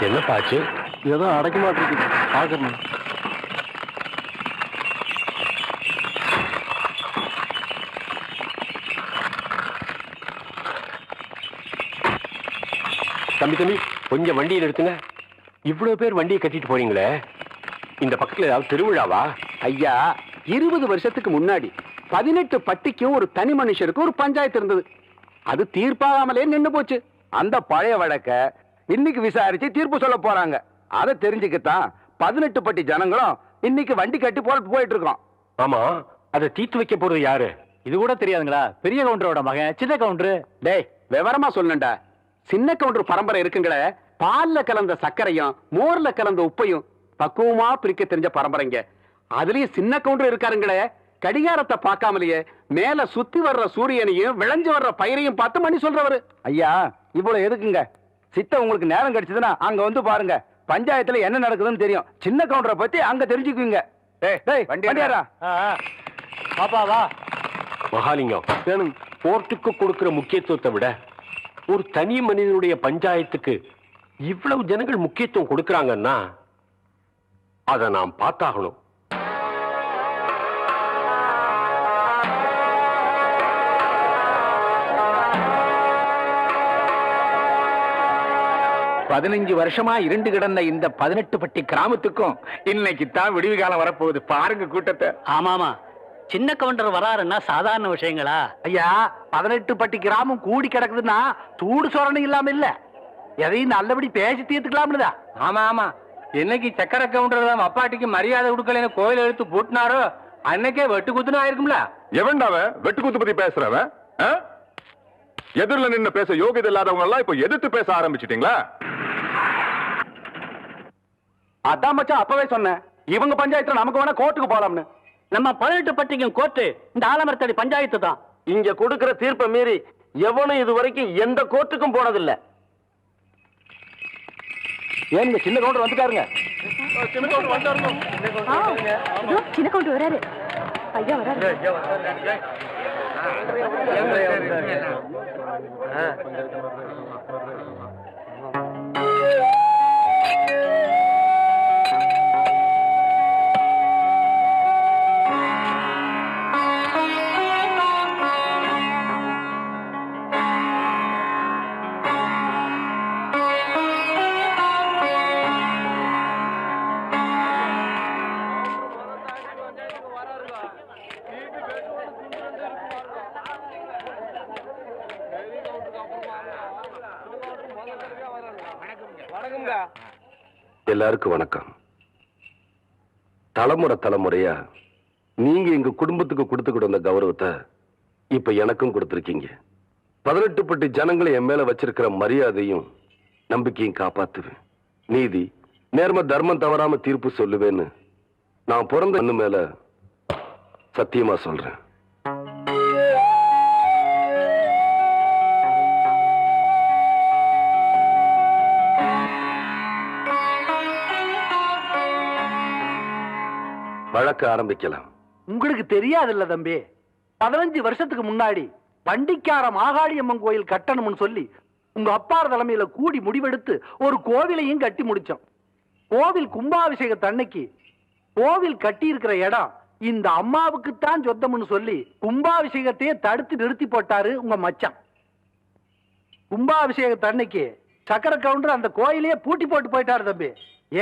என்ன பாச்சு? ஏதோ அடைக்க மாட்டிருக்கு, பாக்கணும். தம்பி தம்பி, கொஞ்சம் வண்டியை நிறுத்துங்க. இவ்வளவு பேர் வண்டியை கட்டிட்டு போறீங்களே, இந்த பக்கத்துல ஏதாவது திருவிழாவா? ஐயா, 20 வருஷத்துக்கு முன்னாடி 18 பட்டிக்கும் ஒரு தனி மனுஷருக்கு ஒரு பஞ்சாயத்து இருந்தது. அது தீர்ப்பாகாமலே நின்னு போச்சு. அந்த பழைய வழக்க இன்னைக்கு விசாரிச்சு தீர்ப்பு சொல்ல போறாங்க. அதை தெரிஞ்சுக்கத்தான் 18 பட்டி ஜனங்களும் இன்னைக்கு வண்டி கட்டி போயிட்டு இருக்கோம். ஆமா, அதை தீர்த்து வைக்க போறது யாரு? இது கூட தெரியாதுங்களா? பெரிய கவுண்டரோட மகன் சின்ன கவுண்டரு. டேய், விவரமா சொல்லண்டா. சின்ன கவுண்டர் பரம்பரை இருக்குங்களே, பால்ல கலந்த சர்க்கரையும் மோர்ல கலந்த உப்பையும் பக்குவமா பிரிக்க தெரிஞ்ச பரம்பரைங்க. அதுலயும் சின்ன கவுண்டர் இருக்காருங்களே, கடிகாரத்தை பார்க்காமலேயே மேல சுத்தி வர்ற சூரியனையும் விளைஞ்சு வர்ற பயிரையும் பார்த்து மணி சொல்றவரு. ஐயா, இவ்வளவு எதுக்குங்க? சித்த உங்களுக்கு நேரம் கிடைச்சதுன்னா அங்க வந்து பாருங்க. பஞ்சாயத்துல என்ன நடக்குதுன்னு தெரியும். சின்ன கவுண்டரை பத்தி அங்க தெரிஞ்சுக்குவீங்க. வண்டியாரா பாப்பாவா மகாலிங்கம், கோர்ட்டுக்கு கொடுக்கிற முக்கியத்துவத்தை விட ஒரு தனி மனிதனுடைய பஞ்சாயத்துக்கு இவ்வளவு ஜனங்கள் முக்கியத்துவம் கொடுக்கறாங்கன்னா அதை நாம் பார்த்தாகணும். பதினஞ்சு வருஷமா இருண்டு கிடந்த இந்த 18 பட்டி கிராமத்துக்கும் இன்னைக்கு தான் விடிவு காலம் வரப்போகுது. பாருங்க கூட்டத்தை. ஆமாமா, சின்ன கவுண்டர் வராருன்னா சாதாரண விஷயங்களா? ஐயா, 18 பட்டி கிராமம் கூடி கிடக்குதுன்னா சூடு சொரணம் இல்லாம இல்ல, எதையும் நல்லபடி பேசி தீர்த்துக்கலாம்னுதா. ஆமா ஆமா, என்னைக்கு சக்கர கவுண்டர் அப்பாட்டிக்கு மரியாதை கொடுக்கல கோயில் எடுத்து பூட்டினாரோ அன்னைக்கே வெட்டு குத்துன்னு ஆயிருக்கும்ல. எவன்டாவ வெட்டு குத்து பத்தி பேசுறவன்? எதிரில நின்னு பேச யோகியதை இல்லாதவங்க எல்லாம் இப்ப எதிர்த்து பேச ஆரம்பிச்சிட்டீங்களா? அதான் மச்சான் அப்பவே சொன்னேன், இவங்க பஞ்சாயத்துல நமக்கு வேணா கோர்ட்டுக்கு போலாம்னு. நம்ம 18 பட்டிக்கும் கோர்ட்டு இந்த ஆலமரத்தடி பஞ்சாயத்து தான். இங்க கொடுக்கிற தீர்ப்பை மீறி எவனும் இது வரைக்கும் எந்த கோர்ட்டுக்கும் போனதில்லை. ஏன் சின்ன கவுண்டர் வந்துட்டாருங்க. சின்ன கவுண்டர் வராரு. ஐயா வராரு. எல்லாருக்கும் வணக்கம். தலைமுறை தலைமுறையா நீங்க எங்க குடும்பத்துக்கு கொடுத்துக்கிட்டு வந்த கௌரவத்தை இப்ப எனக்கும் கொடுத்திருக்கீங்க. 18 பட்டி ஜனங்களை என் மேல வச்சிருக்கிற மரியாதையும் நம்பிக்கையும் காப்பாத்துவேன். நீதி நேர்ம தர்மம் தவறாம தீர்ப்பு சொல்லுவேன்னு நான் பிறந்த அண்ணு மேல சத்தியமா சொல்றேன். வழக்கு ஆரம்பிக்கலாம். உங்களுக்கு தெரியாதுல்ல தம்பி, 15 வருஷத்துக்கு முன்னாடி பண்டிக்கார மாகாளியம்மன் கோயில் கட்டணும்னு சொல்லி உங்க அப்பார் தலைமையில கூடி முடிவெடுத்து ஒரு கோவிலையும் கட்டி முடிச்சோம். கோவில் கும்பாபிஷேகத்தன்னைக்கு கோவில் கட்டி இருக்கிற இடம் இந்த அம்மாவுக்குத்தான் சொந்தம்னு சொல்லி கும்பாபிஷேகத்தையே தடுத்து நிறுத்தி போட்டாரு உங்க மச்சான். கும்பாபிஷேகத்தன்னைக்கு சக்கர கவுண்டர் அந்த கோயிலையே பூட்டி போட்டு போயிட்டாரு தம்பி.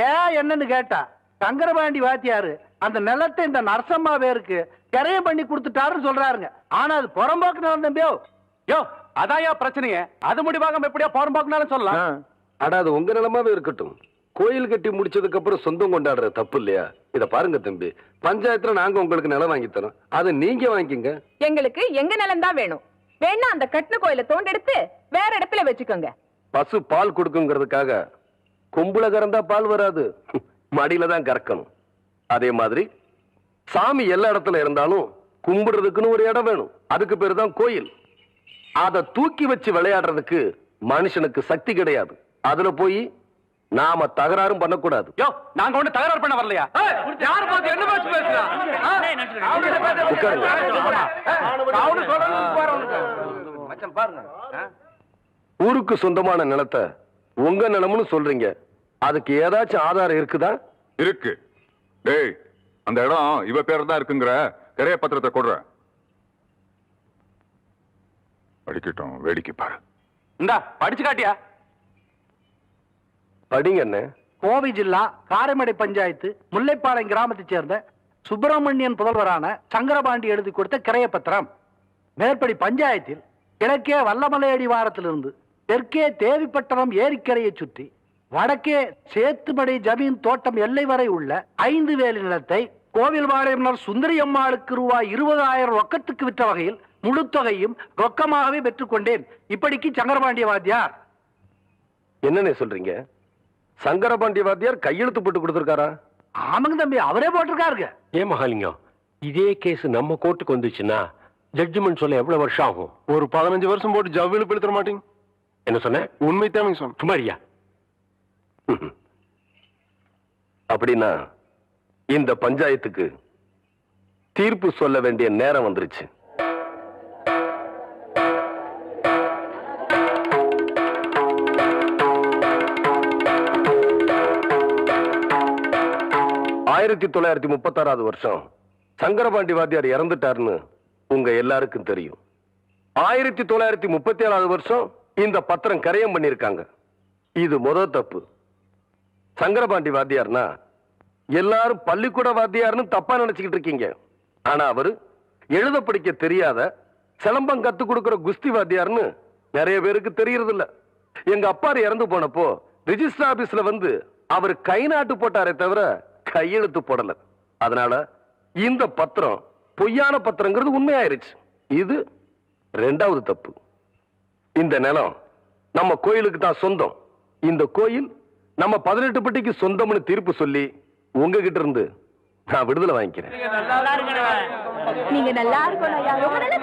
ஏன் என்னன்னு கேட்டா, சங்கரபாண்டி வாத்தியாரு அந்த நிலத்தை இந்த நரசம்மா பேருக்கு கரையம் பண்ணி கொடுத்துட்டாருன்னு சொல்றாருங்க. ஆனா அது புறம்போக்கு நிலம் தம்பியோ. யோ, அதான் பிரச்சனையே. அது முடிவாக எப்படியா புறம்போக்குனாலும் சொல்லலாம். ஆனா அது உங்க நிலமாவே இருக்கட்டும். கோயில் கட்டி முடிச்சதுக்கு அப்புறம் சொந்தம் கொண்டாடுற தப்பு இல்லையா? இத பாருங்க தம்பி, பஞ்சாயத்துல நாங்க உங்களுக்கு நிலம் வாங்கி தரோம், அதை நீங்க வாங்கிக்கங்க. எங்களுக்கு எங்க நிலம் தான் வேணும். வேணா அந்த கட்டின கோயில தோண்டெடுத்து வேற இடத்துல வச்சுக்கோங்க. பசு பால் கொடுக்குங்கிறதுக்காக கொம்புல கறந்தா பால் வராது, மடியில தான் கறக்கணும். அதே மாதிரி சாமி எல்லா இடத்துல இருந்தாலும் கும்பிடுறதுக்குன்னு ஒரு இடம் வேணும். அதுக்கு பேரு தான் கோயில். அதை தூக்கி வச்சு விளையாடுறதுக்கு மனுஷனுக்கு சக்தி கிடையாது. அதுல போய் நாம தகராறும் பண்ணக்கூடாது. யோ, நாங்க ஒண்ணு தகராறு பண்ண வரலையா? யார் பார்த்து என்ன பேச்சு பேசுறா? ஊருக்கு சொந்தமான நிலத்தை உங்க நிலம்னு சொல்றீங்க. அதுக்கு ஏதாச்சும் ஆதாரம் இருக்குதா? இருக்கு. டேய், அந்த இடம் இவ பேர் தான் இருக்குங்கிற கிரைய பத்திரத்தை கொடுற. படிக்கட்டும், வேடிக்கை பாரு. இந்தா படிச்சு காட்டியா? படிங்க என்ன. கோவை ஜில்லா காரைமடை பஞ்சாயத்து முல்லைப்பாளையம் கிராமத்தைச் சேர்ந்த சுப்பிரமணியன் புதல்வரான சங்கரபாண்டி எழுதி கொடுத்த கிரைய பத்திரம். மேற்படி பஞ்சாயத்தில் கிழக்கே வல்லமலை அடிவாரத்திலிருந்து தெற்கே தேவிப்பட்டணம் ஏரிக்கரையை சுற்றி வடக்கே சேத்துமடை ஜமீன் தோட்டம் எல்லை வரை உள்ள 5 வேலி நிலத்தை கோவில்பாளையம்னர் சுந்தரி அம்மாளுக்கு ரூபாய் 20,000 ரொக்கத்துக்கு விற்ற வகையில் முழு தொகையும் ரொக்கமாகவே பெற்றுக்கொண்டேன். இப்படிக்கு சங்கரபாண்டிய வாத்தியார். என்னன்னு சொல்றீங்க? சங்கரபாண்டி வாத்தியார் கையெழுத்து போட்டு கொடுத்திருக்காரா? ஆமாங்க தம்பி, அவரே போட்டிருக்காருங்க. ஏன் மகாலிங்கம், இதே கேஸ் நம்ம கோர்ட்டுக்கு வந்துச்சுன்னா ஜட்ஜ்மெண்ட் சொல்ல எவ்வளவு வருஷம் ஆகும்? ஒரு 15 வருஷம் போட்டு ஜவ்வில் படுத்துற மாட்டீங்க. என்ன சொன்ன? உண்மை தேவை சொன்ன. சுமாரியா? அப்படின்னா இந்த பஞ்சாயத்துக்கு தீர்ப்பு சொல்ல வேண்டிய நேரம் வந்துருச்சு. ஆயிரத்தி 1936 வருஷம் சங்கரபாண்டி வாத்தியார் இறந்துட்டாருன்னு உங்க எல்லாருக்கும் தெரியும். 1937 வருஷம் இந்த பத்திரம் கரையம் பண்ணிருக்காங்க. இது முதல் தப்பு. சங்கரபாண்டி வாத்தியார்னா எல்லாரும் பள்ளிக்கூட வாத்தியார்னு தப்பா நினைச்சுக்கிட்டு இருக்கீங்க. ஆனா அவரு எழுத படிக்க தெரியாத சிலம்பம் கத்து கொடுக்கிற குஸ்தி வாத்தியார்னு நிறைய பேருக்கு தெரியறது இல்ல. எங்க அப்பா இறந்து போனப்போ ரிஜிஸ்டர் ஆபீஸ்ல வந்து அவர் கை நாட்டு போட்டாரே தவிர கையெழுத்து போடல. அதனால இந்த பத்திரம் பொய்யான பத்திரங்கிறது உண்மையாயிருச்சு. இது 2வது தப்பு. இந்த நிலம் நம்ம கோயிலுக்கு தான் சொந்தம். இந்த கோயில் நம்ம 18 பட்டிக்கு சொந்தம்னு தீர்ப்பு சொல்லி உங்ககிட்ட இருந்து நான் விடுதலை வாங்கிக்கிறேன். நீங்க நல்லா இருக்கணும் ஐயா. ரொம்ப நல்லா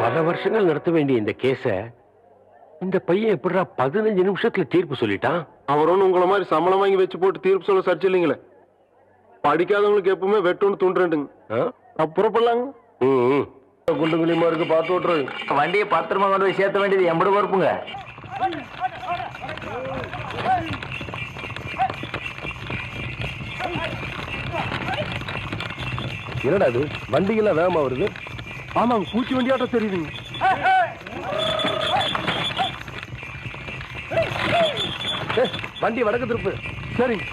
பல வருஷங்கள் நடத்த வேண்டிய இந்த கேஸ இந்த பையன் எப்படிடா 15 நிமிஷத்துல தீர்ப்பு சொல்லிட்டான்? அவர் ஒண்ணு உங்களை மாதிரி சம்பளம் வாங்கி வச்சு போட்டு தீர்ப்பு சொல்ல சர்ச்சை இல்லைங்களே. படிக்காதவங்களுக்கு எப்பவுமே வெட்டொன்னு தூண்டுறேன்டுங்க. புறப்படலாங்க. குண்டுங்குலியமா இருக்கு, பார்த்து ஓட்டுறது. வண்டியை பத்திரமா கொண்டு போய் சேர்த்த வேண்டியது எம்பட பொறுப்புங்க. என்னடா இது வண்டிகள்லாம் வேகமா வருது? ஆமாங்க, பூச்சி வண்டியாட்டம் தெரியுதுங்க. வண்டி வடக்கு திருப்பு. சரிங்க.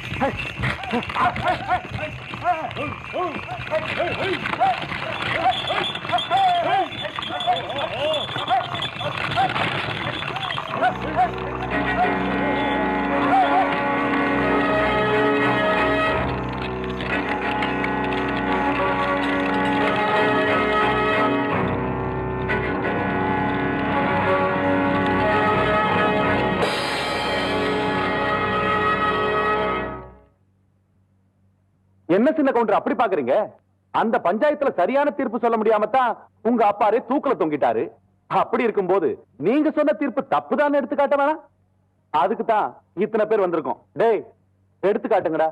என்ன சின்ன கவுண்டர் அப்படி பாக்குறீங்க? அந்த பஞ்சாயத்துல சரியான தீர்ப்பு சொல்ல முடியாம தான் உங்க அப்பாரே தூக்குல தொங்கிட்டாரு. அப்படி இருக்கும்போது நீங்க சொன்ன தீர்ப்பு தப்புதான் எடுத்து காட்ட வேணாம். அதுக்கு தான் இத்தனை பேர் வந்திருக்கோம். டேய், எடுத்து காட்டுங்கடா.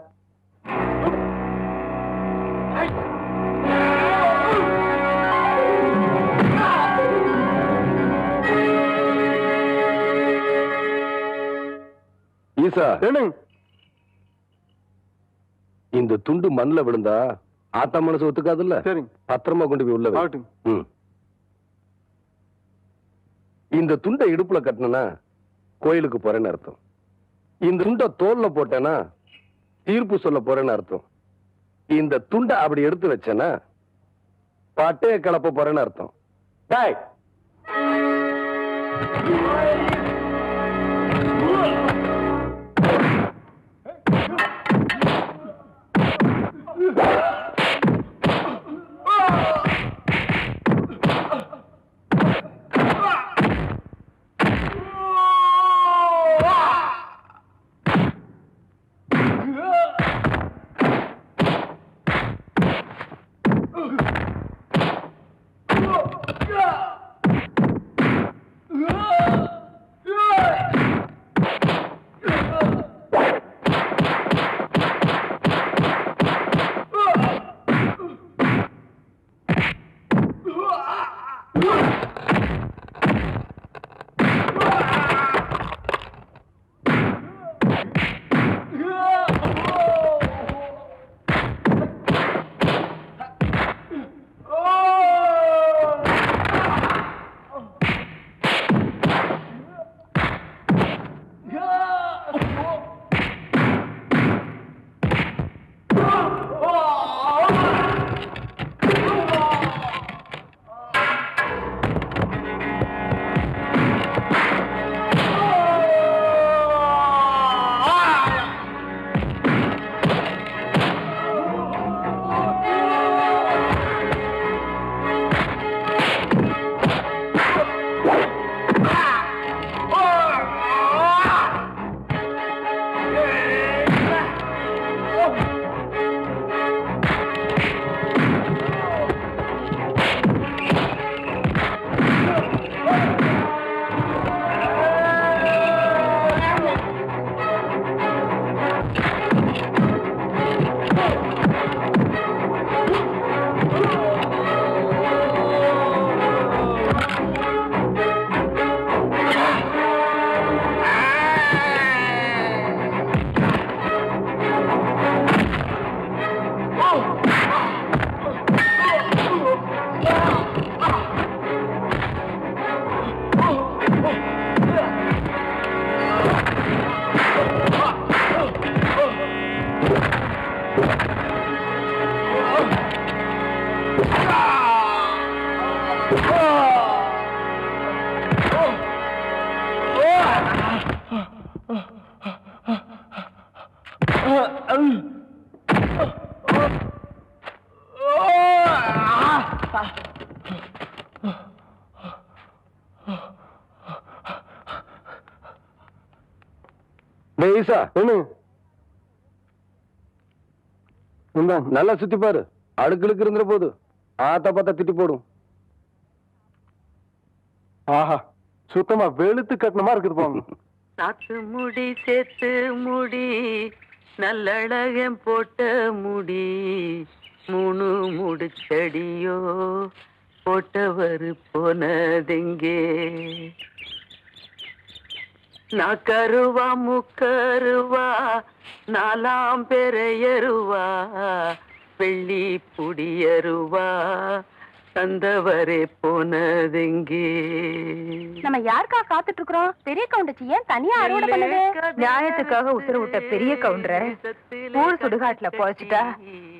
ஈசா, இந்த துண்டு மண்ணுல விழுந்தா ஆத்தா மனசு ஒத்துக்காதுல்ல. பத்திரமா கொண்டு போய் உள்ள வை. இந்த துண்டை இடுப்புல கட்டினா கோயிலுக்கு போறேன்னு அர்த்தம். இந்த துண்டை தோல்ல போட்டேன்னா தீர்ப்பு சொல்ல போறேன்னு அர்த்தம். இந்த துண்டை அப்படி எடுத்து வச்சேன்னா பாட்டைய கிளப்ப போறேன்னு அர்த்தம். டேய், ஈசா நல்லா சுத்தி பாரு. அடுக்களுக்கு இருந்துற போது ஆத்தா பார்த்தா திட்டி போடும். ஆஹா, சுத்தமா வெளுத்து கட்டணமா இருக்குது போங்க. சாத்து முடி சேர்த்து முடி நல்லழகம் போட்ட முடி 3 முடிச்சடியோ போட்டவர் போனதெங்கே நாக்கருவா முக்கருவா 4ஆம் பெறையருவா வெள்ளி புடியருவா தந்தவரே போனதெங்கே. நம்ம யாருக்கா காத்துட்டு இருக்கிறோம்? பெரிய கவுண்டச்சி ஏன் தனியா அறுவடை பண்ணுது? நியாயத்துக்காக உத்தரவிட்ட பெரிய கவுண்டரை ஊர் சுடுகாட்டுல போச்சுட்டா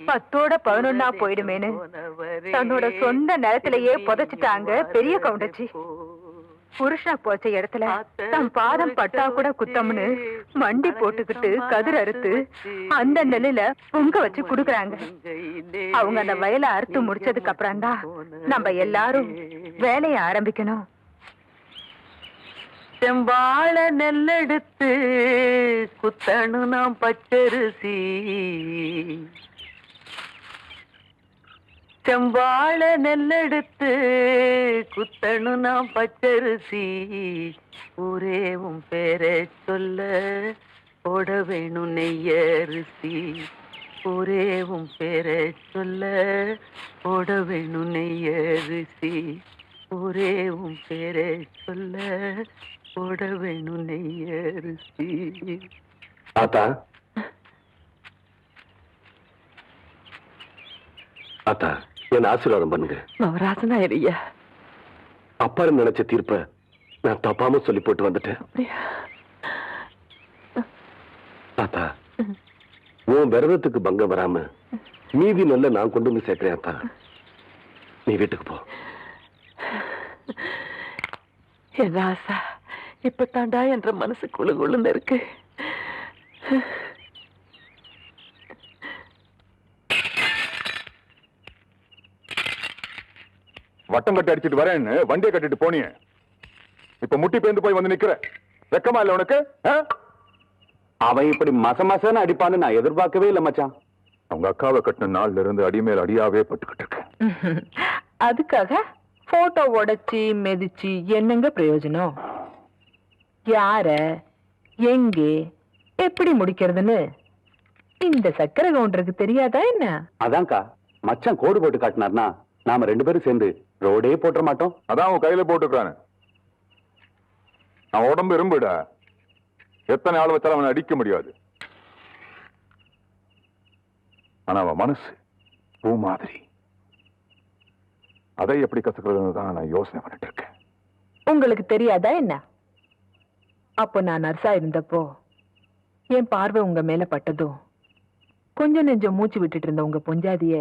10ஓட 11ஆ போயிடுமேனு தன்னோட சொந்த நிலத்திலேயே புதைச்சிட்டாங்க பெரிய கவுண்டச்சி. புருஷனா போச்ச இடத்துல தம் பாதம் பட்டா கூட குத்தம்னு மண்டி போட்டுக்கிட்டு கதிர் அறுத்து அந்த நெல்லுல பொங்க வச்சு குடுக்கறாங்க. அவங்க அந்த வயலை அறுத்து முடிச்சதுக்கு அப்புறம் தான் நம்ம எல்லாரும் வேலையை ஆரம்பிக்கணும். செம்பாழ நெல்லெடுத்து குத்தணும் நாம் பச்சரிசி செம்பாழ நெல்லெடுத்து குத்தணும் நாம் பச்சரிசி ஊரே உன் பேரை சொல்ல போட வேணும் நெய்யரிசி ஊரே உன் பேரை சொல்ல போட வேணும் நெய்யரிசி ஊரே உன் பேரை சொல்ல போட வேணும் நெய்யரிசி. ஆத்தா ஆத்தா என்ன ஆசீர்வாதம் பண்ணுங்க. நவராசனா ஐயா, அப்பா நினைச்ச தீர்ப்ப நான் தப்பாம சொல்லி போட்டு வந்துட்டேன். ஆத்தா உன் விரதத்துக்கு பங்கம் வராம மீதி நல்ல நான் கொண்டு வந்து சேர்க்கிறேன். ஆத்தா நீ வீட்டுக்கு போ. என் ராசா இப்ப தாண்டா என்ற மனசு குழுகுழுன்னு இருக்கு. வட்டம் கட்டி அடிச்சிட்டு வரேன்னு வண்டியை கட்டிட்டு போனியே, இப்ப முட்டி பேந்து போய் வந்து நிக்கிற. வெக்கமா இல்ல உனக்கு? அவன் இப்படி மசன்னு அடிப்பான்னு நான் எதிர்பார்க்கவே இல்லை மச்சான். அவங்க அக்காவை கட்டின நாள்ல இருந்து அடிமேல் அடியாவே பட்டுக்கிட்டு இருக்கேன். அதுக்காக போட்டோ உடைச்சி மெதிச்சு என்னங்க பிரயோஜனம்? யார எங்கே எப்படி முடிக்கிறதுன்னு இந்த சக்கரை கவுண்டருக்கு தெரியாதா என்ன? அதான்க்கா மச்சான் கோடு போட்டு காட்டினார்னா நாம 2 பேரும் சேர்ந்து ரோடே போட்ட மாட்டோம். அதான் அவன் கையில போட்டுக்கிறானு. அவன் உடம்பு இரும்புட, எத்தனை ஆள் வச்சாலும் அவனை அடிக்க முடியாது. ஆனா அவன் மனசு பூ மாதிரி. அதை எப்படி கத்துக்கிறதுன்னு தான் நான் யோசனை பண்ணிட்டு இருக்கேன். உங்களுக்கு தெரியாதா என்ன? அப்போ நான் நர்ஸா இருந்தப்போ என் பார்வை உங்க மேல பட்டதும் கொஞ்சம் நெஞ்சம் மூச்சு விட்டுட்டு இருந்த உங்க பொஞ்சாதிய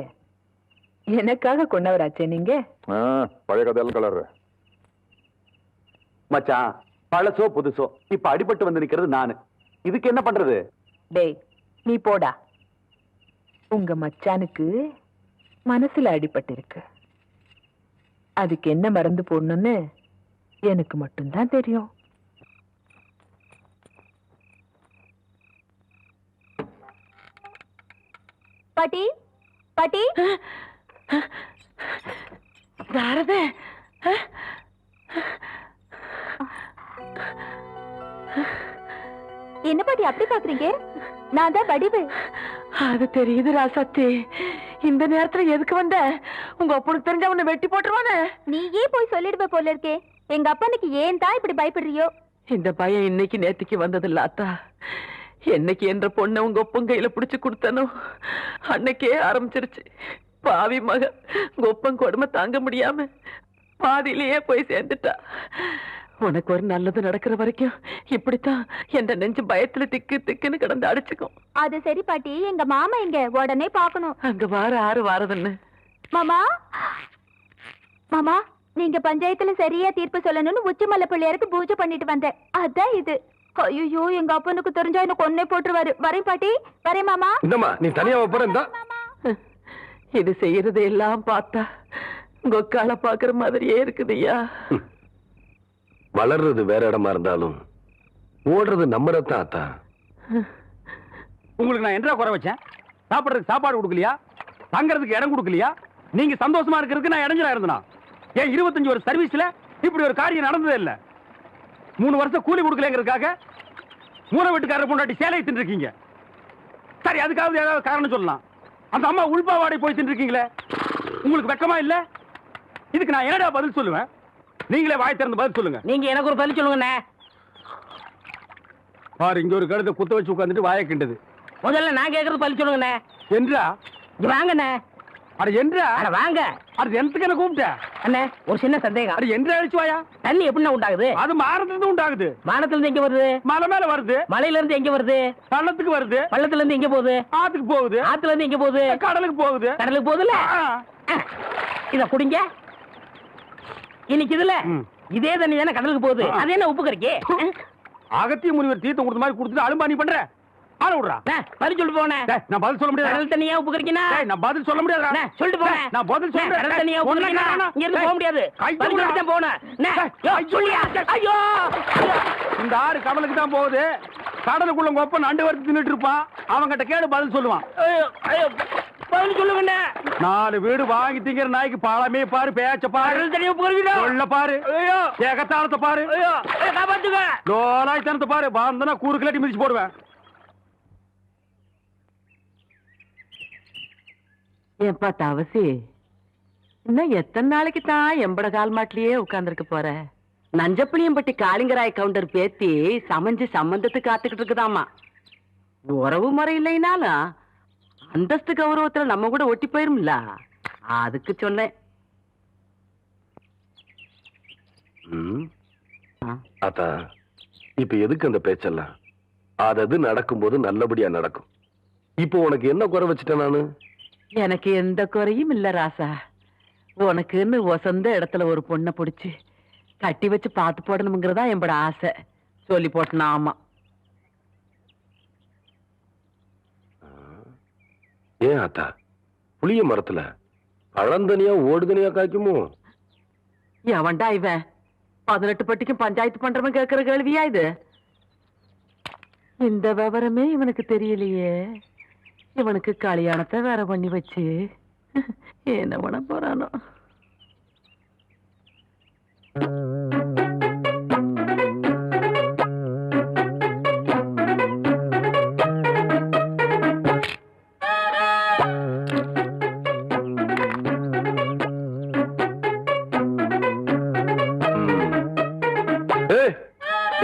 எனக்காக கொண்டவராச்சே நீங்க. பழைய கதையெல்லாம் கலர்ற மச்சான் பழசோ புதுசோ இப்ப அடிபட்டு வந்து நிக்கிறது நானு. இதுக்கு என்ன பண்றது? டேய் நீ போடா. உங்க மச்சானுக்கு மனசுல அடிபட்டு இருக்கு. அதுக்கு என்ன மருந்து போடணும்னு எனக்கு மட்டும்தான் தெரியும். பாட்டி பாட்டி தாரதே என்ன பாட்டி அப்படி பாக்குறீங்க? நான் தான் வடிவு. அது தெரியுது ராசாத்தி. இந்த நேரத்துல எதுக்கு வந்த? உங்க அப்பனுக்கு தெரிஞ்ச உன்னை வெட்டி போட்டுருவானே. நீயே போய் சொல்லிடுவ போல இருக்கே. எங்க அப்பனுக்கு ஏன் தான் இப்படி பயப்படுறியோ? இந்த பயம் இன்னைக்கு நேத்துக்கு வந்தது இல்ல அத்தா. என்னைக்கு என்ற பொண்ணை உங்க ஒப்பன் கையில பிடிச்சு கொடுத்தனோ அன்னைக்கே ஆரம்பிச்சிருச்சு. பாவி மக ஒப்பன் கொடுமை தாங்க முடியாம பாதியிலேயே போய் சேர்ந்துட்டா. உனக்கு ஒரு நல்லது நடக்கிற வரைக்கும் இப்படித்தான் என்ற நெஞ்சு பயத்துல திக்கு திக்குன்னு கிடந்து அடிச்சுக்கும். அது சரி பாட்டி, எங்க மாமா இங்க உடனே பாக்கணும். அங்க வார ஆறு வாரதுன்னு மாமா மாமா, நீங்க பஞ்சாயத்துல சரியா தீர்ப்பு சொல்லணும்னு உச்சிமலை பிள்ளையாருக்கு பூஜை பண்ணிட்டு வந்தேன். அதான் இது. ஐயோ, எங்க அப்பனுக்கு தெரிஞ்சா எனக்கு ஒன்னே போட்டுருவாரு. வரேன் பாட்டி, வரேன் மாமா. இந்தம்மா, நீ தனியா போற. இது செய்யறது எல்லாம் பார்த்தா கொக்கால பாக்குற மாதிரியே இருக்குதுய்யா. வளர்றது வேற இடமா இருந்தாலும் ஓடுறது நம்ம ரத்தம் ஆத்தா. உங்களுக்கு நான் என்ன குறை வச்சேன்? சாப்பிடுறதுக்கு சாப்பாடு கொடுக்கலையா? தங்கறதுக்கு இடம் கொடுக்கலையா? நீங்க சந்தோஷமா இருக்கிறதுக்கு நான் இடைஞ்சலா இருந்தனா? ஏன் 25 வருஷம் சர்வீஸ்ல இப்படி ஒரு காரியம் நடந்ததே இல்ல. 3 வருஷம் கூலி கொடுக்கலங்கிறதுக்காக மூண வீட்டுக்காரர் பொண்டாட்டி சேலையை தின்றுருக்கீங்க. சரி, அதுக்காவது ஏதாவது காரணம் சொல்லலாம். அந்த அம்மா உள்பாவாடை போய் தின்றுருக்கீங்களே, உங்களுக்கு வெக்கமா இல்ல? இதுக்கு நான் என்னடா பதில் சொல்லுவேன்? நீங்களே வாய் திறந்து பதில் சொல்லுங்க. நீங்க எனக்கு ஒரு பதில் சொல்லுங்கண்ணே. பாரு, இங்க ஒரு கழுத்தை குத்த வச்சு உட்காந்துட்டு வாயை கிண்டது. முதல்ல நான் கேட்கறது பதில் சொல்லுங்கண்ணே. என்றா? வாங்கண்ணே. அட என்றா? அட வாங்க. அது எனக்கு என்ன கூப்பிட்ட? அண்ணே, ஒரு சின்ன சந்தேகம். அட என்றா அழிச்சு வாயா. தண்ணி எப்படின்னா உண்டாகுது? அது மாறத்துல இருந்து உண்டாகுது. வானத்துல இருந்து எங்க வருது? மலை மேல வருது. மலையில இருந்து எங்க வருது? பள்ளத்துக்கு வருது. பள்ளத்துல இருந்து எங்க போகுது? ஆத்துக்கு போகுது. ஆத்துல இருந்து எங்க போகுது? கடலுக்கு போகுது. கடலுக்கு போகுதுல. இத குடிங்க. இன்னைக்கு இதுல இதே தண்ணி தானே கடலுக்கு போகுது. அது என்ன உப்பு கறிக்கு? அகத்திய முனிவர் தீர்த்தம் கொடுத்த மாதிரி கொடுத்துட்டு அலும்பாணி பண்ற. ஆள விடுறா. பதில் சொல்லி போனே. நான் பதில் சொல்ல முடியாது. கடல் தண்ணியா உப்பு கறிக்கினா? நான் பதில் சொல்ல முடியாது. சொல்லிட்டு போனேன். நான் பதில் சொல்றேன். கடல் தண்ணியா உப்பு கறிக்கினா? இங்க இருந்து போக முடியாது. பதில் சொல்லிட்டு தான் போனேன். சொல்லியா? ஐயோ, இந்த ஆறு கடலுக்கு தான் போகுது. கடலுக்குள்ள கொப்ப நண்டு வறுத்து தின்னுட்டு இருப்பான். அவங்கிட்ட கேடு பதில் சொல்லுவான். பதில் சொல்லுங்க. 4 வீடு வாங்கி திங்கிற நாய்க்கு பாலமே பாரு, பேச்ச பாரு, கடல் தண்ணியா உப்பு கறிக்கினா? சொல்ல பாரு, ஏகத்தாளத்தை பாரு, காப்பாத்துங்க. லோலாய்த்தனத்தை பாரு. பாந்தனா கூறு கிளட்டி மிதிச்சு போடுவேன். ஏன்பா தவசி, இன்னும் எத்தனை நாளைக்கு தான் எம்பட கால் மாட்டிலேயே உட்கார்ந்துருக்க போற? நஞ்சப்புளியம்பட்டி காளிங்கராய் கவுண்டர் பேத்தி சமைஞ்சு சம்பந்தத்துக்கு காத்துக்கிட்டு இருக்குதாமா. உறவு முறை இல்லைனாலும் அந்தஸ்து கௌரவத்துல நம்ம கூட ஒட்டி போயிரும்ல, அதுக்கு சொன்னேன். ஆத்தா, இப்ப எதுக்கு அந்த பேச்செல்லாம்? அது நடக்கும்போது நல்லபடியா நடக்கும். இப்போ உனக்கு என்ன குறை வச்சுட்டேன் நானு? எனக்கு எந்த குறையும் இல்ல ராசா. உனக்குன்னு வசந்த இடத்துல ஒரு பொண்ணை பிடிச்சு கட்டி வச்சு பார்த்து போடணுங்கிறதா என்னோட ஆசை. சொல்லி போட்டனா? ஆமா. ஏன் ஆத்தா, புளிய மரத்துல பழந்தனியா ஓடுதனியா காய்க்குமோ? எவன்டா இவன் 18 பட்டிக்கும் பஞ்சாயத்து பண்றவன் கேட்கிற கேள்வியா இது? இந்த விவரமே இவனுக்கு தெரியலையே. இவனுக்கு கல்யாணத்தை வேற பண்ணி வச்சு என்ன பண்ண போறானோ?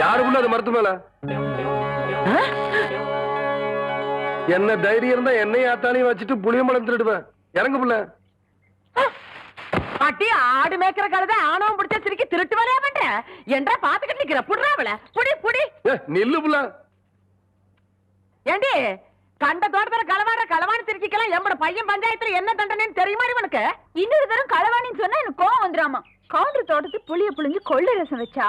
யாரு புள்ள அது மரத்து மேல? என்ன தைரியம் இருந்தா என்னையும் ஆத்தானையும் வச்சுட்டு புளியம்பழம் திருடுவேன். இறங்கு புள்ள. அட்டி, ஆடு மேய்க்கிற கழுத ஆணவம் பிடிச்ச சிரிக்கி திருட்டு வரையா பண்ற? என்றா பாத்துக்கிட்டு நிக்கிற? புடுறாவல புடி புடி. நில்லு புள்ள. ஏண்டி, கண்ட தோட்டத்துல களவாணி திருச்சிக்கலாம் எம்பட பையன் பஞ்சாயத்துல என்ன தண்டனைன்னு தெரியுமா இவனுக்கு? இன்னொரு தரம் களவாணின்னு சொன்னா எனக்கு கோவம் வந்துடாமா. கவுண்டர் தோட்டத்து புளிய புளிஞ்சு கொள்ளை ரசம் வச்சா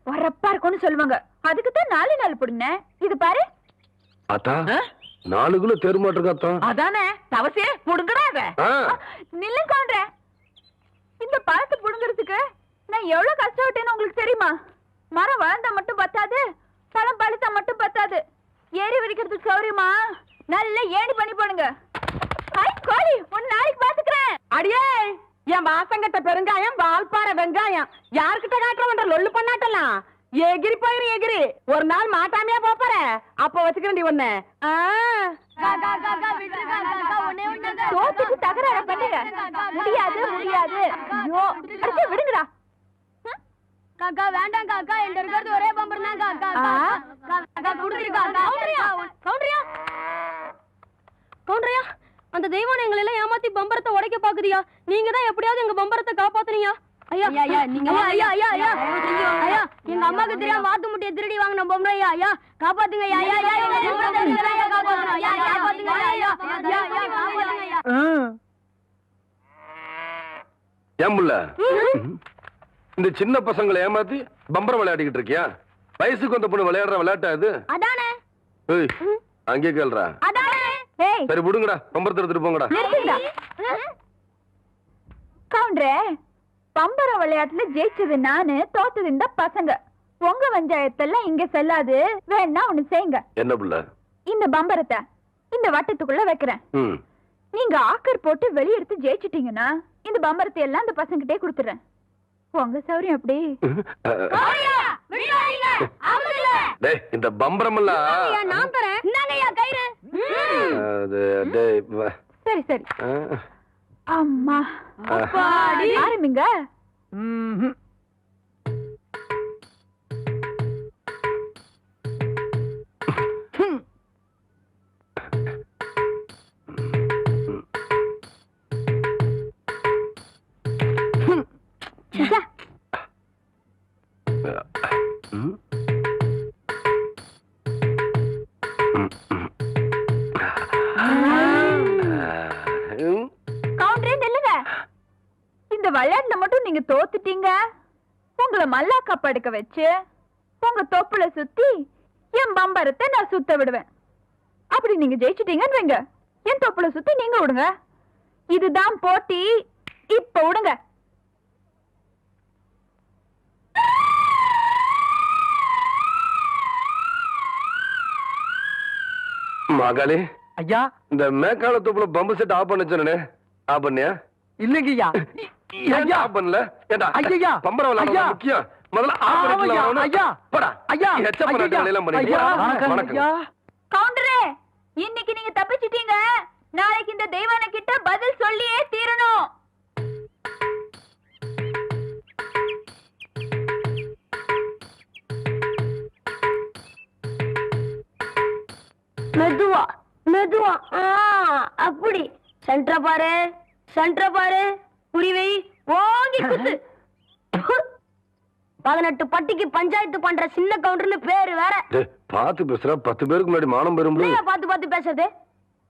வரப்பா இருக்கும்னு சொல்லுவாங்க. அதுக்குத்தான் 4 நாள் புடுங்க. இது பாரு அத்தா, 4 கிலோ தெருமாட்டிருக்காத்தா. அதானே தவசே, புடுங்கடாத. நில்லு கவுண்டர். இந்த பழத்தை புடுங்கிறதுக்கு நான் எவ்வளவு கஷ்டப்பட்டேன்னு உங்களுக்கு தெரியுமா? மரம் வளர்ந்தா மட்டும் பத்தாது, பழம் பழுத்தா மட்டும் பத்தாது. ஏறி விரிக்கிறதுக்கு சௌரியமா நல்ல ஏணி பண்ணி போடுங்க. கோழி, ஒரு நாளைக்கு பாத்துக்கிறேன். அடியே, என் வாசங்கட்ட பெருங்காயம், வால்பாறை வெங்காயம் யாருக்கிட்ட காட்டுறவன்ற லொல்லு பண்ணாட்டலாம். எகிரி போயிரு எகிரி. ஒரு நாள் மாட்டாமையா போற. அப்ப வச்சுக்கிறேன் ஒண்ணு. சோத்துக்கு தகராறு பண்ணுங்க. முடியாது முடியாது. ஐயோ, அடுத்து விடுங்கடா. காக்கா வேண்டாம் காக்கா, என்கிட்ட இருக்கிறது ஒரே பம்பர் தான் காக்கா. காக்கா குடுத்துருக்கா. கவுண்டரியா கவுண்டரியா, அந்த தெய்வம் எங்களை எல்லாம் ஏமாத்தி பம்பரத்தை உடைக்க பாக்குதியா? நீங்க தான் எப்படியாவது எங்க பம்பரத்தை காப்பாத்துறீங்க. ஐயா ஐயா நீங்க ஐயா ஐயா ஐயா ஐயா, எங்க அம்மாக்கு தெரியாம வாத்து முட்டைய திருடி வாங்கின பொம்பளை. ஐயா ஐயா காப்பாத்துங்க. ஐயா ஐயா ஐயா காப்பாத்துங்க. ஐயா காப்பாத்துங்க. ஐயா காப்பாத்துங்க. ஐயா ஐயா காப்பாத்துங்க. ஏன் புள்ள இந்த சின்ன பசங்களை ஏமாத்தி பம்பரம் விளையாடிக்கிட்டு இருக்கியா? வயசுக்கு வந்த பொண்ணு விளையாடுற விளையாட்டா இது? அதானே. ஏய், அங்கே கேள்றா. அதானே. ஏய் சரி விடுங்கடா, பம்பரத்தை எடுத்துட்டு போங்கடா. கவுண்டரே, பம்பர விளையாட்டுல ஜெயிச்சது நானு, தோத்தது இந்த பசங்க. உங்க பஞ்சாயத்தெல்லாம் இங்க செல்லாது. வேணா ஒண்ணு செய்யுங்க. என்ன புள்ள? இந்த பம்பரத்தை இந்த வட்டத்துக்குள்ள வைக்கிறேன். நீங்க ஆக்கர் போட்டு வெளியெடுத்து ஜெயிச்சிட்டீங்கன்னா இந்த பம்பரத்தை எல்லாம் இந்த பசங்கிட்டே கொடுத்துறேன். உங்க சௌரியம் அப்படி. டேய், இந்த பம்பரம் எல்லாம் நான் தரேன். என்னங்கய்யா கயிறு? சரி சரி. அம்மா ஆரம்பிங்க. கவுண்டரே நில்லுங்க. இந்த விளையாட்டுல மட்டும் நீங்க தோத்துட்டீங்க. உங்களை மல்லாக்கா படுக்க வச்சு உங்க தொப்புல சுத்தி என் பம்பரத்தை நான் சுத்த விடுவேன். அப்படி நீங்க ஜெயிச்சிட்டீங்கன்னு வைங்க, என் தொப்புல சுத்தி நீங்க விடுங்க. இதுதான் போட்டி. இப்ப விடுங்க. மகளே, ஐயா இந்த மேக்கால தொப்புல பம்பு செட் ஆஃப் பண்ண சொன்னே, ஆஃப் பண்ணியா? இல்லைங்கய்யா. ஐயா ஆஃப் பண்ணல. ஏண்டா ஐயா பம்பரம் விளையாடுறது முக்கியம். முதல்ல ஆஃப் பண்ணிக்கலாம். ஐயா போடா. ஐயா எச்ச பண்ண வேலையெல்லாம் பண்ணி. வணக்கம். கவுண்டரே, இன்னைக்கு நீங்க தப்பிச்சிட்டீங்க. நாளைக்கு இந்த தெய்வான கிட்ட பதில் சொல்லியே தீரணும். மெதுவா மெதுவா. அப்படி சென்டர் பாரு, சென்டர் பாரு. புரிவை ஓங்கி குத்து. 18 பட்டிக்கு பஞ்சாயத்து பண்ற சின்ன கவுண்டர்னு பேரு வேற. பாத்து பேசுற. 10 பேருக்கு முன்னாடி மானம் பெறும். பாத்து பாத்து பேசுறது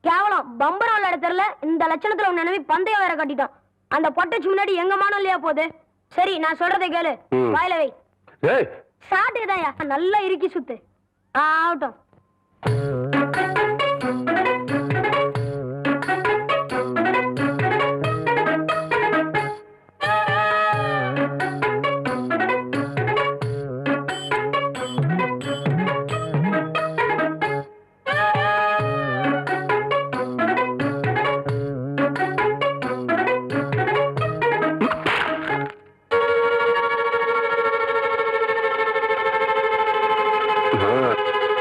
கேவலம். பம்பரம் விளையாட தெரியல. இந்த லட்சணத்துல உன் நினைவு பந்தயம் வேற கட்டிட்டான். அந்த பொட்டச்சு முன்னாடி எங்க மானம் இல்லையா போகுது? சரி, நான் சொல்றதை கேளு. வாயில வை. சாட்டுதாயா நல்லா இறுக்கி சுத்து. ஆகட்டும்.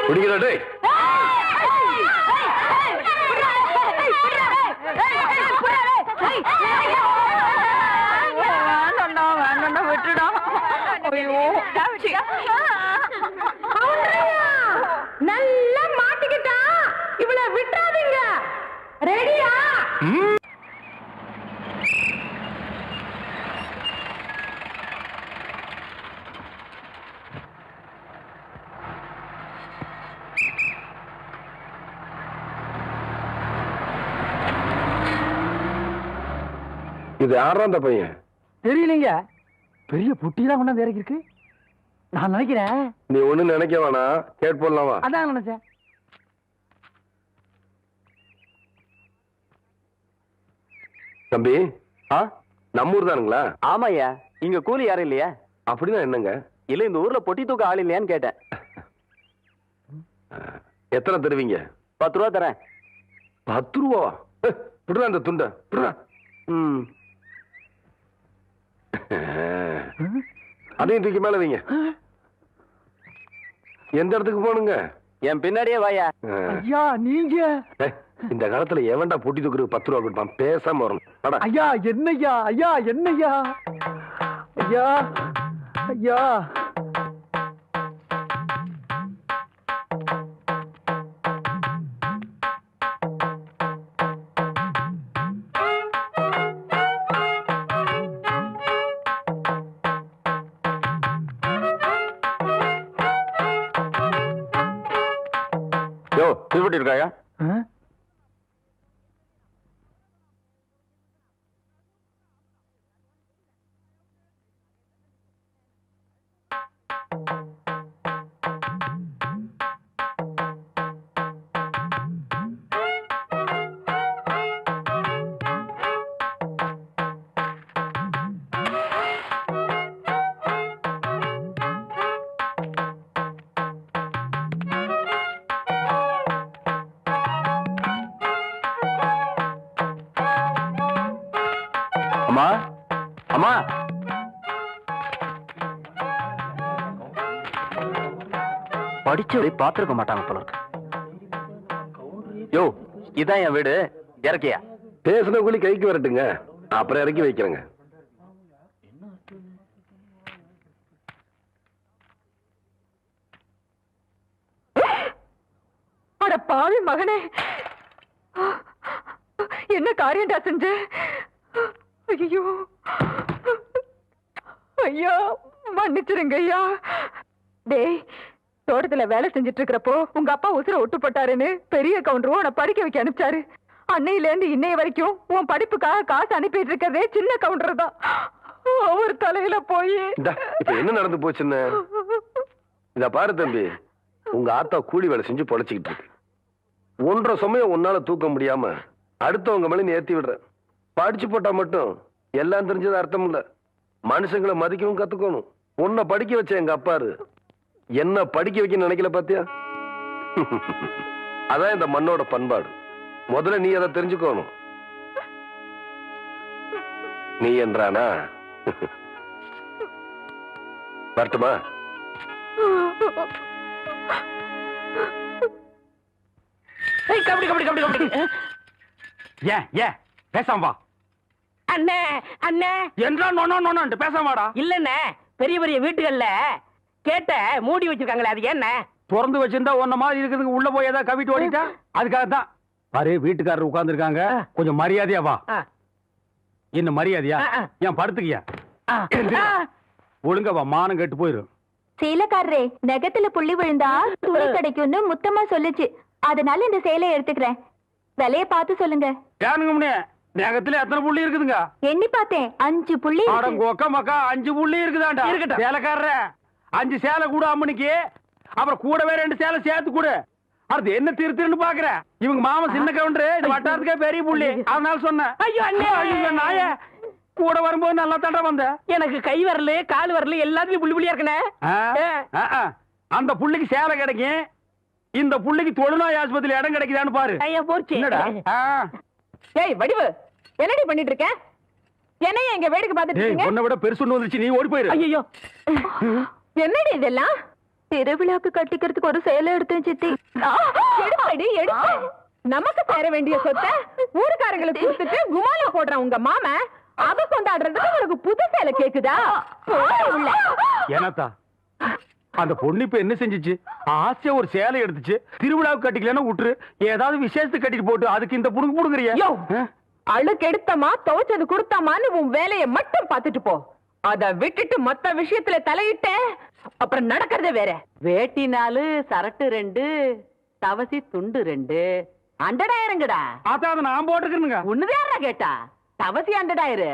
பிடிக்கிறா டேய். நல்லா மாட்டிக்கிட்டா. இவளை விட்டுறாதீங்க. ரெடியா? இது யாரா அந்த பையன்? தெரியலீங்க. பெரிய புட்டிலாம் கொண்டாந்து இறக்கி இருக்கு. நான் நினைக்கிறேன். நீ ஒண்ணு நினைக்க வேணாம், கேட் போடலாமா? அதான் நினைச்சேன். தம்பி, நம்ம ஊர் தானுங்களா? ஆமாய்யா. இங்க கூலி யாரும் இல்லையா? அப்படின்னா என்னங்க? இல்ல, இந்த ஊர்ல பொட்டி தூக்க ஆள் இல்லையான்னு கேட்டேன். எத்தனை தருவீங்க? 10 ரூபா தரேன். 10 ரூபாவா? விடுறா அந்த துண்டை. விடுறா. அதையும் தூக்கி மேல வைங்க. எந்த இடத்துக்கு போகணுங்க? என் பின்னாடியே வாயா. ஐயா நீங்க இந்த காலத்துல எவன்டா பொட்டி தூக்குறதுக்கு 10 ரூபா கொடுப்பான்? பேசாம வரணும். ஐயா என்னய்யா? ஐயா என்னய்யா? ஐயா ஐயா யோ, திருப்பட்டி இருக்காயா? அம்மா அம்மா படிச்சு பாத்துருக்க மாட்டாங்க போல இருக்கு. யோ இதான் என் வீடு, இறக்கியா? பேசுன கூலி கைக்கு வரட்டுங்க, அப்புறம் இறக்கி வைக்கிறேங்க. அட பாவி மகனே, என்ன காரியம்டா செஞ்ச? ஐயோ ஐயா, மன்னிச்சிருங்க ஐயா. டேய், தோட்டத்துல வேலை செஞ்சிட்டு இருக்கிறப்போ உங்க அப்பா உசுர விட்டு போட்டாருன்னு பெரிய கவுண்டரும் உன்னை படிக்க வைக்க அனுப்பிச்சாரு. அன்னையில இருந்து இன்னைய வரைக்கும் உன் படிப்புக்காக காசு அனுப்பிட்டு இருக்கிறதே சின்ன கவுண்டர் தான். அவர் தலையில போய் இப்ப என்ன நடந்து போச்சுன்னு இத பாரு தம்பி. உங்க ஆத்தா கூலி வேலை செஞ்சு பொழைச்சிக்கிட்டு இருக்கு. 1.5 சமயம் உன்னால தூக்க முடியாம அடுத்தவங்க மேல நீ ஏத்தி விடுற. படிச்சு போட்டா மட்டும் எல்லாம் தெரிஞ்சது அர்த்தம் இல்ல. மனுஷங்களை மதிக்கவும் கத்துக்கணும். உன்னை படிக்க வச்ச எங்க அப்பாரு என்ன படிக்க வைக்க நினைக்கல பாத்தியா? அதான் இந்த மண்ணோட பண்பாடு. முதல்ல நீ அதை தெரிஞ்சுக்கணும். நீ என்றானா வரட்டுமா? கபடி கபடி கபடி கபடி. ஏன் ஏன் பேசாம வா. அண்ணே அண்ணே என்றா நோனோன்னு பேசாம வாடா. இல்லண்ணே, பெரிய பெரிய வீட்டுகள்ல கேட்ட மூடி வச்சிருக்காங்களே, அது என்ன? திறந்து வச்சிருந்தா ஒன்ன மாதிரி இருக்குதுங்க, உள்ள போய் ஏதாவது கவிட்டு ஓடிட்டா அதுக்காக தான். பாரு, வீட்டுக்காரர் உட்கார்ந்து இருக்காங்க, கொஞ்சம் மரியாதையா வா. என்ன மரியாதையா? ஏன் படுத்துக்கியா? ஒழுங்க வா, மானம் கெட்டு போயிரும். சேலக்காரரே, நெகத்துல புள்ளி விழுந்தா துணி கிடைக்கும்னு முத்தமா சொல்லுச்சு. அதனால இந்த சேலையை எடுத்துக்கிறேன். விலைய பார்த்து சொல்லுங்க. ஏனுங்க நெகத்துல எத்தனை புள்ளி இருக்குதுங்க? எண்ணி பார்த்தேன், 5 புள்ளி. கொக்க மக்கா 5 புள்ளி இருக்குதாண்டா. இருக்கட்டும் சேலைக்காரர, 5 சேலை கூட அம்மனுக்கு, அப்புறம் கூடவே 2 சேலை சேர்த்து கூட. அது என்ன திருன்னு பாக்குற? இவங்க மாமா சின்ன கவுண்டரு, இந்த வட்டாரத்துக்கே பெரிய புள்ளி, அதனால சொன்னேன். ஐயோ அண்ணே, ஐயோ நாயே, கூட வரும்போது நல்லா தாண்டா வந்த. எனக்கு கை வரல கால் வரல எல்லாத்துலயும் புள்ளி புள்ளியா இருக்கனே. அந்த புள்ளிக்கு சேலை கிடைக்கும், இந்த புள்ளிக்கு தொழுநோய் ஆஸ்பத்திரி இடம் கிடைக்குதான்னு பாரு. ஐயா போச்சு. என்னடா? ஏய் வடிவு, என்னடி பண்ணிட்டு இருக்க? என்னைய எங்க வேடிக்கை பார்த்துட்டு இருக்கீங்க? உன்னை விட பெருசு ஒண்ணு வந்துச்சு, நீ ஓடி போயிரு. ஐயோ என்னடி இதெல்லாம்? திருவிழாக்கு கட்டிக்கிறதுக்கு ஒரு சேலை எடுத்தேன் சித்தி. எடுப்படி எடுத்து நமக்கு சேர வேண்டிய சொத்தை ஊருக்காரங்களுக்கு கொடுத்துட்டு குமால போடுறான் உங்க மாமா. அத கொண்டாடுறதுக்கு உனக்கு புது சேலை கேக்குதா? ஏனாத்தா, அந்த பொண்ணு இப்ப என்ன செஞ்சிச்சு? ஆசையா ஒரு சேலை எடுத்துச்சு, திருவிழாவுக்கு கட்டிக்கலன்னா விட்டுரு, ஏதாவது விசேஷத்துக்கு கட்டிட்டு போட்டு அதுக்கு இந்த புடுங்க புடுங்குறியா? அழுக்கு எடுத்தமா துவைச்சது கொடுத்தாமான்னு உன் வேலையை மட்டும் பார்த்துட்டு போ. அத விட்டுட்டு மத்த விஷயத்துல தலையிட்ட அப்புறம் நடக்கிறதே வேற. வேட்டி 4, சரட்டு 2, தவசி துண்டு 2, 100,000ங்கடா. அதான் அதை நான் போட்டுருக்கேனுங்க. உன்னதாரா கேட்டா? தவசி 100,000.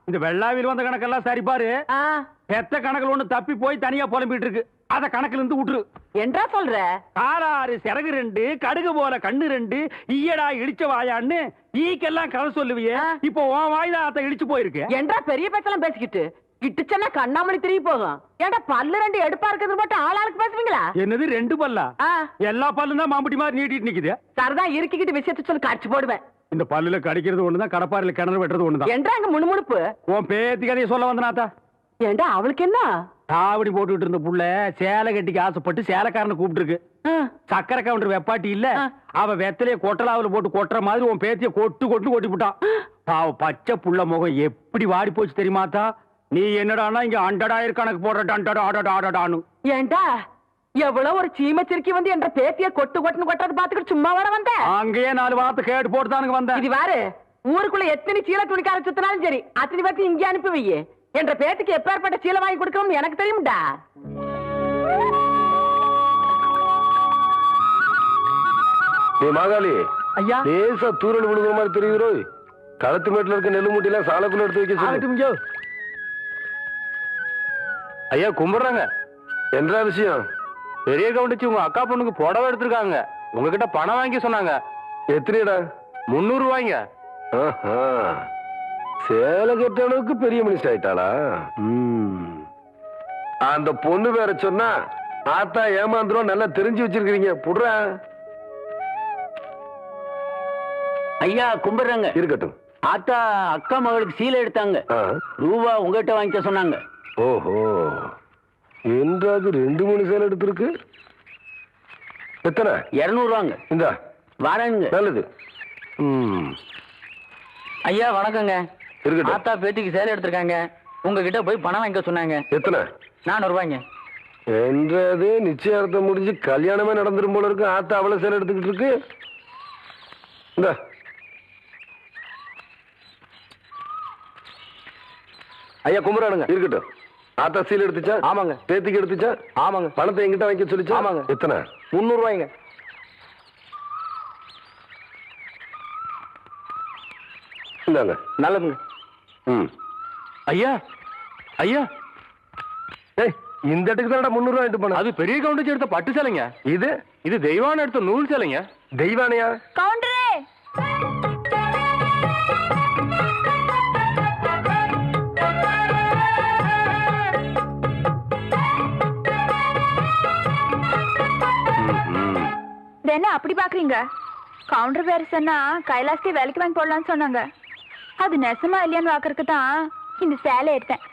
இந்த வெள்ளாவில் வந்த கணக்கெல்லாம் சரி பாரு. பெத்த கணக்குல ஒண்ணு தப்பி போய் தனியா புலம்பிட்டு இருக்கு, அத கணக்குல இருந்து விட்டுரு. என்றா சொல்ற? காராறு சிறகு 2, கடுகு போல கண்ணு 2, ஈயடா இடிச்ச வாயான்னு ஈக்கெல்லாம் கதை சொல்லுவியே, இப்போ உன் வாய்தான் அத இடிச்சு போயிருக்கு. என்றா பெரிய பேச்செல்லாம் பேசிக்கிட்டு கிட்டுச்சன்னா கண்ணாமணி திரும்பி போகும். ஏன்டா பல்லு 2 எடுப்பா இருக்கிறது மட்டும் ஆளாளுக்கு பேசுவீங்களா? என்னது 2 பல்லா? எல்லா பல்லும் தான் மாம்பட்டி மாதிரி நீட்டிட்டு நிக்குது. சரிதான், இருக்கிக்கிட்டு விஷயத்த சொல்லி கடிச்சு போடுவேன். இந்த பல்லுல கடிக்கிறது ஒண்ணுதான், கடப்பாறையில கிணறு வெட்டுறது ஒண்ணுதான். என்றா அங்க முணுமுணுப்பு? உன் பேத்தி கதையை சொல்ல வந்தனாத்தா. ஏண்டா அவளுக்கு என்ன? காவடி போட்டுட்டு இருந்த புள்ள சேலை கட்டிக்கு ஆசைப்பட்டு சேலைக்காரனை கூப்பிட்டு இருக்கு. சக்கரை கவுண்டர் வெப்பாட்டி இல்ல, அவ வெத்தலைய கொட்டலாவில போட்டு கொட்டுற மாதிரி உன் பேத்திய கொட்டு கொட்டு கொட்டி விட்டான். பாவ பச்சை புள்ள முகம் எப்படி வாடி போச்சு தெரியுமாத்தா? நீ என்னடானா இங்க 100,000 கணக்கு போடுறான்னு. ஏண்டா எவ்வளவு ஒரு சீமச்சிருக்கி வந்து என்ற பேத்திய கொட்டு கொட்டுன்னு கொட்டுறது பாத்துக்கிட்டு சும்மா வர வந்த? அங்கேயே 4 வார்த்தை கேட்டு போட்டுதானுங்க வந்த. இது வேறு ஊருக்குள்ள எத்தனை சீல துணிக்கார சுத்தினாலும் சரி, அத்தனை பேத்தி இங்கே அனுப்பி வையே. என்ற பேத்துக்கு எப்பேற்பட்ட சீலை வாங்கி கொடுக்கணும்னு எனக்கு தெரியும்டா. மாகாளி ஐயா, லேசா தூரல் விழுகிற மாதிரி தெரியுறோ. களத்து மேட்டுல இருக்க நெல்லு மூட்டையெல்லாம் சாலைக்குள்ள எடுத்து வைக்க சொல்லு. ஐயா கும்பிடுறாங்க. என்ன விஷயம்? பெரிய கவுண்டிச்சு உங்க அக்கா பொண்ணுக்கு புடவை எடுத்திருக்காங்க, உங்ககிட்ட பணம் வாங்கி சொன்னாங்க. எத்தனைடா? 300 ரூபாய்ங்க. சேலை கட்ட அளவுக்கு பெரிய மனுஷன் ஆயிட்டாளா? அந்த பொண்ணு வேற சொன்னா ஆத்தா ஏமாந்துரும், நல்லா தெரிஞ்சு வச்சிருக்கீங்க. புடுற ஐயா கும்பிடுறாங்க. இருக்கட்டும். ஆத்தா அக்கா மகளுக்கு சீலை எடுத்தாங்க. ரூபா உங்ககிட்ட வாங்கிக்க சொன்னாங்க. ஓஹோ, என்றாது 2-3 சேலை எடுத்திருக்கு. எத்தனை? 200 ரூபாங்க. இந்த வரேங்க. நல்லது. ஐயா வணக்கங்க. இருக்கட்டும். ஆத்தா பேத்திக்கு சேலை எடுத்திருக்காங்க. உங்ககிட்ட போய் பணம் வாங்கிக்க சொன்னாங்க. எத்தனை? 400 ரூபாய்ங்க. என்றது நிச்சயார்த்தம் முடிஞ்சு கல்யாணமே நடந்துரும் போல இருக்கு. ஆத்தா அவ்வளவு சேலை எடுத்துக்கிட்டு இருக்கு. இந்த ஐயா கும்புறானுங்க. இருக்கட்டும். ஆத்தா சீல் எடுத்துச்சா? ஆமாங்க. பேத்திக்கு எடுத்துச்சா? ஆமாங்க. பணத்தை எங்கிட்ட வாங்கி சொல்லிச்சா? ஆமாங்க. எத்தனை? 300 ரூபாய்ங்க. இந்தாங்க. நல்லதுங்க. ஐயா ஐயா, ஏய், இந்த இடத்துக்கு தான் 300 ரூபாய் எடுத்து போன. அது பெரிய கவுண்டர் எடுத்த பட்டு சேலைங்க. இது தெய்வான எடுத்த நூல் சேலைங்க. தெய்வானையா? கவுண்டரே, என்ன அப்படி பாக்குறீங்க? கவுண்டர் வேற சொன்னா கைலாசத்தை வேலைக்கு வாங்கி போடலாம்னு சொன்னாங்க. அது நெசமா இல்லையான்னு பாக்குறதுக்கு தான் இந்த சேலை எடுத்தேன்.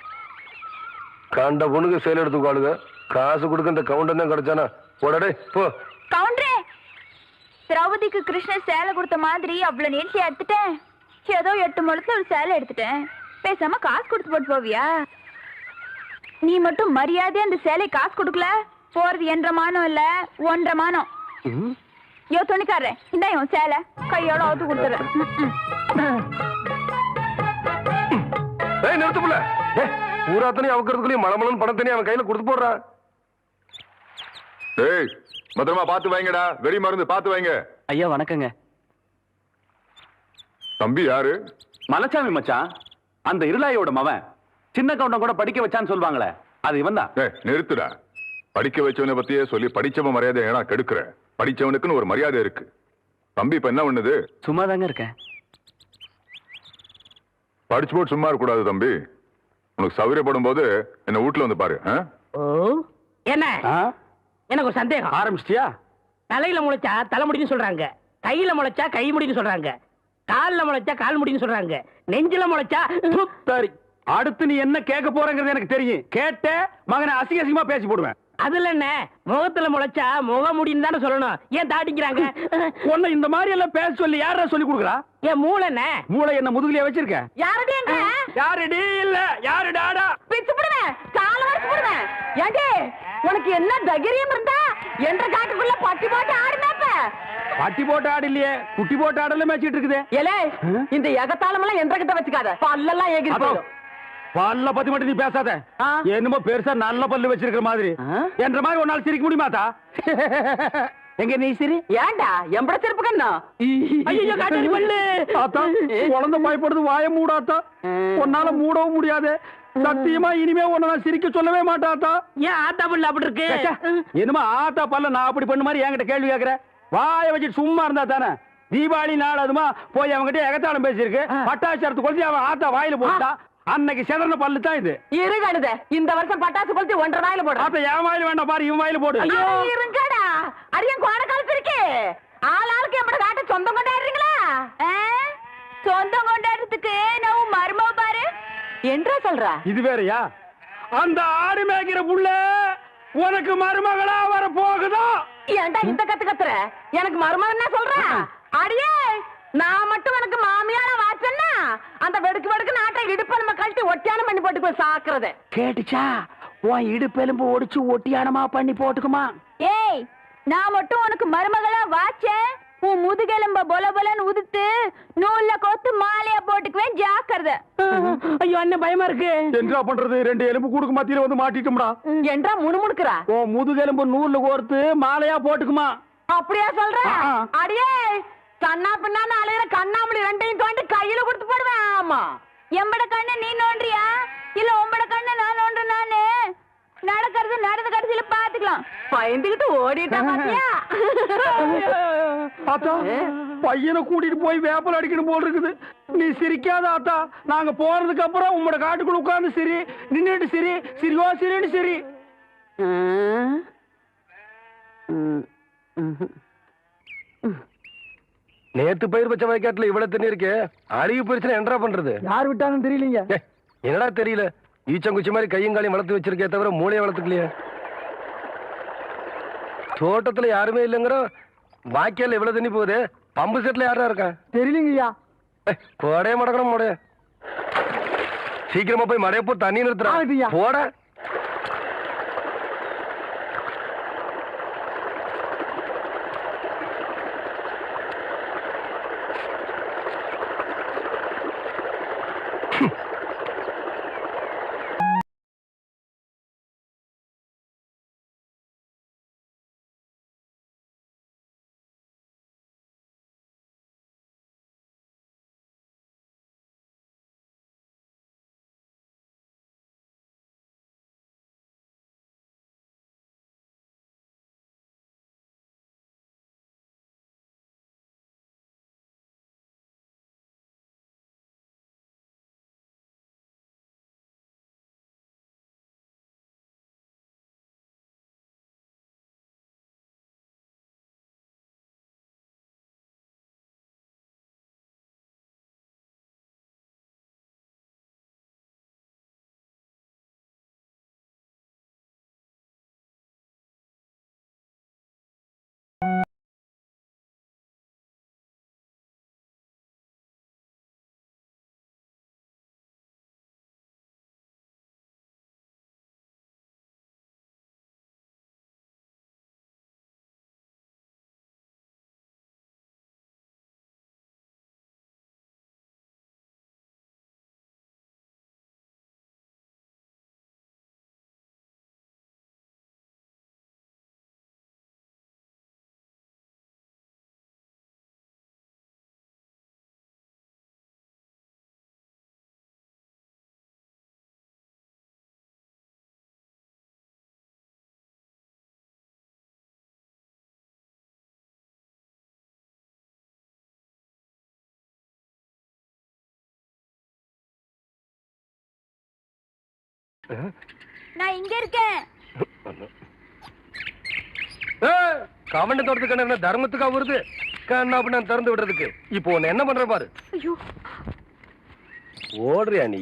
கண்ட பொண்ணுக்கு சேலை எடுத்துக்காளுங்க. காசு கொடுக்க இந்த கவுண்டர் தான் கிடைச்சானா? போடடே போ. கவுண்டரே, திரௌபதிக்கு கிருஷ்ணர் சேலை கொடுத்த மாதிரி அவ்வளவு நீட்சி எடுத்துட்டேன். ஏதோ 8 முழத்துல ஒரு சேலை எடுத்துட்டேன். பேசாம காசு கொடுத்து போட்டு போவியா? நீ மட்டும் மரியாதையா அந்த சேலை காசு கொடுக்கல, போறது 1.5 மானம் இல்ல 1.5 மானம். யோ துணிக்காரே, இந்த சேலை கையோட அவுத்து கொடுத்துறேன். நிறுத்துப்புல. பூராத்தனையும் அவக்கிறதுக்குள்ளேயும் மலமலன் பணத்தனையும் அவன் கையில கொடுத்து போடுறான். ஏய், பத்திரமா பாத்து வைங்கடா. வெறி மருந்து பாத்து வைங்க. ஐயா வணக்கங்க. தம்பி யாரு? மலைச்சாமி மச்சான். அந்த இருளாயோட மவன். சின்ன கவுண்டம் கூட படிக்க வச்சான்னு சொல்லுவாங்களே, அது இவன் தான். நிறுத்துடா. படிக்க வச்சவனை பத்தியே சொல்லி படிச்சவன் மரியாதை ஏன்னா கெடுக்கிற. படிச்சவனுக்குன்னு ஒரு மரியாதை இருக்கு. தம்பி இப்ப என்ன பண்ணுது? சும்மா தாங்க இருக்கேன். படிச்சு போட்டு சும்மா இருக்க கூடாது தம்பி. உனக்கு சௌகரியப்படும் போது என்ன வீட்டுல வந்து பாரு. என்ன எனக்கு ஒரு சந்தேகம். ஆரம்பிச்சிட்டியா? தலையில முளைச்சா தலைமுடின்னு சொல்றாங்க, கையில முளைச்சா கை முடின்னு சொல்றாங்க, கால்ல முளைச்சா கால் முடின்னு சொல்றாங்க, நெஞ்சில முளைச்சா சரி. அடுத்து நீ என்ன கேட்க போறங்கிறது எனக்கு தெரியும். கேட்ட மகனை அசிங்க அசிங்கமா பேசி போடுவேன். அதுல என்ன, முகத்துல முளைச்சா முக முடின்னு தானே சொல்லணும். ஏன் தாட்டிக்கிறாங்க? உன்னை இந்த மாதிரி எல்லாம் பேச சொல்லி யாரா சொல்லி கொடுக்குறா? என் மூளை என்ன? மூளை என்ன முதுகுலயே வச்சிருக்க? யாருடைய யாருடி இல்ல யாரு டாடா பிச்சு போடுவேன், கால வரைச்சு போடுவேன். ஏண்டே, உனக்கு என்ன தைரியம் இருந்தா என்ற காட்டுக்குள்ள பட்டி போட்டு ஆடுனாப்ப? பட்டி போட்டு ஆடு இல்லையே, குட்டி போட்டு ஆடல மேய்ச்சிட்டு இருக்குது. ஏலே, இந்த எகத்தாளம் எல்லாம் என்ற கிட்ட வச்சுக்காத, பல்லெல்லாம் ஏகி போயிடும். பல்ல பத்தி மட்டும் நீ பேசாத. என்னமோ பெருசா நல்ல பல்லு வச்சிருக்கிற மாதிரி. என்ற மாதிரி ஒரு நாள் சிரிக்க முடியுமாத்தா? எங்க நீ சிரி? ஏண்டா எம்பட சிரிப்பு கண்ணா? ஐயோ காட்டறி பல்லு. ஆத்தா, குழந்தை பயப்படுது, வாய மூடாத்தா. உன்னால மூடவும் முடியாது. சத்தியமா இனிமே உன்னை நான் சிரிக்க சொல்லவே மாட்டாத்தா. ஏன் ஆத்தா பல்லு அப்படி இருக்கு? என்னமா ஆத்தா பல்ல நான் அப்படி பண்ண மாதிரி என்கிட்ட கேள்வி கேக்குற? வாய வச்சுட்டு சும்மா இருந்தா தானே. தீபாவளி நாள் அதுமா போய் அவங்ககிட்ட எகத்தாளம் பேசியிருக்கு. பட்டாசரத்து கொளுத்தி அவன் ஆத்தா வாயில போட்டா. அன்னைக்கு செதறன பல்லு தான் இது. இருங்கடுதே, இந்த வருஷம் பட்டாசு கொளுத்தி 1.5 வாயில போடு. அப்ப என் வாயில வேண்டாம் பாரு, இவன் வாயில போடு. ஐயோ இருங்கடா, அரியன் கோட காலத்து இருக்கு. ஆளாளுக்கு எம்பட காட்ட சொந்தம் கொண்டாடுறீங்களா? சொந்தம் கொண்டாடுறதுக்கு நான் மர்மம் பாரு என்றா சொல்றா? இது வேறயா? அந்த ஆடு மேய்க்கிற புள்ள உனக்கு மருமகளா வர போகுதோ? ஏன்டா இந்த கத்து கத்துற? எனக்கு மருமகன் என்ன சொல்ற? அடியே, நான் மட்டும் எனக்கு மாமியார வாச்சன்னா அந்த வெடுக்கு வெடுக்கு நாட்டை இடுப்ப நம்ம கழட்டி ஒட்டியானம் பண்ணி போட்டு போய் சாக்குறத கேட்டுச்சா? உன் இடுப்பெலும்பு ஒடிச்சு ஒட்டியானமா பண்ணி போட்டுக்குமா? ஏய், நான் மட்டும் உனக்கு மருமகளா வாச்சேன், உன் முதுகெலும்ப பொல பொலன்னு உதுத்து நூல்ல கோத்து மாலையா போட்டுக்குவேன், ஜாக்கிரதை. ஐயோ அண்ணன் பயமா இருக்கு. என்ன பண்றது? 2 எலும்பு கூடுக்கு மத்தியில வந்து மாட்டிட்டோம்டா. என்றா முணுமுணுக்குறா? உன் முதுகெலும்பு நூல்ல கோர்த்து மாலையா போட்டுக்குமா? அப்படியா சொல்ற? அடியே, கண்ணா பின்னான்னு அலையிற கண்ணாமணி 2ஐயும் தோண்டி கையில கொடுத்து போடுவேன். ஆமா, எம்பட கண்ணு நீ நோண்டியா இல்ல உம்பட கண்ணு நான் நோண்டு? நானு நடக்கிறது நடந்த கடைசியில பாத்துக்கலாம். பயந்துகிட்டு ஓடிட்டா பாத்தியா? ஆத்தா, பையனை கூட்டிட்டு போய் வேப்பல் அடிக்கணும் போல் இருக்குது. நீ சிரிக்காத ஆத்தா. நாங்க போறதுக்கு அப்புறம் உங்களோட காட்டுக்குள்ள உட்கார்ந்து சிரி, நின்னுட்டு சிரி, சிரிவா சிரின்னு சிரி. நேத்து பயிர் பச்சை வயக்காட்டுல இவ்வளவு தண்ணி இருக்கு. அழுகி போயிருச்சுன்னா என்னடா பண்றது? யார் விட்டாங்கன்னு தெரியலீங்க. என்னடா தெரியல, ஈச்சங்குச்சி மாதிரி கையும் காலையும் வளர்த்து வச்சிருக்கே தவிர மூளையை வளர்த்துக்கலையே. தோட்டத்துல யாருமே இல்லைங்கிற வாய்க்கால இவ்வளவு தண்ணி போகுது. பம்பு செட்ல யாரா இருக்கா? தெரியலீங்கய்யா. கோடையே மடக்கணும் மடைய. சீக்கிரமா போய் மடைய போ, தண்ணி நிறுத்துறா போட. நான் இங்க இருக்கேன். கவண்ட தோட்டத்துக்கு என்ன தர்மத்துக்கா வருது? கண்ணா பண்ண திறந்து விடுறதுக்கு. இப்போ உன்னை என்ன பண்ற பாரு. ஐயோ, ஓடுறியா நீ?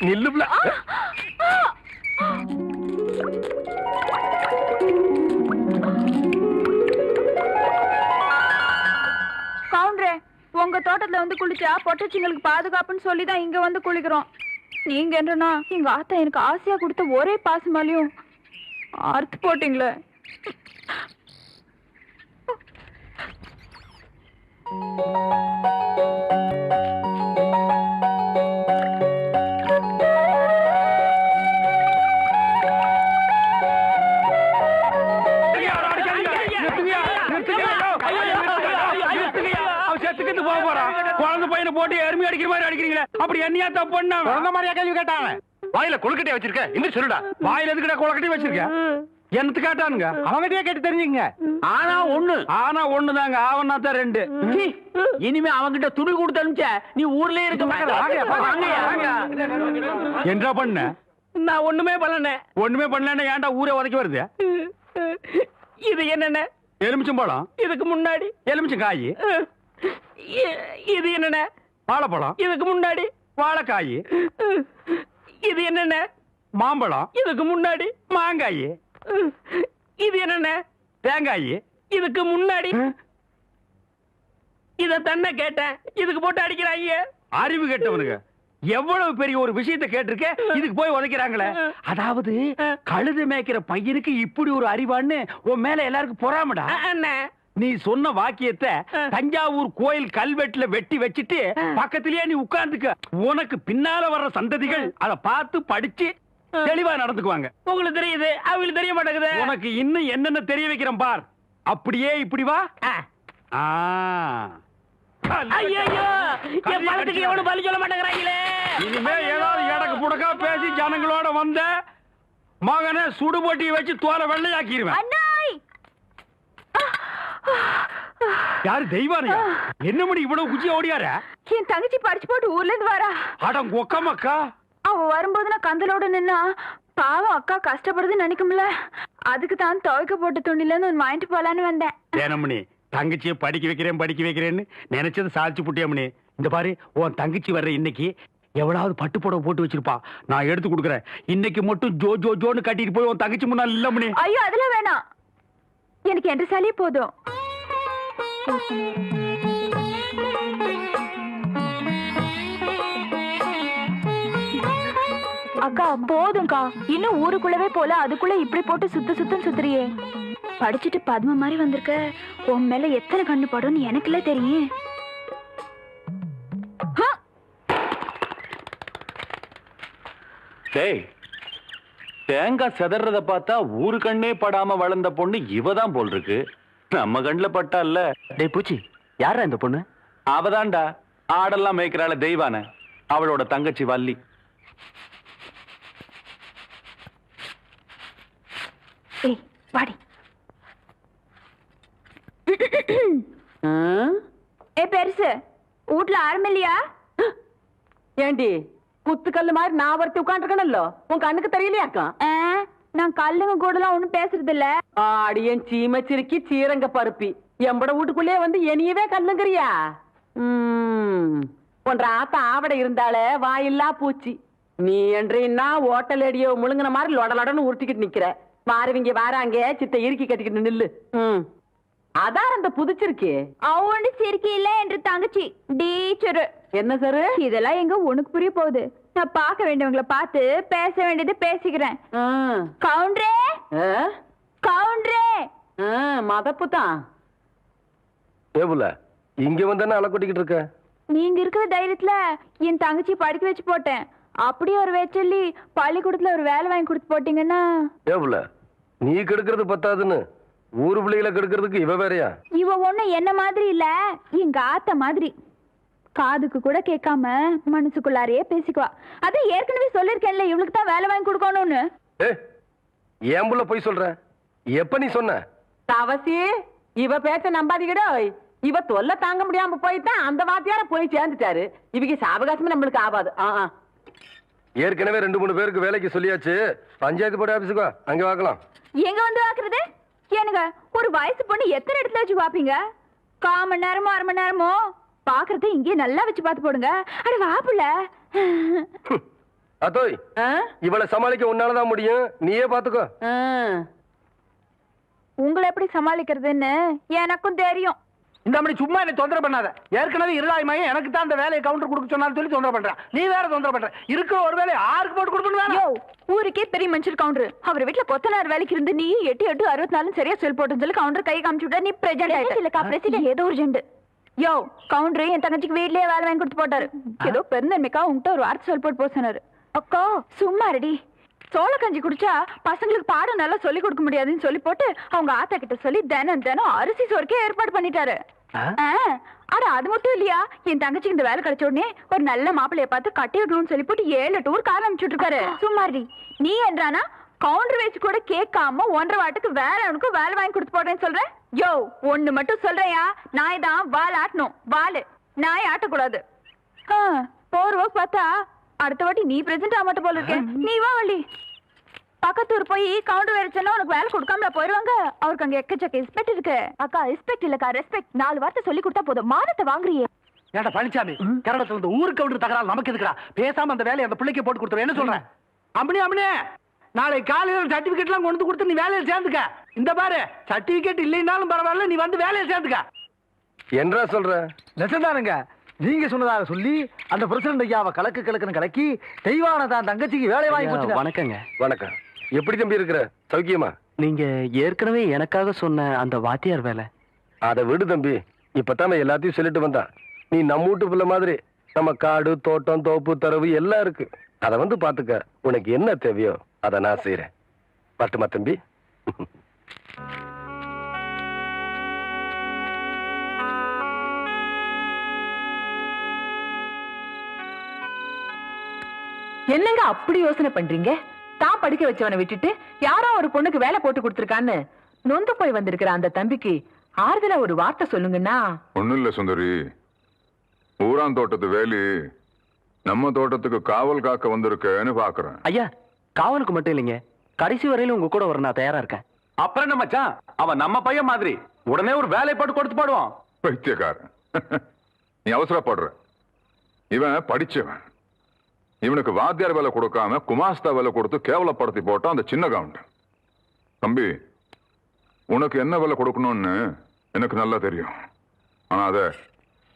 நில்லுப்ல. கவுண்டரே, உங்க தோட்டத்துல வந்து குளிச்சா பொட்டச்சிங்களுக்கு பாதுகாப்புன்னு சொல்லிதான் இங்க வந்து குளிக்கிறோம். நீங்க என்னன்னா எங்க ஆத்தா எனக்கு ஆசையா கொடுத்த ஒரே பாசமாலையும் அறுத்து போட்டீங்களே. குழந்தை பையனை போட்டு எருமை அடிக்கிற மாதிரி அடிக்கிறீங்களே, அப்படி என்னையா தப்பு பண்ண? குழந்தை மாதிரியா கேள்வி கேட்டாங்க? வாயில கொழுக்கட்டையா வச்சிருக்க? இன்னும் சொல்லுடா. வாயில எதுக்கிட்ட கொழுக்கட்டையும் வச்சிருக்க? என்னத்து கேட்டானுங்க? அவங்ககிட்டயே கேட்டு தெரிஞ்சுங்க. ஆனா ஒண்ணுதாங்க, ஆவனா தான் ரெண்டு. இனிமே அவங்கிட்ட துணி கொடுத்து அனுப்பிச்ச நீ ஊர்லயே இருக்க என்ன பண்ண? நான் ஒண்ணுமே பண்ணல. ஏன்டா ஊரே உதைக்க வருது? இது என்னென்ன? எலுமிச்சம்பழம். இதுக்கு முன்னாடி எலுமிச்சங்காய். இது என்னென்ன? வாழைப்பழம். இதுக்கு முன்னாடி வாழைக்காய். இது என்னென்ன? மாம்பழம். இதுக்கு முன்னாடி மாங்காய். இது என்னென்ன? தேங்காய். இதுக்கு முன்னாடி இத தன்ன கேட்டேன், இதுக்கு போட்டு அடிக்கிறாங்க. அறிவு கேட்டவனுங்க எவ்வளவு பெரிய ஒரு விஷயத்தை கேட்டிருக்க, இதுக்கு போய் உதைக்கிறாங்களே. அதாவது கழுது மேய்க்கிற பையனுக்கு இப்படி ஒரு அறிவான்னு உன் மேல எல்லாருக்கும் பொறாமடா. நீ சொன்ன வாக்கியத்தை தஞ்சாவூர் கோயில் கல்வெட்டுல வெட்டி வச்சிட்டு பக்கத்திலேயே நீ உட்கார்ந்துக்க. உனக்கு பின்னால வர்ற சந்ததிகள் அதை பார்த்து படிச்சு தெளிவா நடந்துக்குவாங்க. உங்களுக்கு தெரியுது, அவங்களுக்கு தெரிய மாட்டேங்குது. உனக்கு இன்னும் என்னென்ன தெரிய வைக்கிறேன் பார். அப்படியே இப்படி வா. ஐயோ, என் பணத்துக்கு எவனும் பலி சொல்ல மாட்டேங்கிறாங்களே. இனிமே ஏதாவது எடக்கு புடக்கா பேசி ஜனங்களோட வந்த மகனை சுடுபொட்டி வச்சு தோலை வெள்ளையாக்கிடுவேன். யாரு தெய்வானியா? என்ன மணி இவ்வளவு குச்சி ஓடியார? என் தங்கச்சி படிச்சு போட்டு ஊர்ல இருந்து வரா. அடம் கொக்க மக்கா. அவ வரும்போது நான் கந்தலோட நின்னா பாவம் அக்கா கஷ்டப்படுதுன்னு நினைக்கும்ல, அதுக்கு தான் துவைக்க போட்ட துணில இருந்து ஒன்னு வாங்கிட்டு போலான்னு வந்தேன். ஏனம்மணி தங்கச்சியை படிக்க வைக்கிறேன்னு நினைச்சது சாதிச்சு புட்டியம்மணி. இந்த பாரு, உன் தங்கச்சி வர்ற இன்னைக்கு எவ்வளவு பட்டு புடவை போட்டு வச்சிருப்பா, நான் எடுத்து கொடுக்குறேன். இன்னைக்கு மட்டும் ஜோ ஜோ ஜோன்னு கட்டிட்டு போய் உன் தங்கச்சி முன்னாள் இல்லம்மணி. ஐயோ அதெல்லாம் வேணாம், எனக்கு என்ற சாலியே போதும். அக்கா போதும்க்கா, இன்னும் ஊருக்குள்ளவே போல அதுக்குள்ள இப்படி போட்டு சுத்தம் சுத்துறியே. படிச்சுட்டு பத்ம மாதிரி வந்திருக்க, உன் மேல எத்தனை கண்ணு படும்னு எனக்குல தெரியும். தேங்காய் செதறத பார்த்தா ஊரு கண்ணே படாம வளர்ந்த பொண்ணு இவதான் போல் இருக்கு. நம்ம கண்ணுல பட்டா இல்ல. டேய் பூச்சி, யாரா இந்த பொண்ணு? அவதான்டா ஆடெல்லாம் மேய்க்கிறாள தெய்வான, அவளோட தங்கச்சி வள்ளி. ஏய் வாடி. ஏ பெருசு, வீட்டுல ஆரம்பில்லையா? ஏண்டி குத்துக்கல்லு மாதிரி நான் ஒருத்தி உட்காந்துருக்கணும்ல, உன் கண்ணுக்கு தெரியலையாக்கா? நான் கல்லுங்க கூடலாம் ஒண்ணும் பேசுறது இல்ல. அடியன் சீமச்சிருக்கி சீரங்க பருப்பி எம்பட வீட்டுக்குள்ளே வந்து என்னையவே கல்லுங்கிறியா? ஒன்ற ஆத்த ஆவட இருந்தாலே வாயில்லா பூச்சி. நீ என்றா ஓட்டல் அடியோ முழுங்கின மாதிரி லொடலொடன்னு உருட்டிக்கிட்டு நிக்கிற. வாரவிங்க வாராங்க சித்த இறுக்கி கட்டிக்கிட்டு நில்லு. அதான் அந்த புதுச்சிருக்கே அவண்டு சிரிக்கி இல்ல என்று தங்கச்சி டீச்சரு. என்ன சார் இதெல்லாம் எங்க உனக்கு புரிய போகுது? நான் பார்க்க வேண்டியவங்களை பார்த்து பேச வேண்டியது பேசிக்கிறேன். கவுண்டரே கவுண்டரே. மதப்பு தான் டேபுல இங்க வந்தானே அலை கொட்டிக்கிட்டு இருக்க. நீங்க இருக்கிற தைரியத்துல என் தங்கச்சி படிக்க வச்சு போட்டேன். அப்படியே ஒரு வேச்சொல்லி பள்ளிக்கூடத்துல ஒரு வேலை வாங்கி கொடுத்து போட்டீங்கன்னா. டேபுல நீ கெடுக்கிறது பத்தாதுன்னு ஊரு பிள்ளைகளை கெடுக்கிறதுக்கு இவ வேறையா? இவ ஒண்ணு என்ன மாதிரி இல்ல, எங்க ஆத்த மாதிரி. காதுக்கு கூட கேட்காம மனசுக்குள்ளாரையே பேசிக்குவா. அது ஏற்கனவே சொல்லிருக்கேன்ல, இவளுக்கு தான் வேலை வாங்கி கொடுக்கணும்னு. ஏன் புள்ள போய் சொல்ற? எப்ப நீ சொன்ன? தவசி இவ பேச்ச நம்பாதீங்கடோ. இவ தொல்லை தாங்க முடியாம போய்தான் அந்த வாத்தியார போய் சேர்ந்துட்டாரு. இவங்க சாவகாசமே நம்மளுக்கு ஆகாது. ஏற்கனவே 2-3 பேருக்கு வேலைக்கு சொல்லியாச்சு. பஞ்சாயத்து போர்டு ஆபீஸுக்கு வா, அங்க வாக்கலாம். எங்க வந்து வாக்குறது? எனக்கு ஒரு வயசு பொண்ணு எத்தனை இடத்துல வச்சு பாப்பீங்க? 1/4 மணி நேரமோ 1/2 மணி நேரமோ பாக்குறத இங்கே நல்லா வச்சு பார்த்து போடுங்க. அட வாப்புல அத்தோய், இவளை சமாளிக்க உன்னாலதான் முடியும், நீயே பாத்துக்கோ. உங்களை எப்படி சமாளிக்கிறதுன்னு எனக்கும் தெரியும். இந்த மாதிரி சும்மா என்ன தொந்தரவு பண்ணாத. ஏற்கனவே இருளாய்மாயும் எனக்கு தான் அந்த வேலையை கவுண்டர் கொடுக்க சொன்னாலும் சொல்லி தொந்தரவு பண்றேன். நீ வேற தொந்தரவு பண்ற. இருக்கிற ஒரு வேலையை ஆருக்கு போட்டு கொடுக்கணும்? ஊருக்கே பெரிய மனுஷர் கவுண்டர். அவர் வீட்டுல கொத்தனார் வேலைக்கு இருந்து நீ 8-8 64 சரியா செல் போட்டுன்னு சொல்லி கவுண்டர் கை காமிச்சு விட்டா. நீ பிரசிடென்ட் இல்லக்கா, பிரசிடென்ட் ஏதோ ஒரு ஜெண்டு. யோ கவுண்டர் என் தங்கச்சிக்கு வீட்லயே வேலை வாங்கி கொடுத்து போட்டாரு. ஏதோ பெருந்தன்மைக்கா உங்ககிட்ட ஒரு வார்த்தை சொல் போட்டு போக சொன்னாரு. அக்கா சும்மா ரெடி. சோள கஞ்சி குடிச்சா பசங்களுக்கு பாடம் நல்லா சொல்லி கொடுக்க முடியாதுன்னு சொல்லி போட்டு அவங்க ஆத்தா கிட்ட சொல்லி தினம் அரிசி சோறுக்கே ஏற்பாடு பண்ணிட்டாரு. அட அது மட்டும் இல்லையா, என் தங்கச்சிக்கு இந்த வேலை கிடைச்ச உடனே ஒரு நல்ல மாப்பிள்ளைய பார்த்து கட்டி விடணும்னு சொல்லி போட்டு 7 டூர் கார் அனுப்பிச்சுட்டு இருக்காரு. சும்மாடி நீ என்றானா கவுண்டர் வச்சு கூட கேட்காம 1.5 வாட்டுக்கு வேற அவனுக்கு வேலை வாங்கி கொடுத்து போட்டேன்னு சொல்றேன். யோ ஒண்ணு மட்டும் சொல்றையா, நாய் தான் வால் ஆட்டணும். வால் நாய் ஆட்டக்கூடாது. போர்வ பார்த்தா அடுத்த வாட்டி நீ பிரசன்ட் ஆக மாட்ட போல இருக்கேன். நீ வா வள்ளி. பக்கத்தூர் போய் கவுண்டர் வேறச்சனா உனக்கு வேலை கொடுக்காமல போயிருவாங்க. அவருக்கு அங்க எக்கச்சக்க ரெஸ்பெக்ட் இருக்கு. அக்கா ரெஸ்பெக்ட் இல்லக்கா, ரெஸ்பெக்ட். 4 வார்த்தை சொல்லி கொடுத்தா போதும், மானத்தை வாங்குறியே. ஏடா பழனிசாமி, கரடத்துல இருந்து ஊருக்கு கவுண்டர் தகராறு நமக்கு எதுக்குடா? பேசாம அந்த வேலையை அந்த பிள்ளைக்கு போட்டு கொடுத்துரு. என்ன சொல்றேன்? அம்மனே நாளை காலையில சர்டிபிகேட் எல்லாம் கொண்டு கொடுத்து நீ வேலையில சேர்ந்துக்க. இந்த பாரு, சர்டிபிகேட் இல்லைன்னாலும் பரவாயில்ல, நீ வந்து வேலையில சேர்ந்துக்க. என்ன சொல்ற? நெசந்தானுங்க, நீங்க சொன்னதாக சொல்லி அந்த பிரசிடண்ட் ஐயாவை கலக்குன்னு கலக்கி தெய்வான தான் தங்கச்சிக்கு வேலை வாங்கி கொடுத்துங்க. வணக்கங்க. வணக்கம். எப்படி தம்பி இருக்கிற? சௌக்கியமா? நீங்க ஏற்கனவே எனக்காக சொன்ன அந்த வாத்தியார் வேலை. அதை விடு தம்பி, இப்பதான் எல்லாத்தையும் சொல்லிட்டு வந்தான். நீ நம்ம வீட்டு பிள்ளை மாதிரி நம்ம காடு தோட்டம் தோப்பு தரவு எல்லாம் இருக்கு. அதை வந்து பாத்துக்க. உனக்கு என்ன தேவையோ அதை நான் செய்யறேன். பட்டுமா தம்பி? என்னங்க அப்படி யோசனை பண்றீங்க? தான் படிக்க வச்சவனை விட்டுட்டு யாரோ ஒரு பொண்ணுக்கு வேலை போட்டு கொடுத்துருக்கான்னு நொந்து போய் வந்திருக்கிற அந்த தம்பிக்கு ஆறுதலா ஒரு வார்த்தை சொல்லுங்கன்னா. ஒண்ணும் இல்ல சுந்தரி, ஊராந்தோட்டத்து வேலி நம்ம தோட்டத்துக்கு காவல் காக்க வந்திருக்கேன்னு பாக்குறேன். ஐயா, காவலுக்கு மட்டும் இல்லைங்க, கடைசி வரையில உங்க கூட வர நான் தயாரா இருக்கேன். அப்புறம் என்ன மச்சான், அவன் நம்ம பையன் மாதிரி உடனே ஒரு வேலை போட்டு கொடுத்து பாடுவான். பைத்தியக்காரன். நீ அவசரப்படுற. இவன் படிச்சவன். இவனுக்கு வாத்தியார் வேலை கொடுக்காம குமாஸ்தா வேலை கொடுத்து கேவலப்படுத்தி போட்டான் அந்த சின்ன கவுண்டர். தம்பி, உனக்கு என்ன வேலை கொடுக்கணும்னு எனக்கு நல்லா தெரியும். ஆனா அத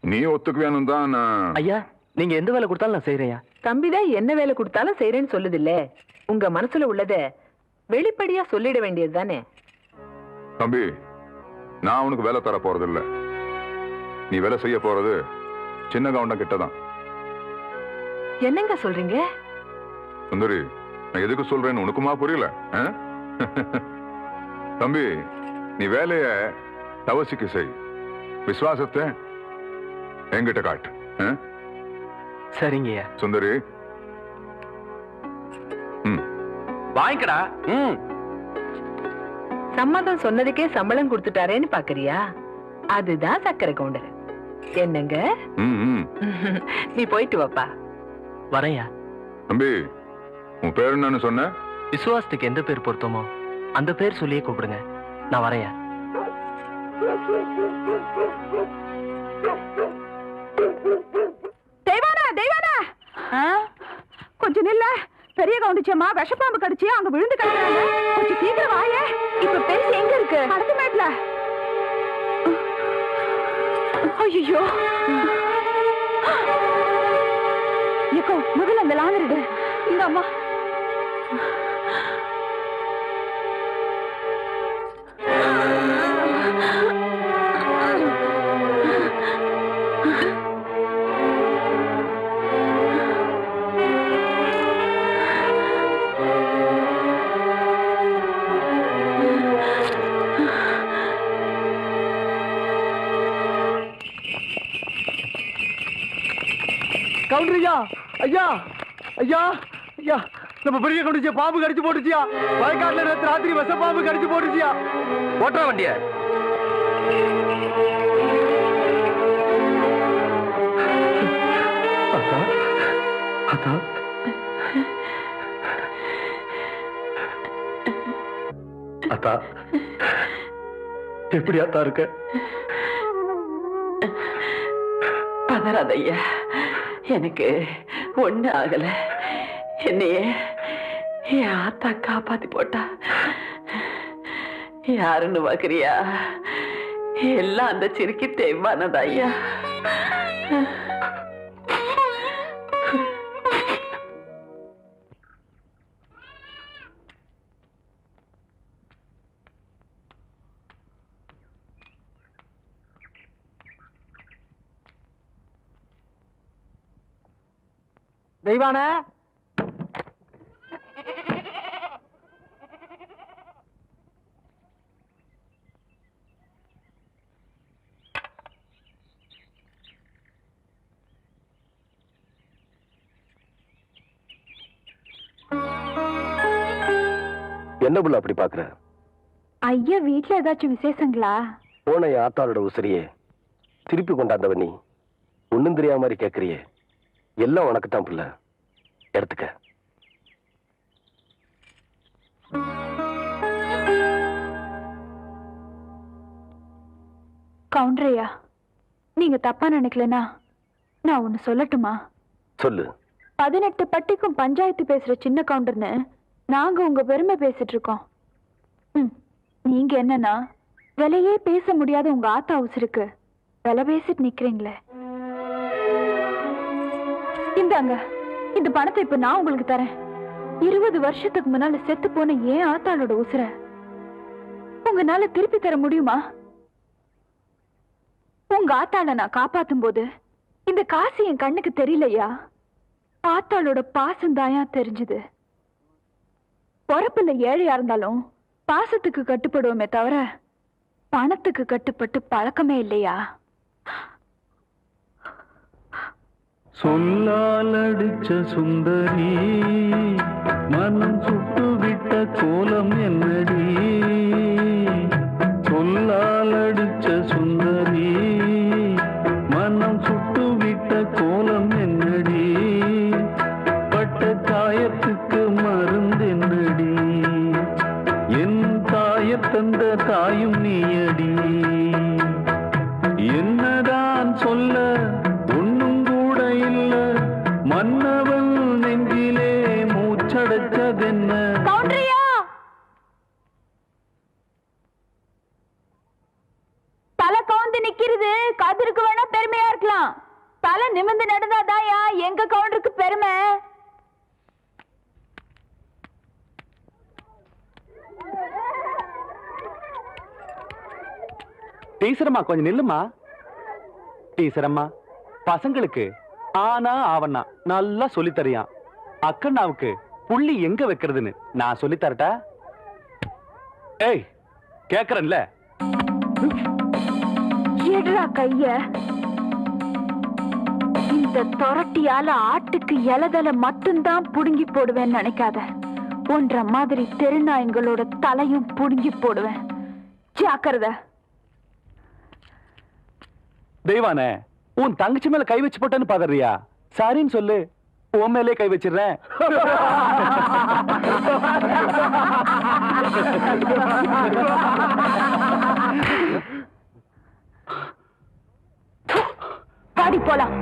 நீ ஒத்துக்குவேன்னு தான். ஐயா, நீங்க எந்த வேலை கொடுத்தாலும் நான் செய்யறேன். தம்பிதான் என்ன வேலை கொடுத்தாலும் செய்யறேன்னு சொல்லுது இல்ல, உங்க மனசுல உள்ளத வெளிப்படையா சொல்லிட வேண்டியது தானே. தம்பி, நான் உனக்கு வேலை தர போறது இல்ல. நீ வேலை செய்ய போறது சின்ன கவுண்டம் கிட்டதான். என்னங்க சொல்றீங்க? சுந்தரி, நான் எதுக்கு சொல்றேன்னு உனக்குமா புரியல? தம்பி, நீ வேலைய தவசிக்கு செய், விசுவாசத்தை என்கிட்ட காட்டு. சரிங்க சுந்தரி. வாங்கிக்கடா. சம்மதம் சொன்னதுக்கே சம்பளம் கொடுத்துட்டாரேன்னு பாக்குறியா? அதுதான் சக்கரை கவுண்டர். என்னங்க, நீ போயிட்டு வாப்பா. வரையா. தம்பி, உன் பேர் என்னன்னு சொன்ன? விசுவாசத்துக்கு எந்த பேர் பொருத்தமோ அந்த பேர் சொல்லியே கூப்பிடுங்க, நான் வரையா. தெய்வானா, தெய்வானா, கொஞ்சம் நில்ல. பெரிய கவுண்டிச்சம்மா விஷப்பாம்பு கடிச்சு அங்க விழுந்து கிடக்குறாங்க. கொஞ்சம் சீக்கிரம் வாயே. இப்ப பெருசு எங்க இருக்கு? அடுத்த மேட்ல. ஐயோ, ஏக்கோ முதல்ல அந்த லாந்தரிடு. இந்த அம்மா கவுண்டரியா. ஐயா, ஐயா, ஐயா, நம்ம பெரிய கவுண்டிச்சியா பாம்பு கடிச்சு போட்டுச்சியா. வயக்காட்டுல நேற்று ராத்திரி விஷ பாம்பு கடிச்சு போட்டுச்சியா. ஓட்டுற வண்டிய. அத்தா, எப்படி அத்தா இருக்க? பதறாத ஐயா, எனக்கு ஒண்ணு ஆகல. என்னைய என் ஆத்தா காப்பாத்தி போட்டா. யாருன்னு பாக்குறியா? எல்லாம் அந்த சிரிக்கி தெய்வானதா ஐயா. தெய்வான, என்ன புள்ள அப்படி பாக்குற? ஐயா, வீட்டுல ஏதாச்சும் விசேஷங்களா? போன என் ஆத்தாளோட உசிரியே திருப்பி கொண்டாந்தவ நீ ஒண்ணும் தெரியாம மாதிரி கேக்குறியே. எல்லாம் உனக்கு தான் புள்ள, எடுத்துக்க. கவுண்டரையா, நீங்க தப்பா நினைக்கலனா நான் ஒண்ணு சொல்லட்டுமா? சொல்லு. 18 பட்டிக்கும் பஞ்சாயத்து பேசுற சின்ன கவுண்டர்னு நாங்க உங்க பெருமை பேசிட்டு இருக்கோம். நீங்க என்னன்னா விலையே பேச முடியாத உங்க ஆத்தா உசுருக்கு விலை பேசிட்டு நிக்கிறீங்களே. இந்தாங்க, இந்த பணத்தை இப்ப நான் உங்களுக்கு தரேன். 20 வருஷத்துக்கு முன்னால செத்து போன ஏன் ஆத்தாளோட உசுர உங்களால திருப்பி தர முடியுமா? உங்க ஆத்தாள நான் காப்பாத்தும் போது இந்த காசு என் கண்ணுக்கு தெரியலையா? ஆத்தாளோட பாசம் தாயா தெரிஞ்சுது. பொறப்புல ஏழையா இருந்தாலும் பாசத்துக்கு கட்டுப்படுவோமே தவிர பணத்துக்கு கட்டுப்பட்டு பழக்கமே இல்லையா? சொல்லால் அடிச்ச சுந்தரி மனம் சுட்டு விட்ட கோலம் என்னடி? சொல்லால் அடிச்ச சுந்தரி மனம் சுட்டு விட்ட கோலம் என்னடி? கிடைச்சதென்ன கவுண்டரியா தலை கவுந்து நிக்கிறது கதிருக்கு வேணா பெருமையா இருக்கலாம். தலை நிமிர்ந்து நடந்தாதாயா எங்க கவுண்டருக்கு பெருமை. டீச்சரம்மா கொஞ்சம் நில்லுமா. டீச்சரம்மா பசங்களுக்கு ஆனா ஆவண்ணா நல்லா சொல்லி தரியான். அக்கண்ணாவுக்கு புள்ளி எங்க வைக்கிறதுன்னு நான் சொல்லி தரட்டா? ஏய் கேக்குறேன்ல. எடுறா கைய. இந்த தொரட்டியால ஆட்டுக்கு இலதலை மட்டும்தான் புடுங்கி போடுவேன்னு நினைக்காத. ஒன்ற மாதிரி தெருநாயங்களோட தலையும் புடுங்கி போடுவேன். ஜாக்கிரதை. தெய்வானே உன் தங்கச்சி மேல கை வச்சு போட்டேன்னு பாக்குறியா? சரின்னு சொல்லு, உன் மேலே கை வச்சிடுறேன். பாடி போலாம்.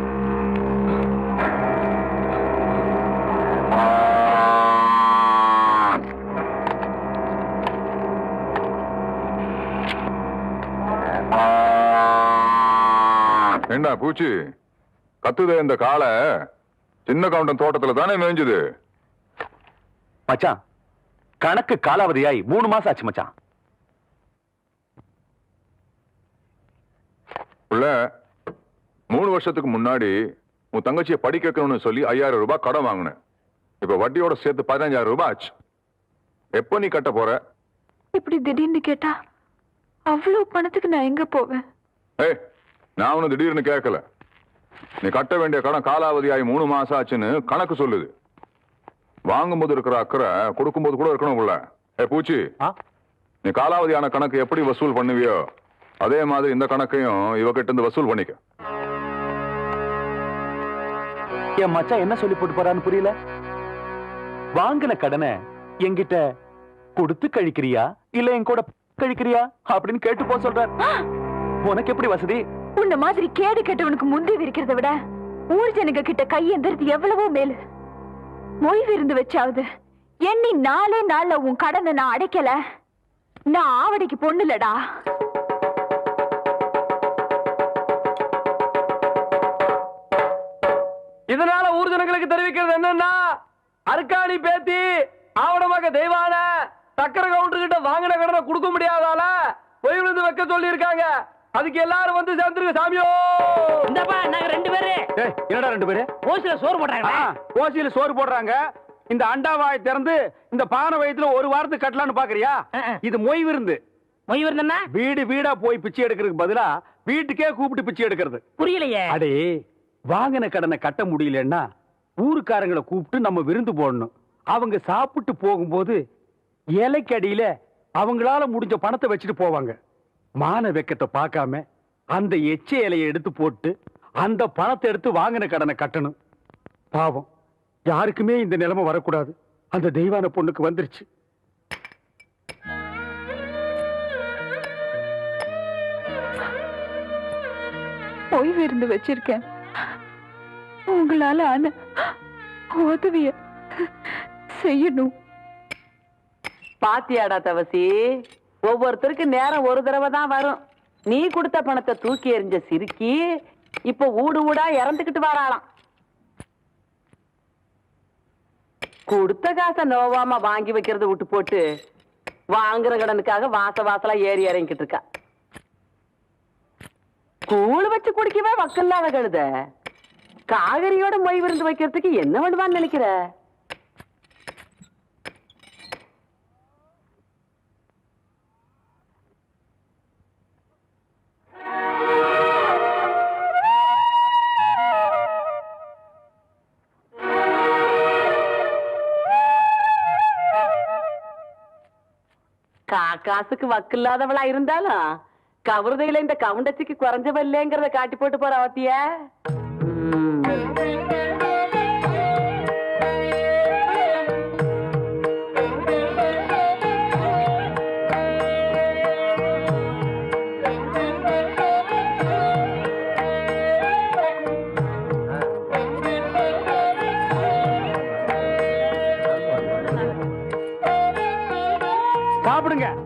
என்ன பூச்சி கத்துதே இந்த காளை? சின்ன கவுண்டன் தோட்டத்துல தானே மேய்ஞ்சுது. மச்சான் கணக்கு காலாவதியாய் 3 மாசம் ஆச்சு மச்சான். உள்ள 3 வருஷத்துக்கு முன்னாடி உன் தங்கச்சியை படிக்க வைக்கணும்னு சொல்லி 5000 ரூபாய் கடன் வாங்கினேன். இப்ப வட்டியோட சேர்த்து 15000 ரூபாய் ஆச்சு. எப்ப நீ கட்ட போற? இப்படி திடீர்னு கேட்டா அவ்வளவு பணத்துக்கு நான் எங்க போவேன்? ஏய் நான் உன்னை திடீர்னு கேட்கல. நீ கட்ட வேண்டிய கடன் காலாவதியாகி 3 மாசம் ஆச்சுன்னு கணக்கு சொல்லுது. வாங்கும்போது இருக்கிற அக்கறை கொடுக்கும்போது கூட இருக்கணும் உள்ள. பூச்சி நீ காலாவதியான கணக்கு எப்படி வசூல் பண்ணுவியோ அதே மாதிரி இந்த கணக்கையும் இவகிட்ட இருந்து வசூல் பண்ணிக்க. என் மச்சான் என்ன சொல்லி போட்டு போறான்னு புரியல. வாங்கின கடனை என்கிட்ட கொடுத்து கழிக்கிறியா இல்ல என் கூட கழிக்கிறியா அப்படின்னு கேட்டு போ சொல்றார். உனக்கு எப்படி வசதி? உன்ன மாதிரி கேடு கெட்டவனுக்கு முந்தி விரிக்கிறத விட ஊர் ஜனங்க கிட்ட கையெந்திரது எவ்வளவோ மேலு. மொய் விருந்து வச்சாவது எண்ணி 4 நாள்ல உன் கடனை நான் அடைக்கல. நான் ஆவடைக்கு பொண்ணுலடா. இதனால ஊர் ஜனங்களுக்கு தெரிவிக்கிறது என்னன்னா, அருக்காணி பேத்தி ஆவணமாக தெய்வான சக்கர கவுண்டர் கிட்ட வாங்கின கடனை கொடுக்க முடியாதால பொய் விழுந்து வைக்க சொல்லி இருக்காங்க. அதுக்கு எல்லாரும் வந்து சேர்ந்துருங்க சாமியோ. இந்தப்பா நாங்க 2 பேரு. என்னடா 2 பேரு? ஓசில சோறு போடுறாங்க. ஓசில சோறு போடுறாங்க. இந்த அண்டாவாய் திறந்து இந்த பானை வயித்துல 1 வாரத்துக்கு கட்டலான்னு பாக்குறியா? இது மொய் விருந்து. மொய் விருந்துன்னா வீடு வீடா போய் பிச்சை எடுக்கிறதுக்கு பதிலா வீட்டுக்கே கூப்பிட்டு பிச்சை எடுக்கிறது. புரியலையே. அடே வாங்கின கடனை கட்ட முடியலன்னா ஊருக்காரங்களை கூப்பிட்டு நம்ம விருந்து போடணும். அவங்க சாப்பிட்டு போகும்போது இலைக்கடியில அவங்களால முடிஞ்ச பணத்தை வச்சுட்டு போவாங்க. மான வெக்கத்தை பார்க்காம அந்த எச்ச இலையை எடுத்து போட்டு அந்த பணத்தை எடுத்து வாங்கின கடனை கட்டணும். பாவம் யாருக்குமே இந்த நிலைமை வரக்கூடாது. அந்த தெய்வான பொண்ணுக்கு வந்துருச்சு. பொய் விருந்து வச்சிருக்கேன். உங்களால ஆன உதவிய செய்யணும். பாத்தியாடா தவசி, ஒவ்வொருத்தருக்கு நேரம் ஒரு தடவை தான் வரும். நீ கொடுத்த பணத்தை தூக்கி எறிஞ்ச சிரிக்கி இப்ப ஊடு ஊடா இறந்துகிட்டு வராளாம். கொடுத்த காசை நோவாம வாங்கி வைக்கிறத விட்டு போட்டு வாங்குற கடனுக்காக வாசலா ஏறி இறங்கிட்டு இருக்கா. கூழ் வச்சு குடிக்கவே வக்கல்லாத கழுத காகரியோட மொய் விருந்து வைக்கிறதுக்கு என்ன பண்ணுவான்னு நினைக்கிற? காசுக்கு வக்கில்லாதவளா இருந்தாலும் கவருதையில இந்த கவுண்டச்சிக்கு குறைஞ்சவ இல்லைங்கிறத காட்டி போட்டு போற அவத்திய.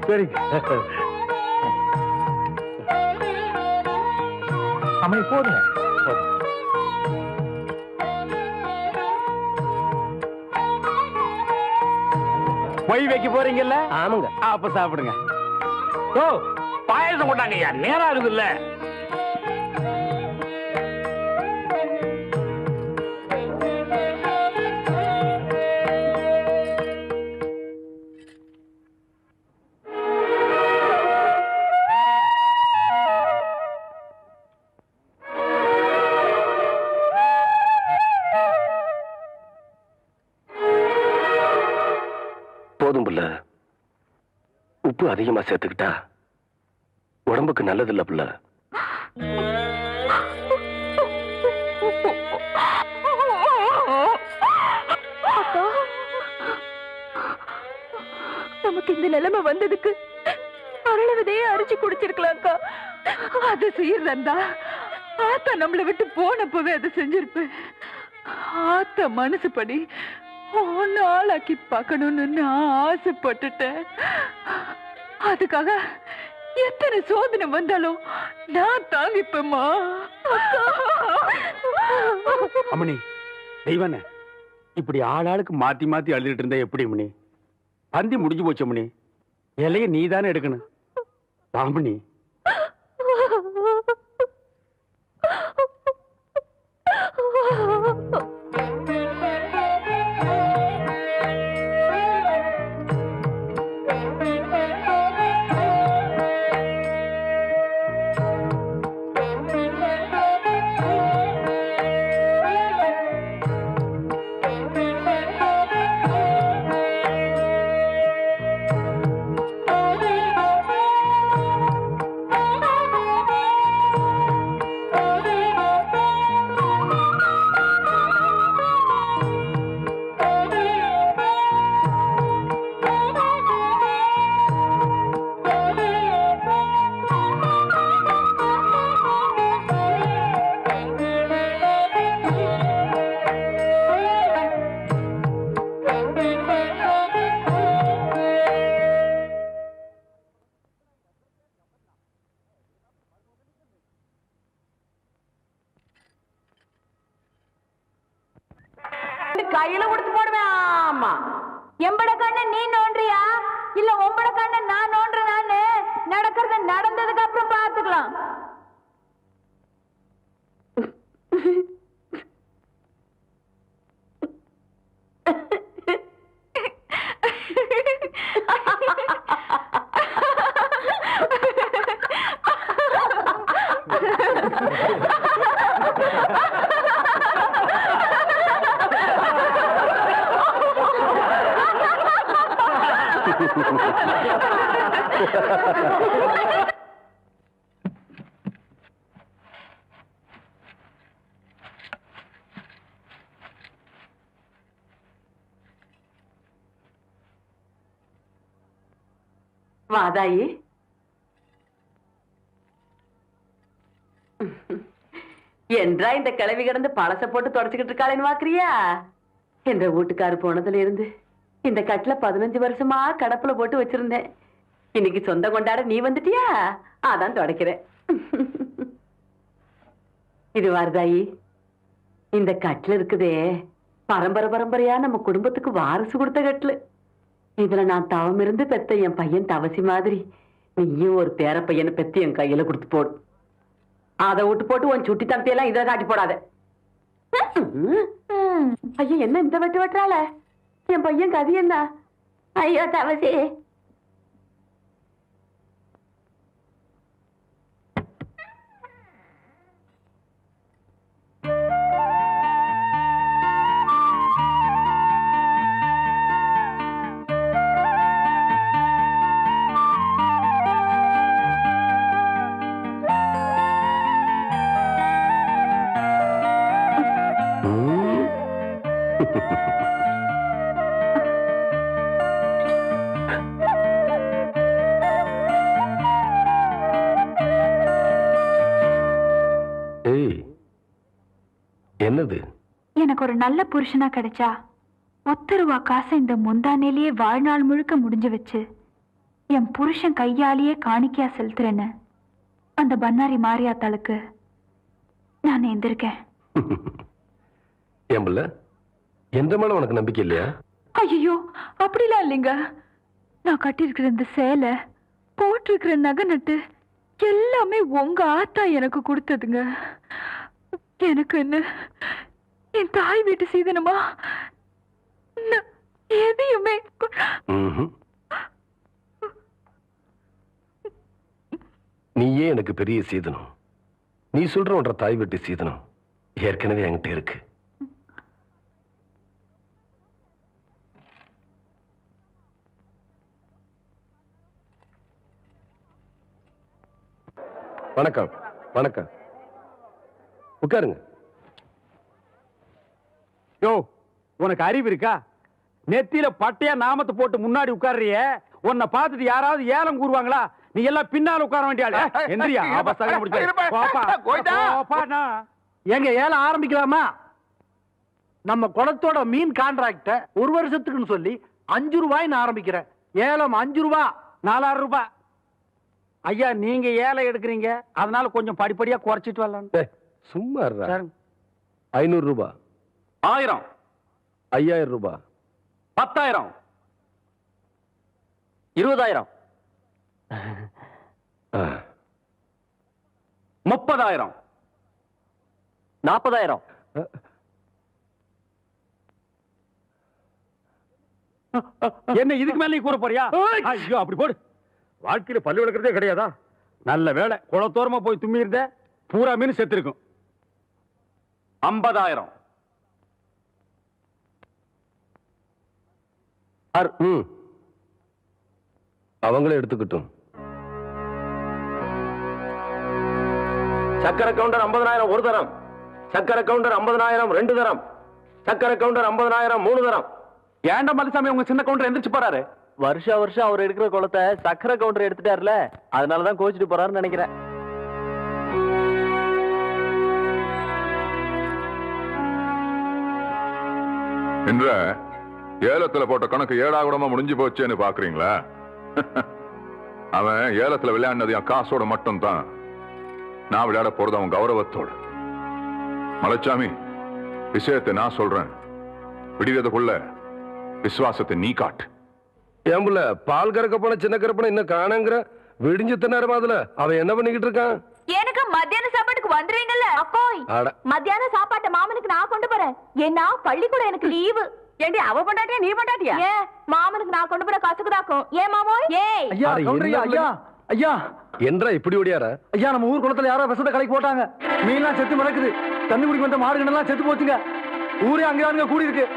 சரிங்க. அம்மா போதுங்க. பொய் வைக்க போறீங்கல்ல? ஆமாங்க. அப்ப சாப்பிடுங்க. ஓ பாயசம் கொண்டாங்க ஐயா, நேரம் ஆகுது இல்ல. போதும் புள்ள, உப்பு அதிகமா சேர்த்துக்கிட்டா உடம்புக்கு நல்லது இல்ல புள்ள. நமக்கு இந்த நிலைமை வந்ததுக்கு அருள விதையே அரிச்சு குடிச்சிருக்கலாம்க்கா. அதை செய்யறதா ஆத்தா நம்மளை விட்டு போனப்பவே அதை செஞ்சிருப்பேன். ஆத்தா மனசுப்படி ஒன்னு ஆளாக்கி பார்க்கணும்னு நான் ஆசைப்பட்டுட்டேன். அதுக்காக எத்தனை சோதனை வந்தாலும் நான் தாங்கிப்பேம்மா. அம்மணி தெய்வனே, இப்படி ஆளாளுக்கு மாத்தி மாத்தி அழுதுட்டு இருந்தா எப்படி அம்மணி? பந்தி முடிஞ்சு போச்சு அம்மணி. இலைய நீ தானே எடுக்கணும். ராமணி கையில கொடுத்து போடுவேன். ஆமா, எம்பட கண்ணு நீ நோன்றியா இல்ல உம்பட கண்ணு நான் நோன்றேன்? நானு நடக்கிறது நடந்ததுக்கு அப்புறம் பாத்துக்கலாம். வாதாயி, என்றா இந்த கிளவி கிடந்து பழச போட்டு தொடச்சுக்கிட்டு இருக்காளேன்னு பாக்குறியா? என்ற வீட்டுக்காரு போனதுல இருந்து இந்த கட்டில 15 வருஷமா கடப்புல போட்டு வச்சிருந்தேன். இன்னைக்கு சொந்த கொண்டாட நீ வந்துட்டியா? அதான் தொடக்கிறேன். இது வாரதாயி, இந்த கட்டில இருக்குதே பரம்பரை பரம்பரையா நம்ம குடும்பத்துக்கு வாரிசு கொடுத்த கட்டில. இதுல நான் தவம் இருந்து பெத்த என் பையன் தவசி மாதிரி நீயும் ஒரு பேர பையனை பெத்து என் கையில கொடுத்து போடு. அதை விட்டு போட்டு உன் சுட்டி தம்பியெல்லாம் இதுல காட்டி போடாத. ஐயா, என்ன இந்த வெட்டு வெட்டுறாள? என் பையன் கதி என்ன? ஐயோ தவசி, என்னது? எனக்கு ஒரு நல்ல புருஷனா கிடைச்சா 10 ரூபா காசை இந்த முந்தானேலேயே வாழ்நாள் முழுக்க முடிஞ்சு வச்சு என் புருஷன் கையாலேயே காணிக்கையா செலுத்துறேன்னு அந்த பன்னாரி மாரியாத்தாளுக்கு நான் எந்திருக்கேன். ஏன் பிள்ளை, எந்த மேல உனக்கு நம்பிக்கை இல்லையா? ஐயோ, அப்படிலாம் இல்லைங்க. நான் கட்டியிருக்கிற இந்த சேலை, போட்டிருக்கிற நகை நட்டு எல்லாமே உங்க ஆத்தா எனக்கு கொடுத்ததுங்க. எனக்கு என்ன என் தாய் வீட்டு சீதனமா எதையுமே நீயே எனக்கு பெரிய சீதனம். நீ சொல்ற ஒன்ற தாய் வீட்டு சீதனம் ஏற்கனவே என்கிட்ட இருக்கு. வணக்கம். வணக்கம், உட்காருங்க. யோ, உனக்கு அறிவு இருக்கா? நெத்தியில பட்டையா நாமத்தை போட்டு முன்னாடி உட்கார்றிய, உன்னை பார்த்துட்டு யாராவது ஏலம் கூறுவாங்களா? நீ எல்லாம் பின்னால உட்கார வேண்டியாள். எந்திரியா, எங்க ஏலம் ஆரம்பிக்கலாமா? நம்ம குளத்தோட மீன் கான்ட்ராக்ட 1 வருஷத்துக்குன்னு சொல்லி 5 ரூபாய்ன்னு ஆரம்பிக்கிறேன். ஏலம் 5 ரூபாய், 4000 ரூபாய். ஐயா, நீங்க ஏலம் எடுக்கிறீங்க, அதனால கொஞ்சம் படிப்படியா குறைச்சிட்டு வரலாம். சும்மா 500 ரூபாய், 1000, 5000 ரூபாய், 10,000, 20,000, 30,000, 40,000. என்ன இதுக்கு மேல நீ கூற போறியா? ஐயோ, அப்படி போடு. வாழ்க்கையில பல்லு விளக்குறதே கிடையாதா? நல்ல வேலை, குளத்தோரமா போய் தும்மி இருந்த பூரா மீன் செத்து இருக்கும். 50,000. அவங்களே எடுத்துக்கிட்டும். சக்கரை கவுண்டர் 50,000 ஒரு தரம், சக்கரை கவுண்டர் 50,000 2 தரம், சக்கரை கவுண்டர் 50,000 3 தரம். ஏன்டா மதுசாமி உங்க சின்ன கவுண்டர் எந்திரிச்சு போறாரு? வருஷம் அவர் எடுக்கிற குளத்தை சக்கரை கவுண்டர் எடுத்துட்டாருல, அதனாலதான் கோச்சிட்டு போறாருன்னு நினைக்கிறேன். என்ற ஏலத்துல போட்ட கணக்கு 7 கூடமா முடிஞ்சு போச்சேன்னு பாக்குறீங்களா? அவன் ஏலத்துல விளையாடினது என் காசோட மட்டும் தான். நான் விளையாட போறது அவன் கௌரவத்தோட. மலைச்சாமி, விஷயத்தை நான் சொல்றேன். விடுறதுக்குள்ள விசுவாசத்தை நீ காட்டு. ஏம்புல, பால் கறக்க போன சின்ன கரப்பன இன்னும் காணங்கிற விடிஞ்சு நேரமா அதுல அவன் என்ன பண்ணிக்கிட்டு இருக்கான்? எனக்கு மத்தியான சாப்பாட்டுக்கு வந்துருவீங்கல்ல? அப்போய் மத்தியான சாப்பாட்டை மாமனுக்கு நான் கொண்டு போறேன். ஏன்னா பள்ளிக்கூடம் எனக்கு லீவு. ஏண்டி, அவ பண்ணாட்டியா நீ பண்ணாட்டியா? ஏன் மாமனுக்கு நான் கொண்டு போற காசுக்குதாக்கும். ஏன் மாமோய்? ஏய் ஐயா, ஐயா, ஐயா, என்றா இப்படி ஓடியாரா? ஐயா, நம்ம ஊர் குளத்துல யாரோ விஷத்தை கலைக்கு போட்டாங்க. மீன்லாம் செத்து மிளக்குது. தண்ணி குடிக்க வந்த மாடுகள்லாம் செத்து போச்சுங்க. ஊரே அங்க கூடி இருக்கு.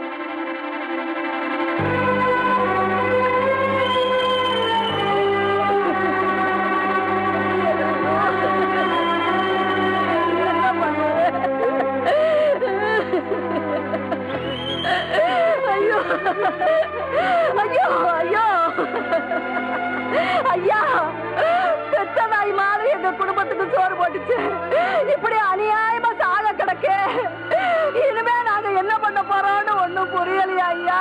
ஐயோ ஐயோ ஐயோ ஐயா, பெத்த நாய் மாதிரி எங்க குடும்பத்துக்கு சோறு போட்டுச்சு. இப்படி அநியாயமா சாக கிடக்கு. இனிமே நாங்க என்ன பண்ண போறோம்னு ஒண்ணும் புரியலையா ஐயா?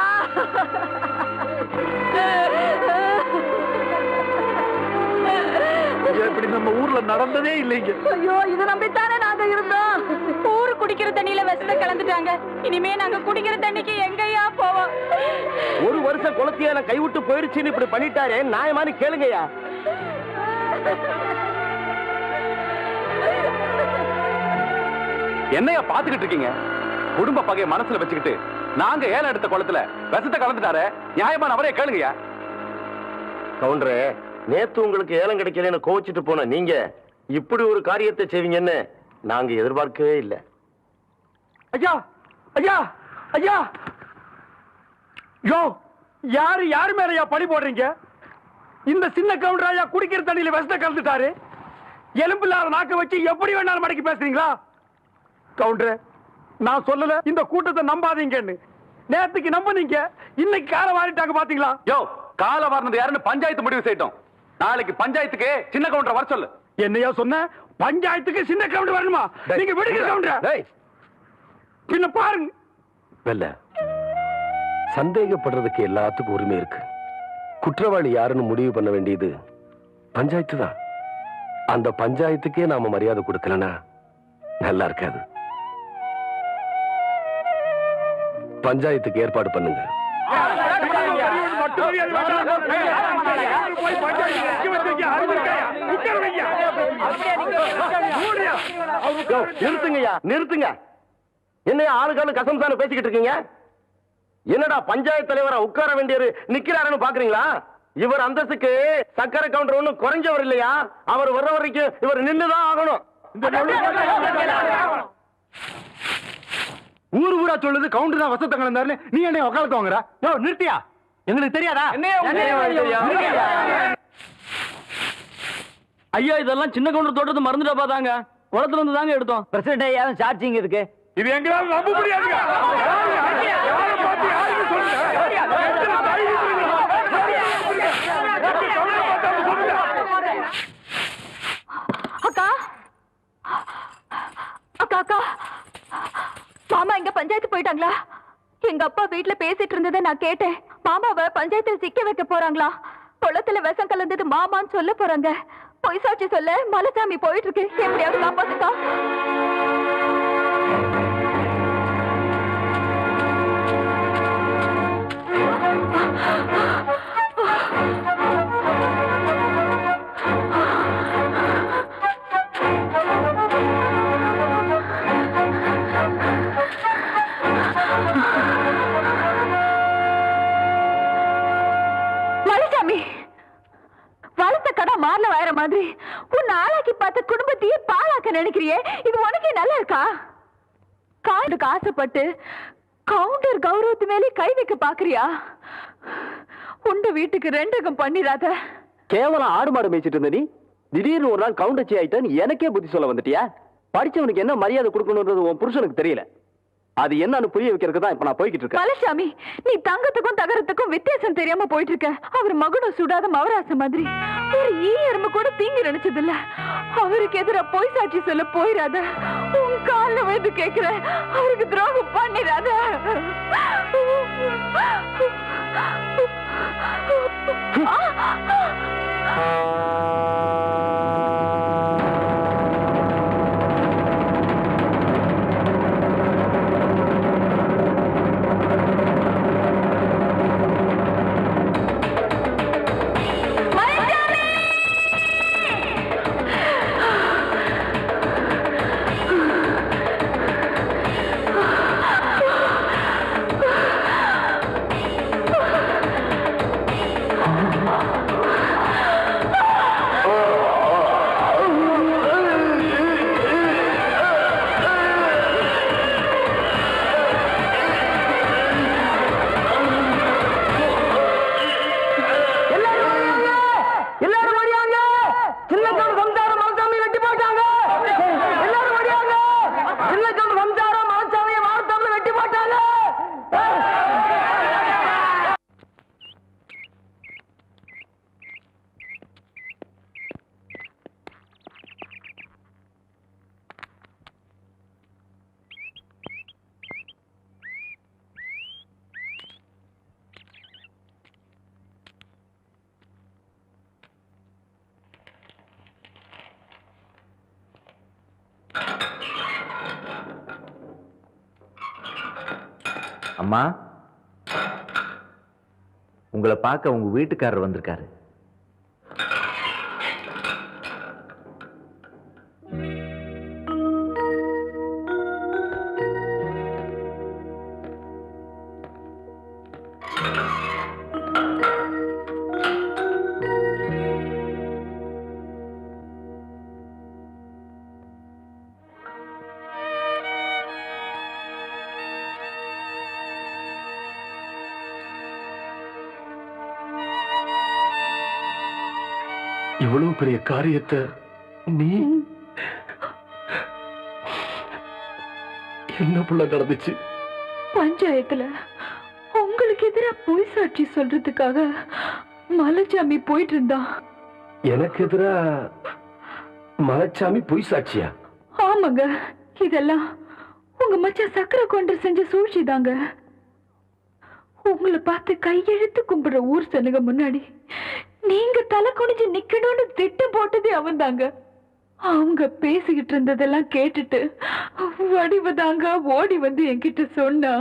இப்படி நம்ம ஊர்ல நடந்ததே இல்லைங்க. ஐயோ, இது நம்பித்தானே நாங்க இருந்தோம். ஊரு குடிக்கிற தண்ணியில விஷத்தை கலந்துட்டாங்க. இனிமே நாங்க குடிக்கிற தண்ணிக்கு எங்கயா போவோம்? 1 வருஷம் குளத்தியால கைவிட்டு போயிருச்சுன்னு இப்படி பண்ணிட்டாரே, நியாயமானு கேளுங்கய்யா. என்னையா பாத்துக்கிட்டு இருக்கீங்க? குடும்ப பகையை மனசுல வச்சுக்கிட்டு நாங்க ஏலம் எடுத்த குளத்துல விஷத்தை கலந்துட்டாரு, நியாயமான அவரே கேளுங்கய்யா. கவுண்டரே, நேத்து உங்களுக்கு ஏலம் கிடைக்கலன்னு கோச்சிட்டு போன நீங்க இப்படி ஒரு காரியத்தை செய்வீங்கன்னு நாங்க எதிர்பார்க்கவே இல்லை. ஐயா, ஐயா, ஐயா, யோ, யாரு மேலயா பழி போடுறீங்க? இந்த சின்ன கவுண்டராயா குடிக்கிற தண்ணியில விஷத்தை கலந்துட்டாரு. எலும்பில்லாத நாக்க வச்சு எப்படி வேணாலும் மடக்கி பேசுறீங்களா? கவுண்டர், நான் சொல்லல இந்த கூட்டத்தை நம்பாதீங்கன்னு. நேத்துக்கு நம்புனீங்க, இன்னைக்கு கால வாரிட்டாங்க பாத்தீங்களா? யோ, கால வாரினது யாருன்னு பஞ்சாயத்து முடிவு செய்யட்டும். நாளைக்கு பஞ்சாயத்துக்கு சின்ன கவுண்டர் வர சொல்லு. என்னையா சொன்ன? பஞ்சாயத்துக்கு சின்ன கவுண்டர் வரணுமா? நீங்க விடுங்க கவுண்டர். பின்ன பாருங்க. வெல்ல, சந்தேகப்படுறதுக்கு எல்லாத்துக்கும் உரிமை இருக்கு. குற்றவாளி யாருன்னு முடிவு பண்ண வேண்டியது பஞ்சாயத்து தான். அந்த பஞ்சாயத்துக்கே நாம மரியாதை கொடுக்கலனா நல்லா இருக்காது. பஞ்சாயத்துக்கு ஏற்பாடு பண்ணுங்க. நிறுத்துங்கய்யா, நிறுத்துங்க. என்ன ஆளுக்காலு கசம்சான பேசிக்கிட்டு இருக்கீங்க? என்னடா பஞ்சாயத்து தலைவரா உட்கார வேண்டியவர் நிக்கிறாருன்னு பாக்குறீங்களா? இவர் அந்தஸ்துக்கு சக்கரை கவுண்டர் ஒண்ணும் குறைஞ்சவர் இல்லையா? அவர் வர்ற வரைக்கும் இவர் நின்னுதான் ஆகணும். ஊரு ஊரா சொல்லுது கவுண்டர் தான் வசத்த கலந்தாருன்னு நீ என்ன உக்காலத்து வாங்குற? நிறுத்தியா? எங்களுக்கு தெரியாதா? ஐயா இதெல்லாம் சின்ன கவுண்டர் தோட்டத்தை மறந்துட்டா பாத்தாங்க. குளத்துல இருந்து தாங்க எடுத்தோம். பிரசிடண்ட் ஐயா சார்ஜிங் இருக்கு. இது எங்களால நம்ப முடியாதுங்க. அக்கா அக்கா அக்கா மாமா எங்க பஞ்சாயத்து போயிட்டாங்களா? எங்க அப்பா வீட்டுல பேசிட்டு இருந்ததை நான் கேட்டேன். மாமாவை பஞ்சாயத்துல சிக்க வைக்க போறாங்களா? குளத்துல விஷம் கலந்தது மாமான்னு சொல்ல போறாங்க. பொய் சாட்சி சொல்ல மலைசாமி போயிட்டு இருக்கு. எப்படியாவது காப்பாத்துக்கா. மலைசாமி வளர்த்த கடை மாறல வயற மாதிரி உன்னை ஆளாக்கி பார்த்த குடும்பத்தையே பாழாக்க நினைக்கிறியே, இது உனக்கே நல்லா இருக்கா? காண்டுக்கு ஆசைப்பட்டு கவுண்டர் கௌரவத்து மேலே கை வைக்க பாக்குறியா? உண்ட வீட்டுக்கு ரெண்டகம் பண்ணிராத. கேவலம் ஆடு மாடு மேய்ச்சிட்டு இருந்த நீ திடீர்னு ஒரு நாள் கவுண்டர்ச்சி ஆயிட்டான்னு எனக்கே புத்தி சொல்ல வந்துட்டியா? படிச்சவனுக்கு என்ன மரியாதை கொடுக்கணும்ன்றது உன் புருஷனுக்கு தெரியல. அது என்னன்னு புரிய வைக்கிறதுக்கு தான் இப்ப நான் போய்கிட்டு இருக்கேன். மலைசாமி நீ தங்கத்துக்கும் தகரத்துக்கும் வித்தியாசம் தெரியாம போயிட்டு இருக்க. அவர் மகுடம் சுடாத மவராச மாதிரி ஒரு எறும்பு கூட தீங்கு நினைச்சது இல்ல. அவருக்கு எதிரா பொய் சாட்சி சொல்ல போயிடாத. உன் கால வந்து கேக்குற, அவருக்கு துரோகம் பண்ணிடாத. அம்மா, உங்களை பார்க்க உங்க வீட்டுக்காரர் வந்திருக்காரு. இவ்வளவு பெரிய காரியத்தை நீ என்ன புள்ள நடந்துச்சு? பஞ்சாயத்துல உங்களுக்கு எதிரா பொய் சாட்சி சொல்றதுக்காக மலைச்சாமி போயிட்டு இருந்தான். எனக்கு எதிரா மலைச்சாமி பொய் சாட்சியா? ஆமாங்க, இதெல்லாம் உங்க மச்சான் சக்கரை கொண்டு செஞ்ச சூழ்ச்சி தாங்க. உங்களை பார்த்து கையெழுத்து கும்பிடுற ஊர் சனுங்க முன்னாடி நீங்க தலை குனிஞ்சு நிக்கணும்னு திட்டம் போட்டதே அவன் தாங்க. அவங்க பேசிக்கிட்டு இருந்ததெல்லாம் கேட்டுட்டு வடிவதாங்க ஓடி வந்து என்கிட்ட சொன்னா.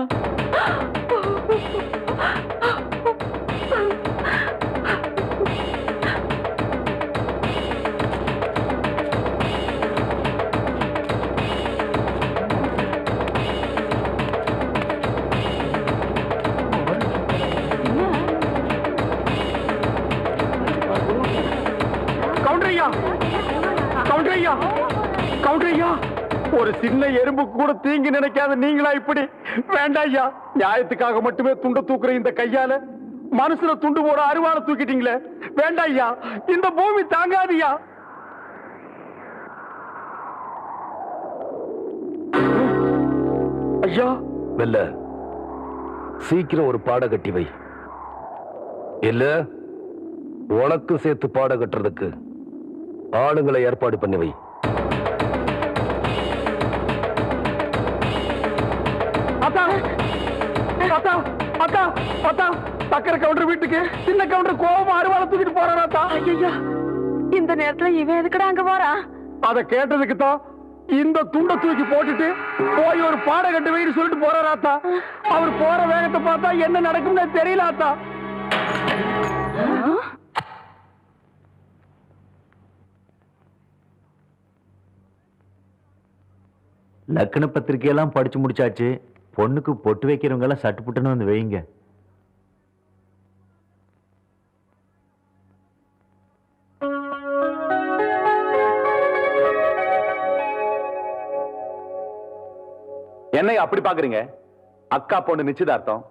ஒரு சின்ன எறும்பு கூட தீங்கி நினைக்காத நீங்களா இப்படி? வேண்டாம் ஐயா, நியாயத்துக்காக மட்டுமே துண்ட தூக்குற இந்த கையால மனசுல துண்டு போட அருவாளை தூக்கிட்டீங்களே. வேண்டாம் ஐயா, இந்த பூமி தாங்காதியா. ஐயா வெல்ல சீக்கிரம் ஒரு பாட கட்டி வை. இல்ல உனக்கும் சேர்த்து பாட கட்டுறதுக்கு ஆளுங்களை ஏற்பாடு பண்ணி வை. சக்கரை கவுண்டர் வீட்டுக்கு சின்ன கவுண்டர் கோபமா அருவாளை தூக்கிட்டு போறாராத்தா. இந்த நேரத்துல இவன் எதுக்குடா அங்க போறான்? அத கேட்டதுக்கு தான் இந்த துண்டை தூக்கி போட்டுட்டு போய் ஒரு பாட கட்டு வைன்னு சொல்லிட்டு போறாராத்தா. அவர் போற வேகத்தை பார்த்தா என்ன நடக்கும்னு தெரியலாத்தா. லக்ன பத்திரிகையெல்லாம் படிச்சு முடிச்சாச்சு. பொண்ணுக்கு பொட்டு வைக்கிறவங்க எல்லாம் சட்டு புட்டுன்னு வந்து வைங்க. என்னை அப்படி பாக்குறீங்க? அக்கா பொண்ணு நிச்சயதார்த்தம்,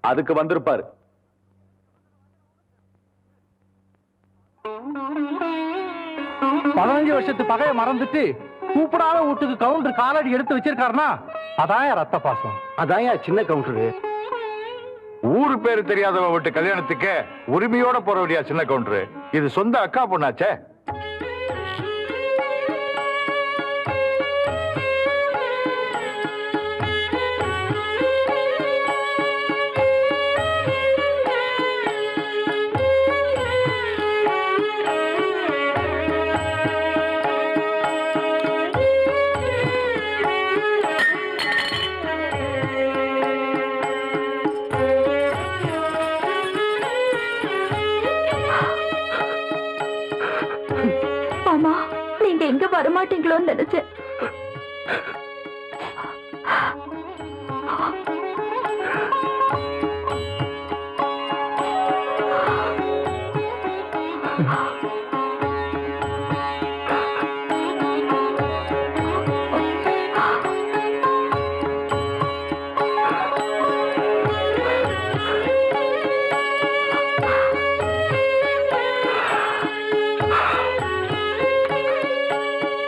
அதுக்கு வந்திருப்பாரு. வருஷத்து பகைய மறந்துட்டு கூப்பிடாத வீட்டுக்கு கவுண்டர் காலடி எடுத்து வச்சிருக்காருனா அதான் ரத்த பாசம். அதான் சின்ன கவுண்டரு. ஊரு பேரு தெரியாதவ விட்டு கல்யாணத்துக்கு உரிமையோட போற வழியா சின்ன கவுண்டரு. இது சொந்த அக்கா பொண்ணாச்சே. எங்க வரமாட்டீங்களோன்னு நினைச்சேன்.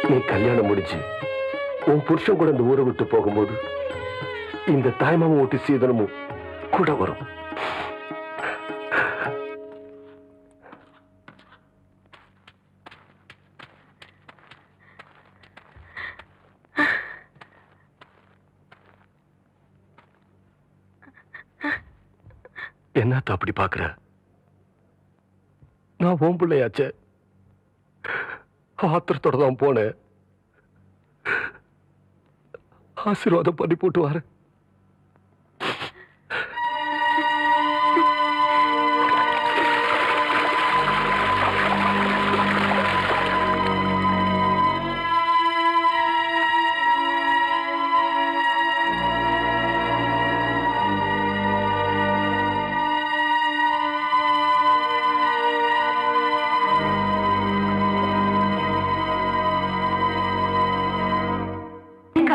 நீ கல்யாணம் முடிச்சு உன் புருஷன் கூட இந்த ஊரை விட்டு போகும்போது இந்த தாய்மாம ஊட்டி சீதனமும் கூட வரும். என்னத்த அப்படி பாக்குற? நான் உன் பிள்ளையாச்சே. ஆத்திரத்தோட தான் போனேன். ஆசீர்வாதம் பண்ணி போட்டு வாரு.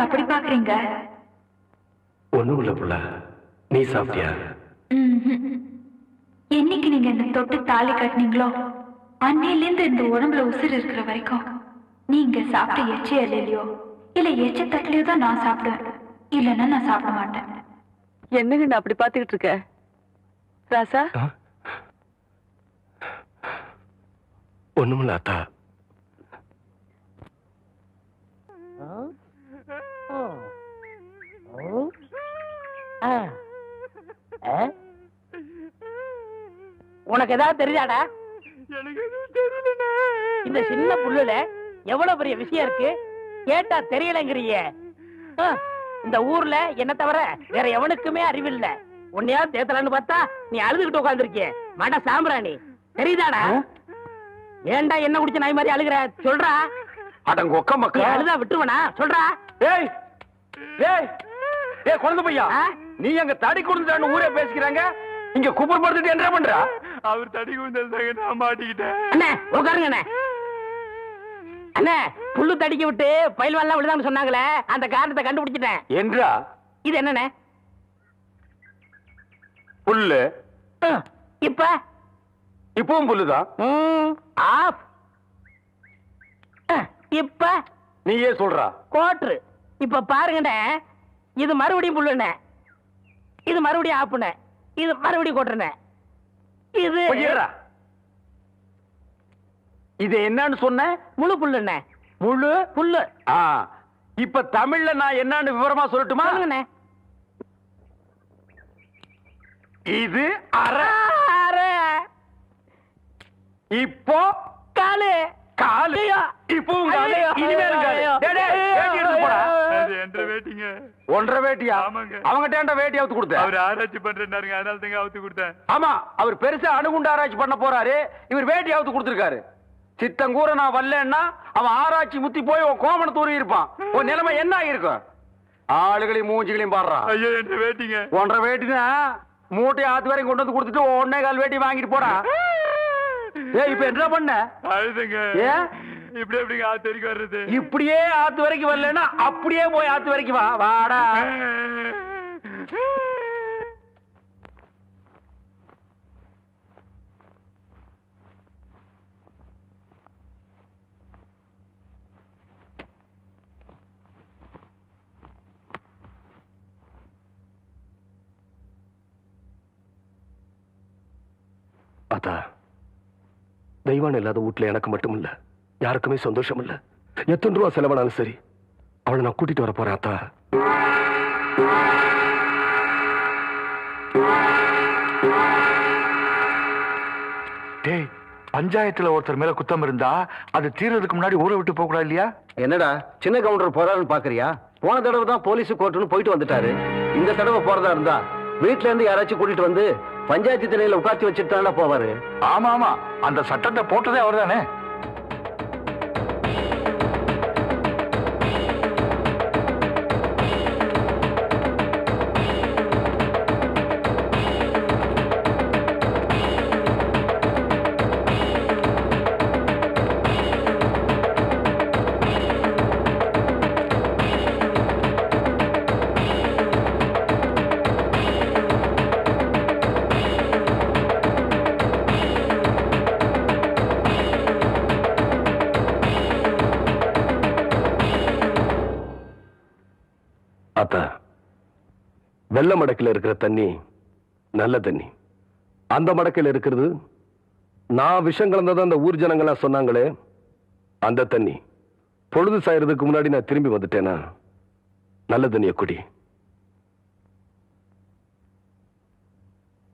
அப்படி பாக்குறீங்க? ஒண்ணும் இல்ல புள்ள. நீ சாப்பிட்டியா? என்னைக்கு நீங்க இந்த தொட்டு தாலி கட்டினீங்களோ அன்னையில இருந்து இந்த உடம்புல உசுறு இருக்கிற வரைக்கும் நீங்க சாப்பிட்ட எச்சி இல்லையோ இல்ல எச்ச தட்டிலையோ தான் நான் சாப்பிடுவேன். இல்லைன்னா நான் சாப்பிட மாட்டேன். என்னங்க நான் அப்படி பாத்துக்கிட்டு இருக்க? ராசா ஒண்ணுமில்ல அத்தா. உனக்கு ஏதாவது தெரியாடா? இந்த சின்ன புல்லுல எவ்வளவு பெரிய விஷயம் இருக்கு, கேட்டா தெரியலங்கிறிய. இந்த ஊர்ல என்ன தவிர வேற எவனுக்குமே அறிவில்ல. உன்னையா தேத்தலான்னு பார்த்தா நீ அழுதுகிட்டு உட்காந்துருக்கிய. மட சாம்பிராணி தெரியுதாடா? ஏன்டா என்ன குடிச்ச நாய் மாதிரி அழுகுற? சொல்றா. அடங்க ஒக்க மக்கள் அழுதா விட்டுருவனா? சொல்றா. ஏய் ஏய் ஏய் குழந்தை பையா, நீ அங்க தடி குடுந்தான்னு ஊரே பேசிக்கிறாங்க, இங்க குப்பர் படுத்துட்டு என்ன பண்றா? அவர் தடி குந்தாங்க, நான் மாட்டிக்கிட்டேன். அண்ணே உட்காருங்க அண்ணே. அண்ணே புல்லு தடிக்க விட்டு பயில்வான்லாம் விழுதான்னு சொன்னாங்களே, அந்த காரணத்தை கண்டுபிடிச்சிட்டேன். என்றா இது என்னண்ணே? புல்லு. இப்ப இப்பவும் புல்லுதான். ஆஃப். இப்ப நீயே சொல்றா. கோட்ரு. இப்ப பாருங்கண்ணே, இது மறுபடியும் புல்லுண்ணே, இது மறுபடியும் ஆப்புண்ணே, இது மறுபடியும் கோட்டுறண்ணே. இது இது என்னன்னு சொன்ன? முழு புல்லுண்ணே. முழு புல்லு. இப்ப தமிழ்ல நான் என்னன்னு விவரமா சொல்லட்டுமா? சொல்லுங்கண்ணே. இது அரை. இப்போ காலு. காலு. இப்பவும் காலு. இனிமேல் காலு. ஒன்றரை வேட்டியா? அவங்கிட்ட வேட்டி அவுத்து கொடுத்தேன். அவர் ஆராய்ச்சி பண்றாருங்க, அதனால தாங்க அவுத்து கொடுத்தேன். ஆமா, அவர் பெருசா அணுகுண்டு ஆராய்ச்சி பண்ண போறாரு, இவர் வேட்டி அவுத்து கொடுத்திருக்காரு. சித்தங்கூர நான் வரலன்னா அவன் ஆராய்ச்சி முத்தி போய் உன் கோமண தூரி இருப்பான். உன் நிலைமை என்ன ஆயிருக்கும்? ஆளுகளையும் மூஞ்சிகளையும் பாடுறான். ஐயோ என்ற வேட்டிங்க. ஒன்றரை வேட்டினா மூட்டை ஆத்து வரைக்கும் கொண்டு வந்து கொடுத்துட்டு 1.25 வேட்டி வாங்கிட்டு போடா. இப்ப என்ன பண்ண? அழுதுங்க. ஏன் இப்படி எப்படிங்க ஆத்து வரைக்கும் வர்றது? இப்படியே ஆத்து வரைக்கும் வரலன்னா அப்படியே போய் ஆத்து வரைக்கும் வா. வாடா. அதா தெய்வான் இல்லாத வீட்டுல எனக்கு மட்டும் இல்ல, யாருக்குமே சந்தோஷம் இல்ல. எத்தனை ரூபா செலவானாலும் சரி, அவளை நான் கூட்டிட்டு வர போறேன். அத்தா டேய், பஞ்சாயத்துல ஒருத்தர் மேல குத்தம் இருந்தா அது தீர்றதுக்கு முன்னாடி ஊரை விட்டு போக கூடாது இல்லையா? என்னடா சின்ன கவுண்டர் போறாருன்னு பாக்குறியா? போன தடவை தான் போலீஸ் கோர்ட்டுன்னு போயிட்டு வந்துட்டாரு. இந்த தடவை போறதா இருந்தா வீட்டுல இருந்து யாராச்சும் கூட்டிட்டு வந்து பஞ்சாயத்து திணையில உட்காத்தி வச்சுட்டு தானே போவாரு. ஆமா ஆமா, அந்த சட்டத்தை போட்டதே அவர் தானே. அத்தா, வெள்ள மடக்கில் இருக்கிற தண்ணி நல்ல தண்ணி, அந்த மடக்கில் இருக்கிறது நான் விஷம் கலந்ததான் அந்த ஊர் ஜனங்களா சொன்னாங்களே அந்த தண்ணி. பொழுது சாயறதுக்கு முன்னாடி நான் திரும்பி வந்துட்டேனா நல்ல தண்ணிய குடி.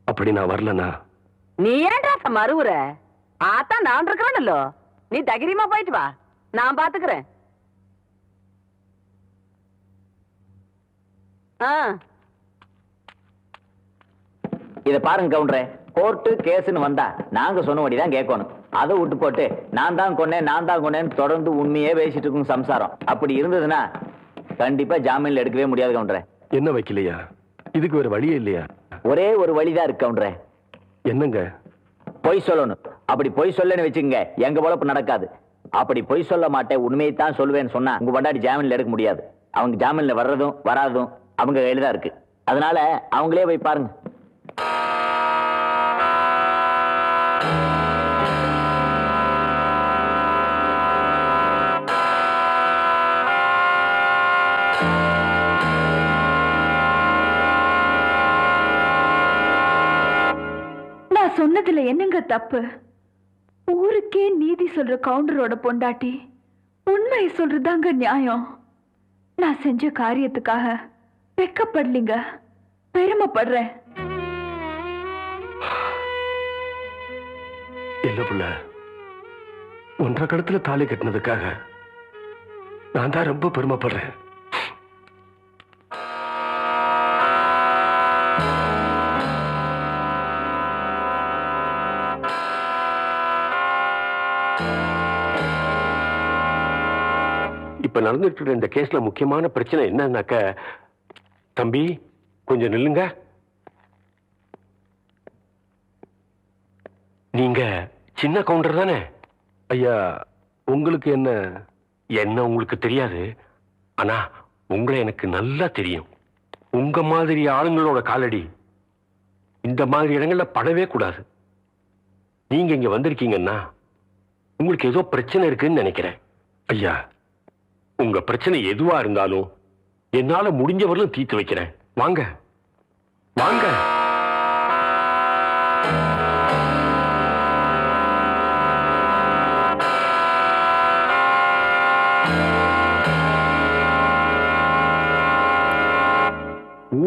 அப்படி நான் வரலனா நீ ஏன்டா மறுவுற? ஆத்தா நான் இருக்கிறேன்ல, நீ தைரியமா போயிட்டு வா, நான் பாத்துக்கிறேன். இத பாருங்க கவுண்டரே, கோர்ட்டு கேஸ்ன்னு வந்தா நாங்க சொன்னபடிதான் கேட்கணும். அதை விட்டு போட்டு நான் தான் கொன்னேன்னு தொடர்ந்து உண்மையே பேசிட்டு இருக்கும் சம்சாரம். அப்படி இருந்ததுன்னா கண்டிப்பா ஜாமீன்ல எடுக்கவே முடியாது கவுண்டரே. என்ன வைக்கலையா? இதுக்கு ஒரு வழியே இல்லையா? ஒரே ஒரு வழிதான் இருக்கு கவுண்டரே. என்னங்க? பொய் சொல்லணும். அப்படி பொய் சொல்லன்னு வச்சுங்க, எங்க பொழப்பு நடக்காது. அப்படி பொய் சொல்ல மாட்டேன், உண்மையைத்தான் சொல்லுவேன்னு சொன்னா உங்க பொண்டாட்டி ஜாமீன்ல எடுக்க முடியாது. அவங்க ஜாமீன்ல வர்றதும் வராதும் அவங்க கையில தான் இருக்கு. அதனால அவங்களே போய் பாருங்க. நான் சொன்னதுல என்னங்க தப்பு? ஊருக்கே நீதி சொல்ற கவுண்டரோட பொண்டாட்டி உண்மையை சொல்றதாங்க நியாயம். நான் செஞ்ச காரியத்துக்காக வெக்கப்படலிங்க, பெருமைப்படுறேன். சின்ன பிள்ளை 1.5 கடத்துல தாலி கட்டினதுக்காக நான் தான் ரொம்ப பெருமைப்படுறேன். இப்ப நடந்துட்டு இருக்கிற இந்த கேஸ்ல முக்கியமான பிரச்சனை என்னன்னாக்க, தம்பி கொஞ்சம் நில்லுங்க. நீங்க சின்ன கவுண்டர் தானே? ஐயா, உங்களுக்கு என்ன? என்ன உங்களுக்கு தெரியாது, ஆனா உங்களை எனக்கு நல்லா தெரியும். உங்க மாதிரி ஆளுங்களோட காலடி இந்த மாதிரி இடங்கள்ல படவே கூடாது. நீங்க இங்க வந்திருக்கீங்கன்னா உங்களுக்கு ஏதோ பிரச்சனை இருக்குன்னு நினைக்கிறேன். ஐயா, உங்க பிரச்சனை எதுவா இருந்தாலும் என்னால முடிஞ்சவரையும் தீர்த்து வைக்கிறேன். வாங்க வாங்க.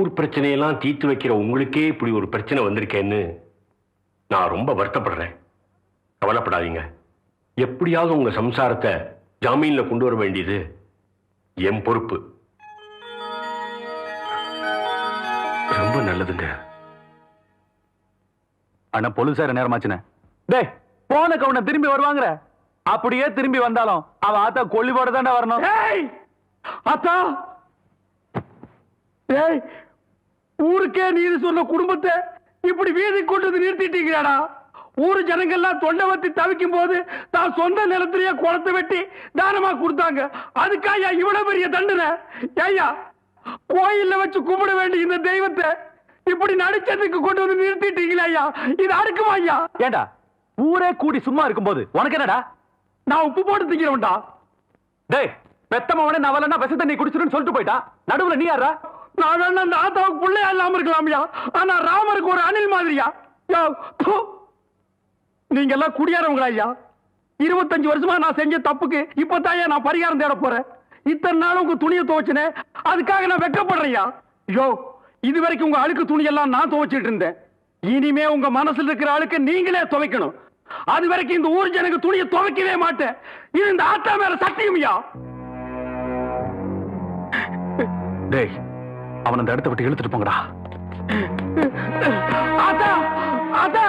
ஊர் பிரச்சனையெல்லாம் தீர்த்து வைக்கிற உங்களுக்கே இப்படி ஒரு பிரச்சனை வந்திருக்கேன்னு நான் ரொம்ப வருத்தப்படுறேன். கவலைப்படாதீங்க. எப்படியாவது உங்க சம்சாரத்தை ஜாமீன்ல கொண்டு வர வேண்டியது என் பொறுப்பு. ரொம்ப நல்லதுங்க. அண்ணா போலீஸார நேரமாச்சுனே. டேய், போன கவுன திரும்பி வருவாங்கற. அப்படியே திரும்பி வந்தாலும் அவ ஆத்தா கொல்லி போட தாண்டா வரணும். ஏய் ஆத்தா, ஏய் ஊருக்கே நீதி சொன்ன குடும்பத்தை இப்படி வீதி கொண்டு வந்து நிறுத்திட்டீங்கடா. ஊரு ஜனங்கள்லாம் தொண்டை வத்தி தவிக்கும் போது தான் சொந்த நிலத்திலேயே குளத்தை வெட்டி தானமா கொடுத்தாங்க. அதுக்காயா இவ்வளவு பெரிய தண்டனை? ஏய்யா, கோயில்ல வச்சு கும்பிட வேண்டிய இந்த தெய்வத்தை இப்படி நடிச்சதுக்கு கொண்டு வந்து நிறுத்திட்டீங்களா ஐயா? இது அடுக்குமா ஐயா? ஏண்டா ஊரே கூடி சும்மா இருக்கும்போது உனக்கு என்னடா? நான் உப்பு போட்டு திங்கிறவன்டா. டேய், பெத்தமவனே நவலன்னா விஷ தண்ணி குடிச்சிருன்னு சொல்லிட்டு போயிட்டா. நடுவுல நீ யாரா? நான் வேணா அந்த ஆத்தாவுக்கு பிள்ளையா இல்லாம இருக்கலாம்யா, ஆனா ராமருக்கு ஒரு அணில் மாதிரியா? நீங்க எல்லாம் குடியாரவங்களா ஐயா? 25 வருஷமா நான் செஞ்ச தப்புக்கு இப்பதான் நான் பரிகாரம் தேட போறேன். இத்தனை நாள் உங்க துணியை துவைச்சனே, அதுக்காக நான் வெக்கப்படுறேன். யோ, இது வரைக்கும் உங்க அழுக்கு துணியெல்லாம் நான் துவைச்சிட்டு இருந்தேன். இனிமே உங்க மனசுல இருக்கிற அழுக்க நீங்களே துவைக்கணும். அது வரைக்கும் இந்த ஊர் ஜனங்க துணியை துவைக்கவே மாட்டேன். இது இந்த ஆத்தா மேல சத்தியம்யா. டேய், அவன் அந்த இடத்தை விட்டு இழுத்துட்டு போங்கடா. ஆத்தா ஆத்தா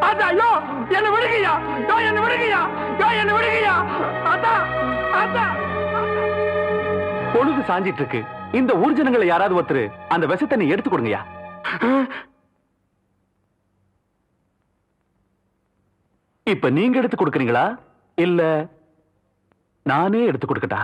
ஆத்தா, யோ என்ன விடுங்கயா, யோ என்ன விடுங்கயா, யோ என்ன விடுங்கயா. ஆத்தா ஆத்தா, பொழுது சாஞ்சிட்டு இருக்கு. இந்த ஊர் ஜனங்களை யாராவது ஒருத்தர் அந்த விஷ தண்ணி எடுத்து கொடுங்கயா. இப்ப நீங்க எடுத்து கொடுக்கறீங்களா இல்ல நானே எடுத்து கொடுக்கட்டா?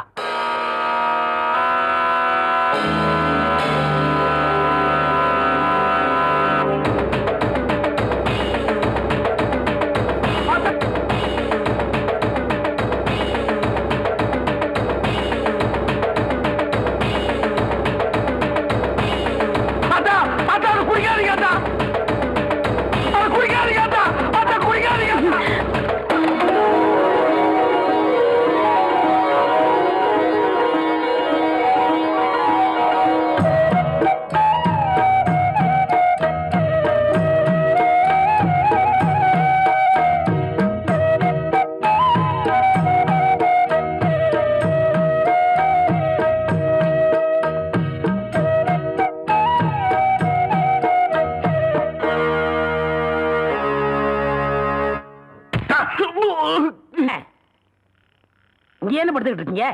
என்ன படுத்துக்கிட்டு இருக்கீங்க?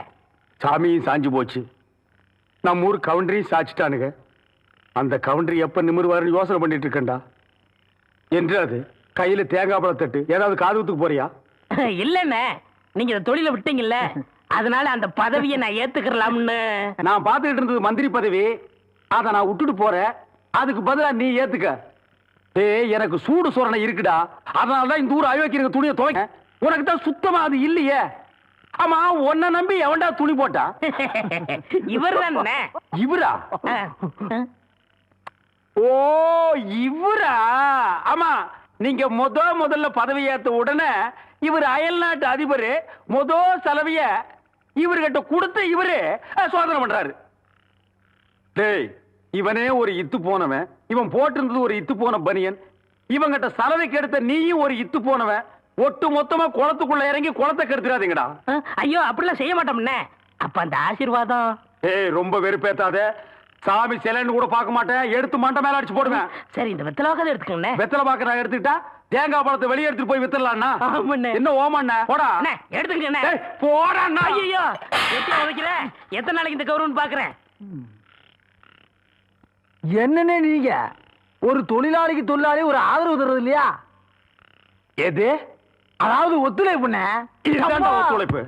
சாமியும் சாஞ்சு போச்சு, நம்ம ஊர் கவுண்டரையும் சாச்சிட்டானுங்க. அந்த கவுண்டரி எப்ப நிமிர்வாருன்னு யோசனை பண்ணிட்டு இருக்கேன்டா. என்று அது கையில தேங்காய் பழம் தட்டு ஏதாவது காதுகுத்துக்கு போறியா? இல்லண்ணே, நீங்க இந்த தொழில விட்டீங்கல்ல, அதனால அந்த பதவியை நான் ஏத்துக்கலாம்னு. நான் பாத்துக்கிட்டு இருந்தது மந்திரி பதவி, அதை நான் விட்டுட்டு போறேன். அதுக்கு பதிலா நீ ஏத்துக்க. ஏய், எனக்கு சூடு சொரணை இருக்குடா. அதனாலதான் இந்த ஊர் அயோக்கிய துணியை துவைக்க. உனக்கு தான் சுத்தமா அது இல்லையே. ஆமா, உன்னை நம்பி எவன்டா துணி போட்டா? இவர் தானே. இவரா? ஓ, இவரா? ஆமா, நீங்க முதல்ல பதவி ஏத்த உடனே இவர் அயல் நாட்டு அதிபர் செலவிய இவர்கிட்ட கொடுத்து இவரு சோதனை பண்றாரு. டேய், இவனே ஒரு இத்து போனவன். இவன் போட்டிருந்தது ஒரு இத்து போன பனியன். இவங்கிட்ட சலவைக்கு எடுத்த நீயும் ஒரு இத்து போனவன். ஒட்டு மொத்தமா குளத்துக்குள்ள இறங்கி குளத்தை கெடுத்துறாதீங்கடா. ஐயோ அப்படிலாம் செய்ய மாட்டோம்னே. அப்ப அந்த ஆசீர்வாதம். ஏய் ரொம்ப வெறுப்பேத்தாத. சாமி சிலைன்னு கூட பார்க்க மாட்டேன், எடுத்து மண்டை மேல அடிச்சு போடுவேன். சரி இந்த வெத்தலை வாக்காத எடுத்துக்கோங்க. வெத்தலை பாக்க நான் எடுத்துக்கிட்டா தேங்காய் பழத்தை வெளியே எடுத்துட்டு போய் வித்துடலாம்னா என்ன ஓமண்ண போடா எடுத்துக்கிட்டேன் போடா. ஐயோ எத்தனை உதைக்கிற, எத்தனை நாளைக்கு இந்த கௌரவம் பாக்குறேன். என்னன்னு நீங்க ஒரு தொழிலாளிக்கு தொழிலாளி ஒரு ஆதரவு தர்றது இல்லையா? எது? அதாவது ஒத்துழைப்பு. இதுதான் ஒத்துழைப்பு.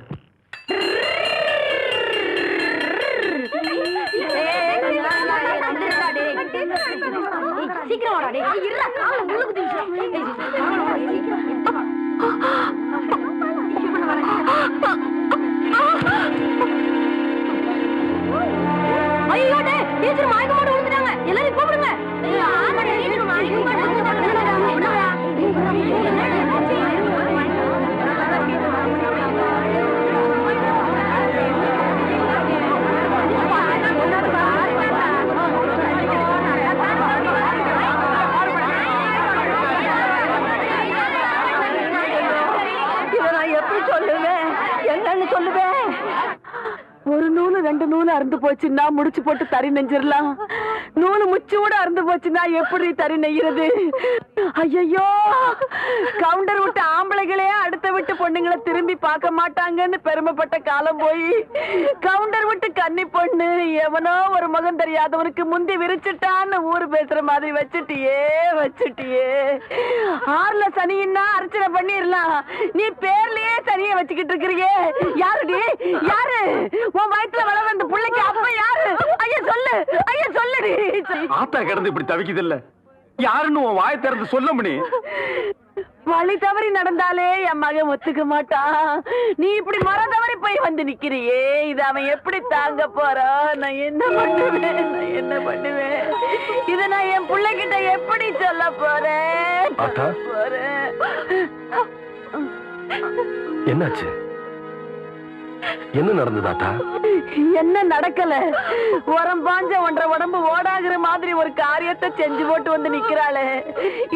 சீக்கிரம் வாடா டேய். இருடா கால முழுக்கு தீச்சுறோம். ஐயோ டேய் டீச்சர் மயக்க போட்டு விழுந்துட்டாங்க. எல்லாரும் கூப்பிடுங்க. ஆமாடா டீச்சர் மயக்க போட்டு விழுந்துட்டாங்க. என்னன்னு சொல்லுவேன்? ஒரு நூலு 2 நூலு அறுந்து போச்சுன்னா முடிச்சு போட்டு தறி நெஞ்சிடலாம். நூலு முச்சூட அறுந்து போச்சுன்னா எப்படி தறி நெய்கிறது? ஐயோ கவுண்டர் விட்டு ஆம்பளைகளே அடுத்த விட்டு பொண்ணுங்களை திரும்பி பார்க்க மாட்டாங்கன்னு பெருமைப்பட்ட காலம் போய் கவுண்டர் விட்டு கன்னி பொண்ணு எவனோ ஒரு மகன் தெரியாதவனுக்கு முந்தி விரிச்சுட்டான்னு ஊரு பேசுற மாதிரி வச்சுட்டியே. ஆறுல சனின்னா அர்ச்சனை பண்ணிடலாம், நீ பேர்லயே சனிய வச்சுக்கிட்டு இருக்கிறியே. யாருடி யாரு? உன் வயிற்றுல வளர அந்த பிள்ளைக்கு அப்ப யாரு? ஐயா சொல்லு, ஐயா சொல்லுடி. ஆத்தா கிடந்து இப்படி தவிக்குது இல்ல, யாருன்னு உன் வாயை திறந்து சொல்ல முடியும்? வழி தவறி நடந்தாலே என் மகன் ஒத்துக்க மாட்டான். நீ இப்படி மரம் தவறி போய் வந்து நிக்கிறியே, இது அவன் எப்படி தாங்க போறான்? நான் என்ன பண்ணுவேன்? இத நான் என் பிள்ளைகிட்ட எப்படி சொல்ல போறேன்? என்னாச்சு? என்ன நடந்ததாட்டா? என்ன நடக்கல? உரம் பாஞ்ச 1.5 உடம்பு ஓடாகிற மாதிரி ஒரு காரியத்தை செஞ்சு போட்டு வந்து நிக்கிறாளே,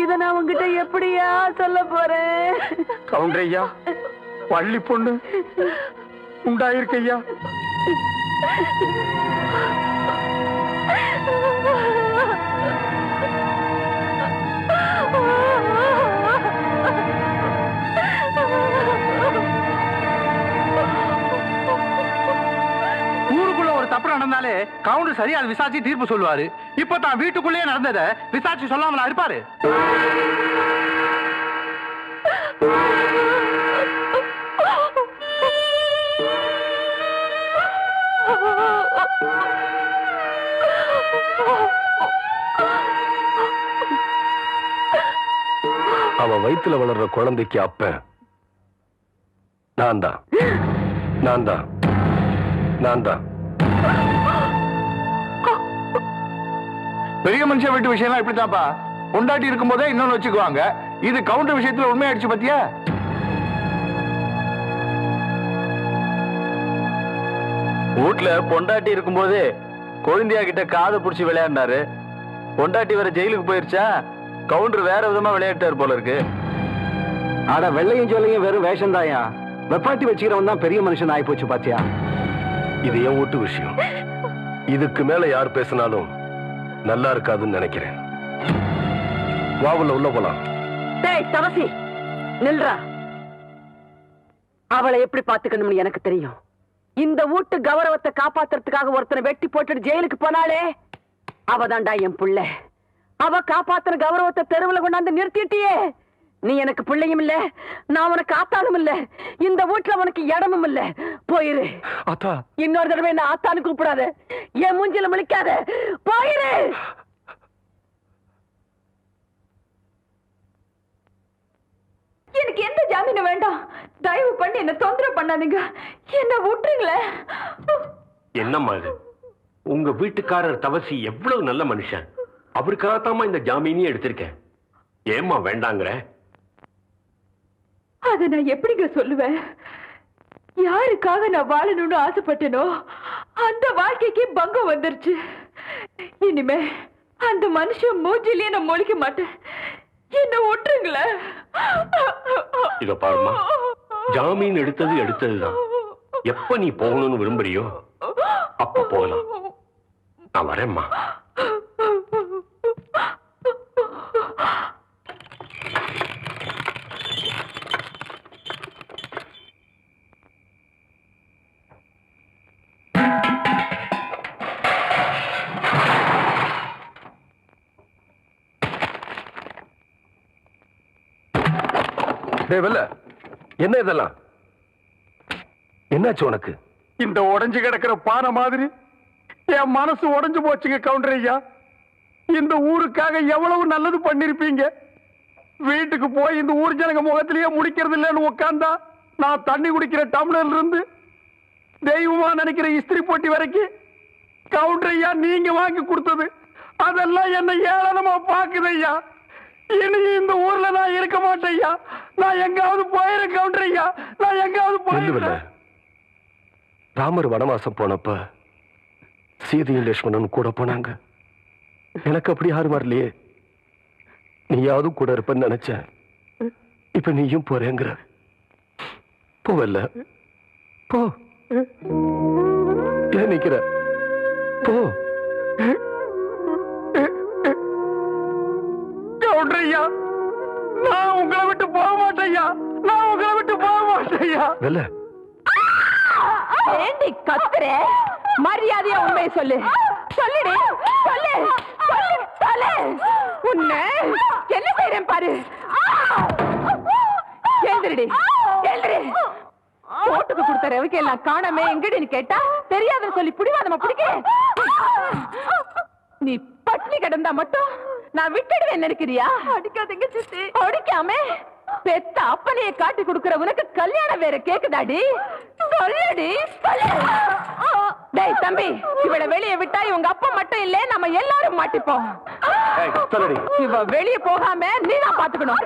இத நான் உங்ககிட்ட எப்படியா சொல்ல போறேன்? கவுண்டரையா, பள்ளி பொண்ணு உண்டாயிருக்கையா. தப்பு நடந்தாலே கவுண்டர் சரியா விசாரிச்சு தீர்ப்பு சொல்லுவாரு. இப்ப தான் வீட்டுக்குள்ளேயே நடந்தத விசாரிச்சு சொல்லாமலா இருப்பாரு? அவன் வயித்துல வளர்ற குழந்தைக்கு அப்ப நான் தான். பெரிய மனுஷன் வீட்டு விஷயம் இப்படித்தான்ப்பா. பொண்டாட்டி இருக்கும் போதே இன்னொன்னு வச்சுக்குவாங்க. இது கவுண்டர் விஷயத்துல உண்மையாயிடுச்சு பத்தியா? வீட்டுல பொண்டாட்டி இருக்கும் போது கொழுந்தியா கிட்ட காதை புடிச்சு விளையாடினாரு. பொண்டாட்டி வேற ஜெயிலுக்கு போயிருச்சா, கவுண்டர் வேற விதமா விளையாட்டாரு போல இருக்கு. ஆட வெள்ளையும் சொல்லையும் வெறும் வேஷம் தாயா. வெப்பாட்டி வச்சுக்கிறவன் தான் பெரிய மனுஷன் ஆகி போச்சு பாத்தியா? இது என் வீட்டு விஷயம். இதுக்கு மேல யார் பேசினாலும் நல்லா இருக்காதுன்னு நினைக்கிறேன். வாவுல உள்ள போலாம். டேய் தவசி நில்றா. அவளை எப்படி பாத்துக்கணும்னு எனக்கு தெரியும். இந்த வீட்டு கௌரவத்தை காப்பாத்துறதுக்காக ஒருத்தனை வெட்டி போட்டுட்டு ஜெயிலுக்கு போனாலே அவதான்டா என் புள்ள. அவ காப்பாத்துற கௌரவத்தை தெருவுல கொண்டாந்து நிறுத்திட்டியே. நீ எனக்கு பிள்ளையும் இல்ல, நான் உனக்கு ஆத்தாலும் இல்ல, இந்த வீட்டுல உனக்கு இடமும் இல்ல. போயிரு. இன்னொரு தடவை என்ன ஆத்தான்னு கூப்பிடாத, என் மூஞ்சில முழிக்காத. போயிரு. எனக்கு எந்த ஜாமீனும் வேண்டாம். தயவு பண்ணி என்ன தொந்தரவு பண்ணாதீங்க, என்ன விட்டுருங்களே. என்னம்மா இது? உங்க வீட்டுக்காரர் தவசி எவ்வளவு நல்ல மனுஷன். அவருக்காகத்தாமா இந்த ஜாமீனையும் எடுத்திருக்கேன். ஏம்மா வேண்டாங்கிற? அதை நான் எப்படிங்க சொல்லுவேன்? யாருக்காக நான் வாழணும்னு ஆசைப்பட்டேனோ அந்த வாழ்க்கைக்கு பங்கம் வந்துருச்சு. இனிமே அந்த மனுஷன் மூஞ்சிலேயே நான் முழிக்க மாட்டேன். என்ன விட்டுருங்களே. இத பாருமா, ஜாமீன் எடுத்ததுதான். எப்ப நீ போகணும்னு விரும்புறியோ அப்ப போகலாம். நான் வரேம்மா. என்ன இதெல்லாம்? என்னாச்சு உனக்கு? இந்த உடைஞ்சு கிடக்கிற பானை மாதிரி என் மனசு உடைஞ்சு போச்சுங்க கவுண்டர் ஐயா. இந்த ஊருக்காக எவ்வளவு நல்லது பண்ணிருப்பீங்க. வீட்டுக்கு போய் இந்த ஊர் ஜனங்க முகத்திலேயே முடிக்கிறது இல்லைன்னு உட்கார்ந்தா நான் தண்ணி குடிக்கிற டம்ளர்ல இருந்து தெய்வமா நினைக்கிற இஸ்திரி போட்டி வரைக்கும் கவுண்டர் ஐயா நீங்க வாங்கி கொடுத்தது அதெல்லாம் என்ன ஏளனமா பாக்குது ஐயா. இனி இந்த ஊர்ல நான் இருக்க மாட்டேன் ஐயா. நான் எங்காவது போயிரு கவுண்டர் ஐயா. நான் எங்காவது போயிருவேன். ராமர் வனவாசம் போனப்ப சீதையும் லட்சுமணனும் கூட போனாங்க. எனக்கு அப்படி யாரும் வரலையே. நீயாவது கூட இருப்பன்னு நினைச்சேன். இப்ப நீயும் போறேங்கிற. போவல்ல, போ. ஏன் நிக்கிற? போ. கவுண்டர் ஐயா, நான் உங்களை விட்டு போக மாட்டேயா. நான் உங்களை விட்டு போக மாட்டேயா. வெல்ல, ஏண்டி கத்துற? மரியாதையா உண்மையை சொல்லு. சொல்லுடி, சொல்லு, சொல்லு, சொல்லு. உன்னை என்ன செய்றேன் பாரு. எழுந்திரடி, எழுந்திரி. போட்டுக்கு கொடுத்த ரவிக்கு எல்லாம் காணமே எங்கடின்னு கேட்டா தெரியாதுன்னு சொல்லி புடிவாதமா பிடிக்க. நீ பட்னி கிடந்தா மட்டும் நான் விட்டுடுவேன் நினைக்கிறியா? அடிக்காதீங்க சித்தி. அடிக்காம பெத்த அப்பனையே காட்டி கொடுக்கிற உனக்கு கல்யாணம் வேற கேக்குதாடி? சொல்லுடி, சொல்லு. டேய் தம்பி, இவளை வெளியே விட்டா இவங்க அப்பா மட்டும் இல்ல நம்ம எல்லாரும் மாட்டிப்போம். இவ வெளியே போகாம நீதான் பாத்துக்கணும்.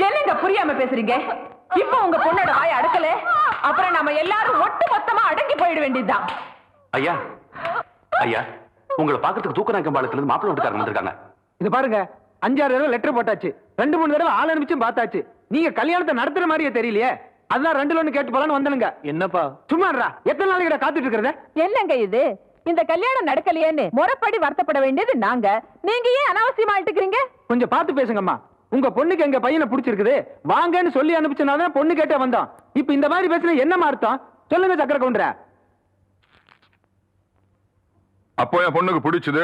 என்னங்க புரியாம பேசுறீங்க? இப்ப உங்க பொண்ணோட வாயை அடக்கல, அப்புறம் நம்ம எல்லாரும் ஒட்டு மொத்தமா அடங்கி போயிட வேண்டியதுதான். ஐயா, ஐயா, உங்களை பாக்கிறதுக்கு தூக்கநாயக்கம் பாலத்துல இருந்து மாப்பிள்ளை வீட்டுக்காரங்க வந்திருக்காங்க. இது பாருங்க, 5-6 தடவை லெட்டர் போட்டாச்சு. 2-3 தடவை ஆள் அனுப்பிச்சும் பார்த்தாச்சு. நீங்க கல்யாணத்தை நடத்துற மாதிரியே தெரியலையே. அதான் 2 கேட்டு போலான்னு வந்தனுங்க. என்னப்பா சும்மாடா, எத்தனை நாளைக்கு காத்துட்டு இருக்கிறத? என்னங்க இது? இந்த கல்யாணம் நடக்கலையேன்னு முறைப்படி வருத்தப்பட வேண்டியது நாங்க. நீங்க ஏன் அனாவசியமா ஆயிட்டுக்கிறீங்க? கொஞ்சம் பார்த்து பேசுங்கம்மா. உங்க பொண்ணுக்கு எங்க பையனை பிடிச்சிருக்குது, வாங்கன்னு சொல்லி அனுப்பிச்சனால பொண்ணு கேட்டே வந்தோம். இப்ப இந்த மாதிரி பேசுற என்னமா அர்த்தம்? சொல்லுங்க சக்கர கவுண்டர. அப்போ என் பொண்ணுக்கு பிடிச்சது,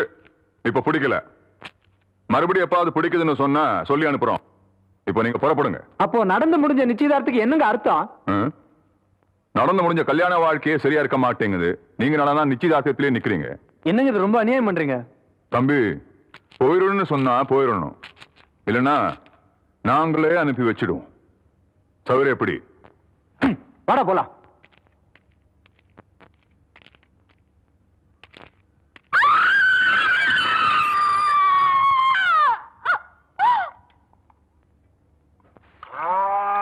இப்ப பிடிக்கல. மறுபடியும் எப்பாவது பிடிக்குதுன்னு சொன்னா சொல்லி அனுப்புறோம். இப்போ நீங்க புறப்படுங்க. அப்போ நடந்து முடிஞ்ச நிச்சயதார்த்தத்துக்கு என்னங்க அர்த்தம்? நடந்து முடிஞ்ச கல்யாண வாழ்க்கையே சரியா இருக்க மாட்டேங்குது. நீங்க நடனா நிச்சயதார்த்தத்திலே நிக்கிறீங்க. என்னங்க இது ரொம்ப அநியாயம் பண்றீங்க. தம்பி, போயிடணும்னு சொன்னா போயிடணும், இல்லைன்னா நாங்களே அனுப்பி வச்சிடுவோம். சௌகரியம் எப்படி? வாடா போலாம்.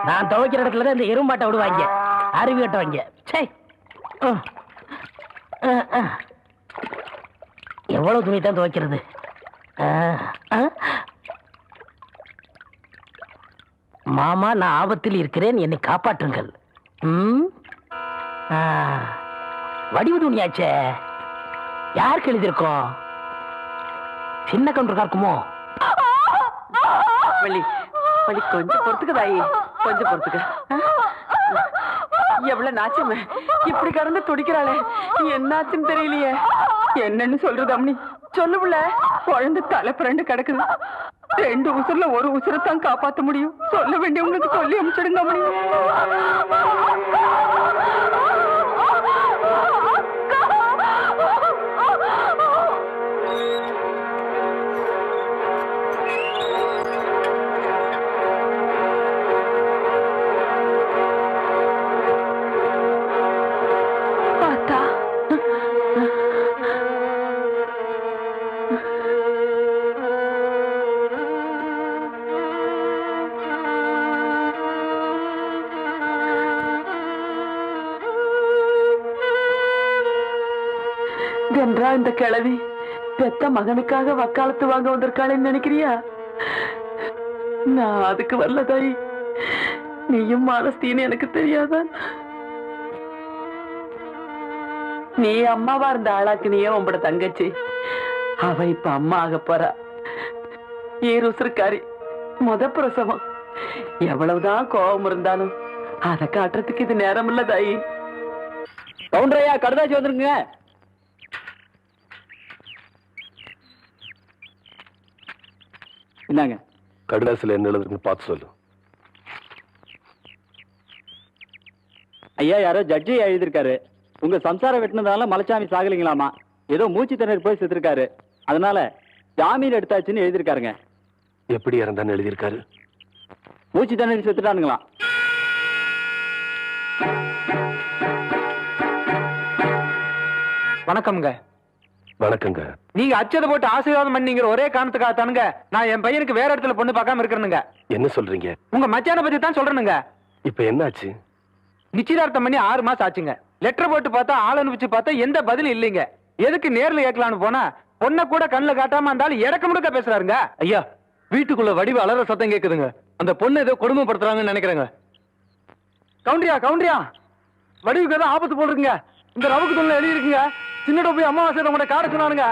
நான் துவைக்கிற இடத்துலதான் இந்த எறும்பாட்டை விடுவாங்க, அருவி கட்டுவாங்க. எவ்வளவு துணி தான் துவைக்கிறது? மாமா, நான் ஆபத்தில் இருக்கிறேன், என்னை காப்பாற்றுங்கள். வடிவு துணியாச்சே, யாருக்கு எழுதியிருக்கோம்? சின்ன கவுண்டருக்கா இருக்குமோ? வள்ளி, வள்ளி, கொஞ்சம் பொறுத்துக்குதாயி, கொஞ்சம் பொறுத்துக்க. எவ்வளவு நாச்சமே இப்படி கடந்து துடிக்கிறாளே, என்னாச்சுன்னு தெரியலையே. என்னன்னு சொல்றது அம்மனி? சொல்லுல, குழந்தை தலை புரண்டு கிடக்குது. 2 உசுர்ல 1 உசுரத்தான் காப்பாற்ற முடியும். சொல்ல வேண்டியவங்களுக்கு சொல்லி அனுப்பிச்சிடுங்க அம்மனி. கன்றா இந்த கிழவி பெத்த மகனுக்காக வக்காலத்து வாங்க வந்திருக்காளேன்னு நினைக்கிறியா? நான் அதுக்கு வரல தாயி. நீயும் மானஸ்தின்னு எனக்கு தெரியாதா? நீ அம்மாவா இருந்த ஆளாக்கு நீயே உங்களோட தங்கச்சி. அவ இப்ப அம்மா ஆக போறா. ஏருசுருக்காரி, முத பிரசவம். எவ்வளவுதான் கோபம் இருந்தாலும் அதை காட்டுறதுக்கு இது நேரம் இல்ல தாயி. கவுண்டரையா, கடுதாச்சி வந்துருங்க. என்னங்க கடுதாசில என்ன எழுதுன்னு பார்த்து சொல்லு. ஐயா, யாரோ ஜட்ஜி எழுதியிருக்காரு. உங்க சம்சாரம் வெட்டினதால மலைச்சாமி சாகலிங்களாமா. ஏதோ மூச்சு திணறி போய் செத்துருக்காரு. அதனால ஜாமீன் எடுத்தாச்சுன்னு எழுதியிருக்காருங்க. எப்படி இறந்தான்னு எழுதியிருக்காரு? மூச்சு திணறி செத்துட்டானுங்களா? வணக்கம்ங்க. வணக்கங்க. நீங்க அச்சதை போட்டு ஆசீர்வாதம் பண்ணீங்கிற ஒரே காரணத்துக்காகத்தானுங்க நான் என் பையனுக்கு வேற இடத்துல பொண்ணு பார்க்காம இருக்கிறேனுங்க. என்ன சொல்றீங்க? உங்க மச்சான பத்தி தான் சொல்றேனுங்க. இப்ப என்னாச்சு? நிச்சயதார்த்தம் பண்ணி 6 மாசம் ஆச்சுங்க. லெட்டர் போட்டு பார்த்தா, ஆள் அனுப்பிச்சு பார்த்தா எந்த பதிலும் இல்லைங்க. எதுக்கு நேர்ல கேட்கலான்னு போனா பொண்ணை கூட கண்ணுல காட்டாம இருந்தாலும் இடக்க முடுக்க பேசுறாருங்க. ஐயா, வீட்டுக்குள்ள வடிவு அலற சத்தம் கேக்குதுங்க. அந்த பொண்ணு ஏதோ கொடுமைப்படுத்துறாங்கன்னு நினைக்கிறேங்க. கவுண்டரியா, வடிவுக்கு ஏதோ ஆபத்து போடுறீங்க. இந்த ரவுக்கு தொழில எழுதி இருக்குங்க. சின்னட போய் அம்மாவாசை உங்களோட காட சொன்னானுங்க.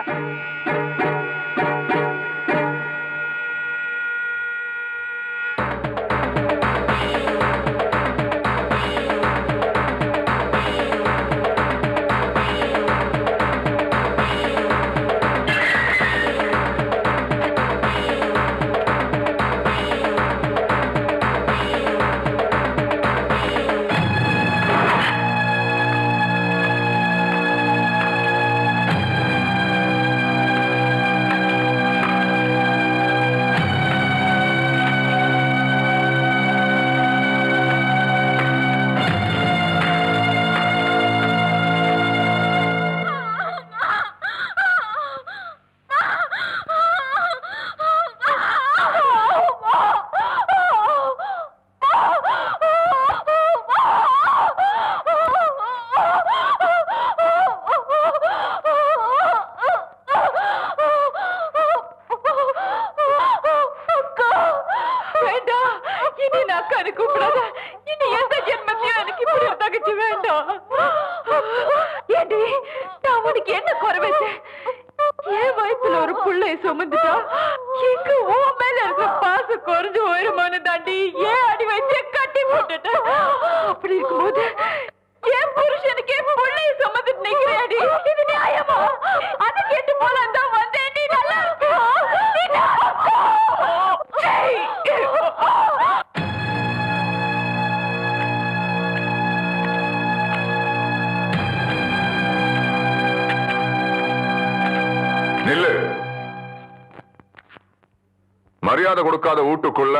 மரியாதை கொடுக்காத வீட்டுக்குள்ள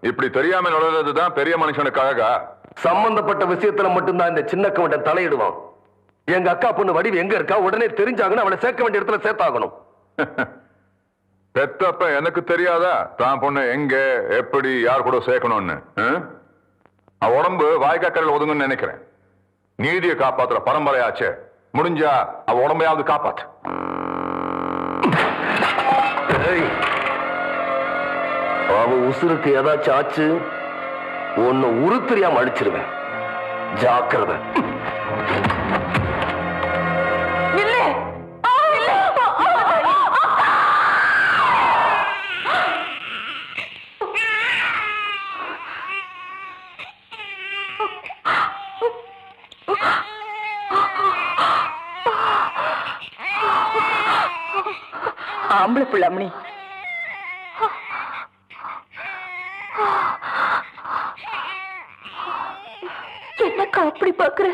இப்படி தெரியாம நுழைறதுதான் பெரிய மனுஷனுக்காக. சம்பந்தப்பட்ட விஷயத்துல மட்டும்தான் இந்த சின்ன கவுண்டன் தலையிடுவான். எங்க அக்கா பொண்ணு வடிவு எங்க இருக்கா உடனே தெரிஞ்சாங்கன்னு அவளை சேர்க்க வேண்டிய இடத்துல சேர்த்தாகணும். பெத்தப்ப எனக்கு தெரியாதா தான் பொண்ணு எங்க எப்படி யார் கூட சேர்க்கணும்னு? அவ உடம்பு வாய்க்காக்கரையில் ஒதுங்குன்னு நினைக்கிறேன். நீதியை காப்பாத்துற பரம்பரையாச்சே, முடிஞ்சா அவ உடம்பையாவது காப்பாத்து. அவ உசுருக்கு ஏதாச்சும் ஆச்சு ஒன்னு உருத்தெரியாம அடிச்சிருவேன். ஜாக்கிரதை. ஆம்பளை பிள்ளாமணி, என்னக்கா அப்படி பாக்குற?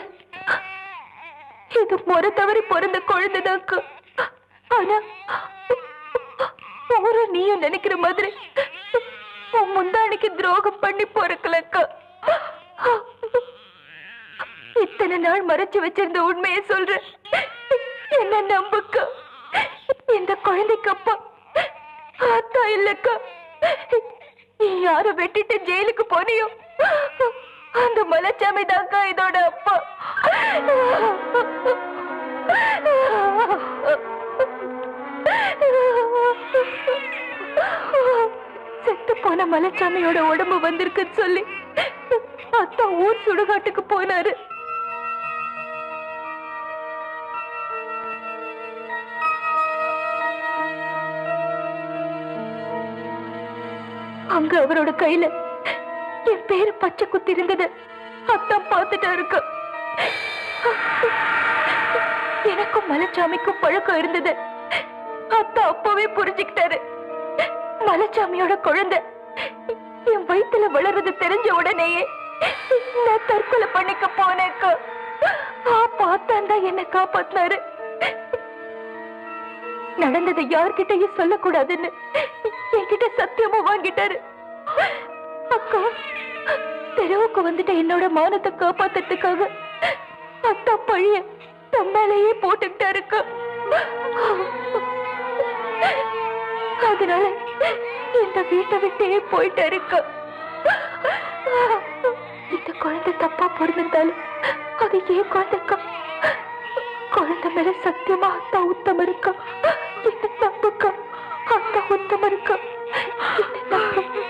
இது முறை தவறி பிறந்த குழந்தைதாக்கா. ஆனா ஒரு நீயும் நினைக்கிற மாதிரி உன் முந்தானிக்கு துரோகம் பண்ணி பொறுக்கலக்கா. இத்தனை நாள் மறைச்சு வச்சிருந்த உண்மையை சொல்ற, என்ன நம்புக்கா. இந்த குழந்தைக்கு அப்பா ஆத்தா இல்லக்கா. நீ யார வெட்டிட்டு ஜெயிலுக்கு போனியோ அந்த மலைச்சாமி தாக்கா இதோட அப்பா. மலைச்சாமியோட உடம்பு வந்திருக்குன்னு சொல்லி அத்தா ஊர் சுடுகாட்டுக்கு போனாரு. அங்க அவரோட கையில என் பேரு பச்சை குத்தி இருந்தது அத்தா பார்த்துட்டா இருக்கு. எனக்கும் மலைச்சாமிக்கும் பழக்கம் இருந்தது. அத்தா அப்பவே புரிஞ்சுக்கிட்டாரு. மலைச்சாமியோட குழந்தை என் வயித்துல வளர்றது தெரிஞ்ச உடனேயே நான் தற்கொலை பண்ணிக்க போனேக்கா. பார்த்தான் தான் என்ன காப்பாத்தினாரு. நடந்ததை யார்கிட்டயும் சொல்லக்கூடாதுன்னு என்கிட்ட சத்தியமா வாங்கிட்டாரு. அக்கா, தெருவுக்கு வந்துட்டு என்னோட மானத்தை காப்பாத்துறதுக்காக அத்தா பழிய தம்மாலேயே போட்டுக்கிட்டாருக்கா. அதனால இந்த வீட்டை விட்டே போயிட்டாருக்கா. இந்த குழந்தை தப்பா பிறந்திருந்தாலும் அது ஏன் குழந்தைக்கா. குழந்தை மேல சத்தியமா அத்தா உத்தம இருக்கா. என்ன நம்புக்கா, அத்தா உத்தம இருக்கா. என்ன நம்பு.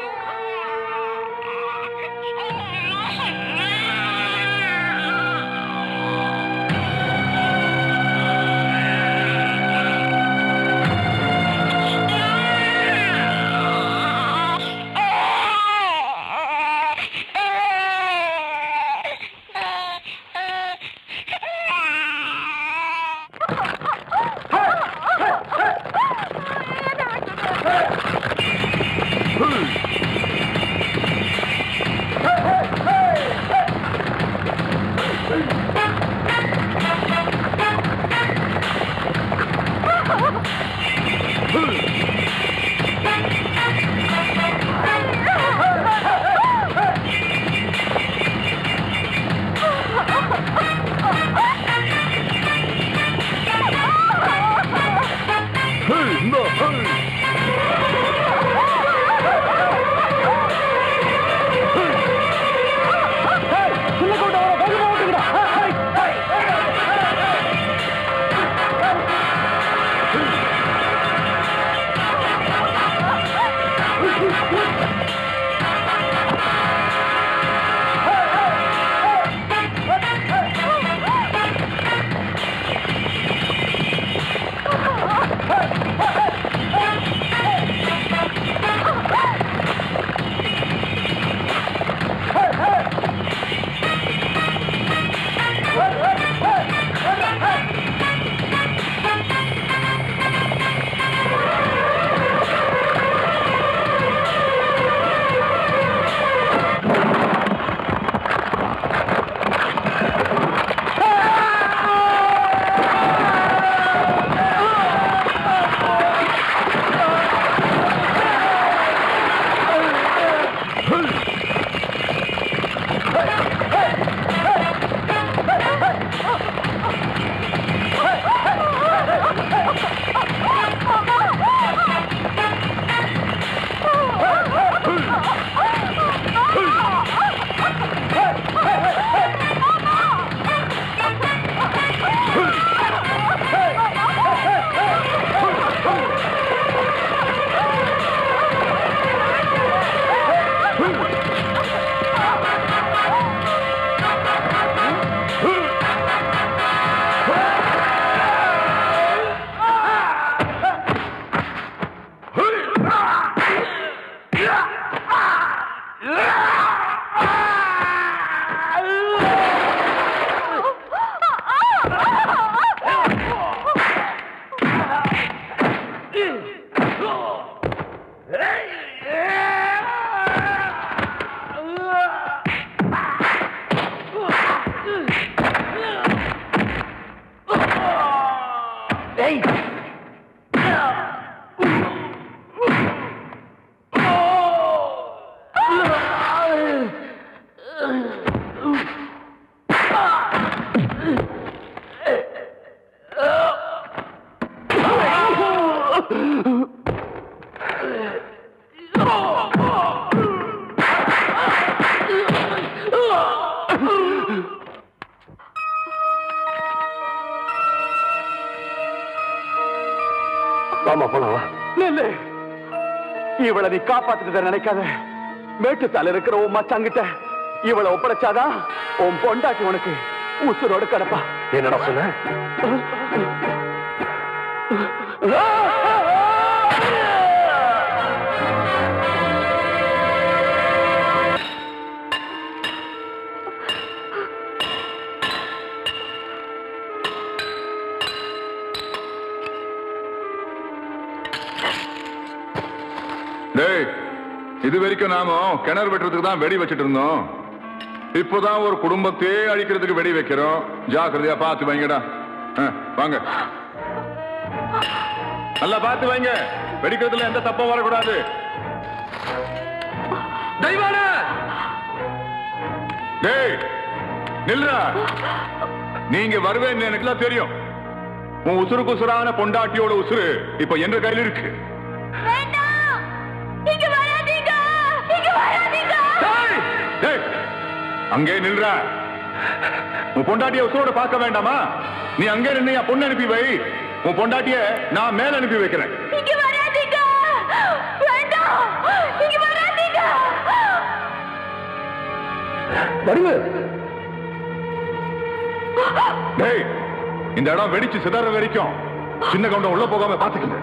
வாமா போலாம் வா. இவளை நீ காப்பாத்துட்டு நினைக்காத. மேட்டுத்தால இருக்கிற உன் மச்சாங்கிட்ட இவளை ஒப்படைச்சாதான் உன் பொண்டாட்டி உனக்கு உசுரோடு கிடப்பா. என்னடா சொன்ன? இது வரைக்கும் நாம கிணறு வெட்டுறதுக்கு தான் வெடி வச்சிட்டு இருந்தோம். இப்போதான் ஒரு குடும்பத்தையே அழிக்கிறதுக்கு வெடி வைக்கிறோம். ஜாக்கிரதையா பார்த்து வைங்கடா. வாங்க, நல்லா பார்த்து வைங்க. வெடிக்கிறதுல எந்த தப்பும் வரக்கூடாது. டேய் நில்றா. நீங்க வருவேன்னு எனக்குலாம் தெரியும். உன் உசுருக்கு உசுரான பொண்டாட்டியோட உசுறு இப்ப என்ற கையில் இருக்கு. அங்கே நில்றா. உன் பொண்டாட்டிய உசுரோட பார்க்க வேண்டாமா? நீ அங்கே நின்று என் பொண்ணு அனுப்பி வை. உன் பொண்டாட்டிய நான் மேல அனுப்பி வைக்கிறேன். இந்த இடம் வெடிச்சு சிதற வரைக்கும் சின்ன கவுண்டம் உள்ள போகாம பாத்துக்கங்க.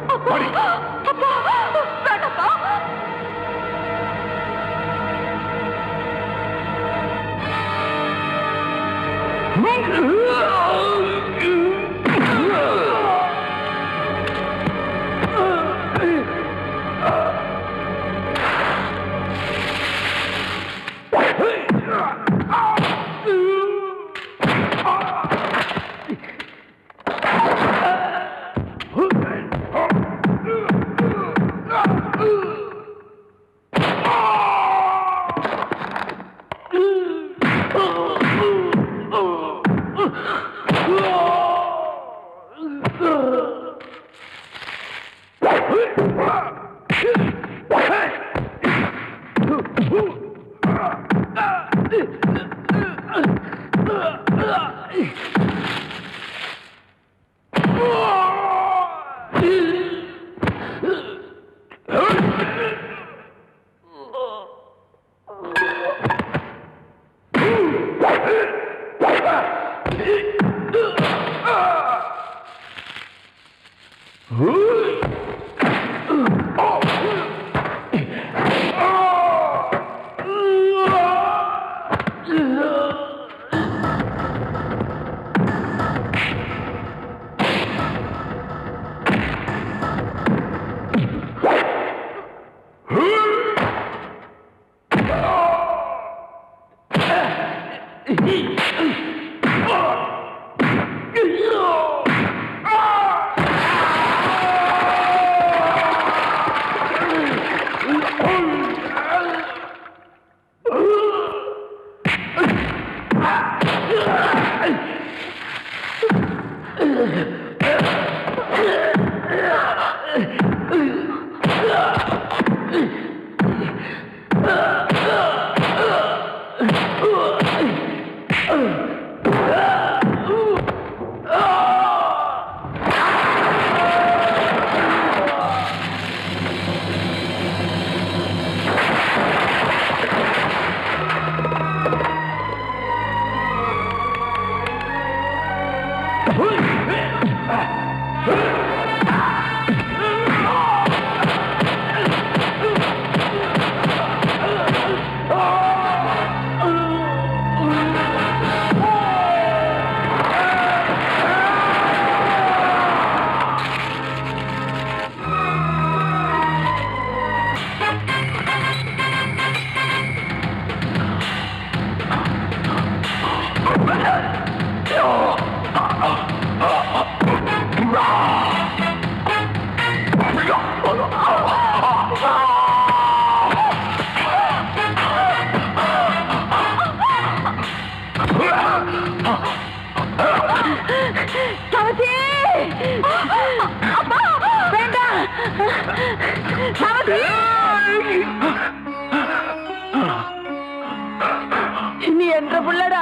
நீ என்ற புள்ளடா,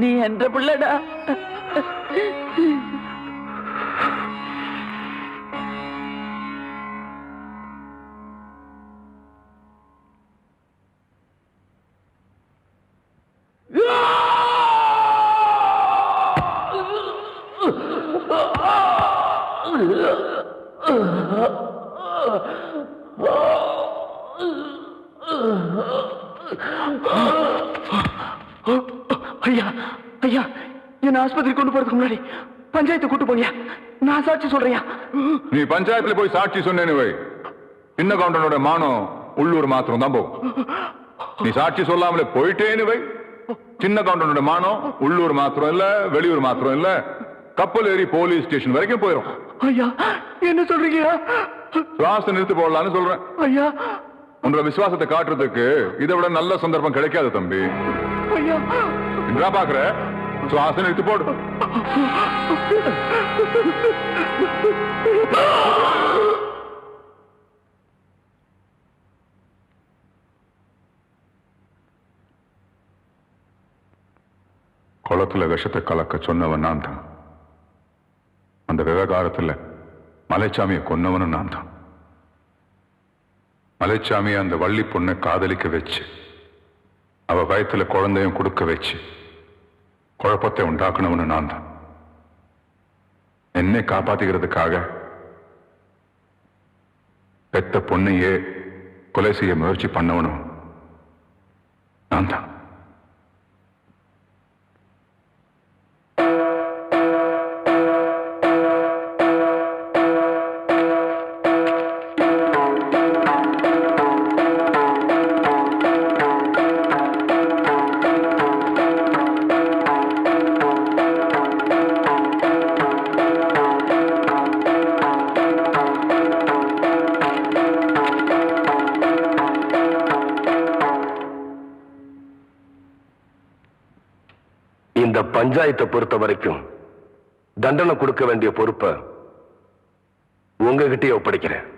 நீ என்ற புள்ளடா. ஐயா ஐயா என்ன ஆஸ்பத்திரி கொண்டு போறதுக்கு முன்னாடி பஞ்சாயத்து கூட்டு போனியா? நான் சாட்சி சொல்றியா? நீ பஞ்சாயத்துல போய் சாட்சி சொன்னேன்னு வை, சின்ன கவுண்டனோட மானம் உள்ளூர் மாத்திரம் தான் போகும். நீ சாட்சி சொல்லாமலே போயிட்டேன்னு வை, சின்ன கவுண்டனோட மானம் உள்ளூர் மாத்திரம் இல்ல, வெளியூர் மாத்திரம் இல்ல, கப்பல் ஏறி போலீஸ் ஸ்டேஷன் வரைக்கும் போயிடும். ஐயா என்ன சொல்றீங்க? சுவாசம் நிறுத்து போடலான்னு சொல்றேன். ஐயா உன்னோட விசுவாசத்தை காட்டுறதுக்கு இதை விட நல்ல சந்தர்ப்பம் கிடைக்காது தம்பி. ஐயா என்ன பாக்குற? சுவாசம் நிறுத்து போடு. குளத்துல விஷத்தை கலக்க சொன்னவன் நான் தான். அந்த விவகாரத்துல மலைச்சாமியை கொன்னவனும் நான் தான். மலைச்சாமியை அந்த வள்ளி பொண்ணை காதலிக்க வச்சு அவ வயத்துல குழந்தையும் கொடுக்க வச்சு குழப்பத்தை உண்டாக்குனவனு நான் தான். என்னை காப்பாத்திக்கிறதுக்காக பெத்த பொண்ணையே கொலை செய்ய முயற்சி பண்ணவனும் நான் தான். இந்த பஞ்சாயத்தை பொறுத்த வரைக்கும் தண்டனை கொடுக்க வேண்டிய பொறுப்பை உங்ககிட்டயே ஒப்படைக்கிறேன்.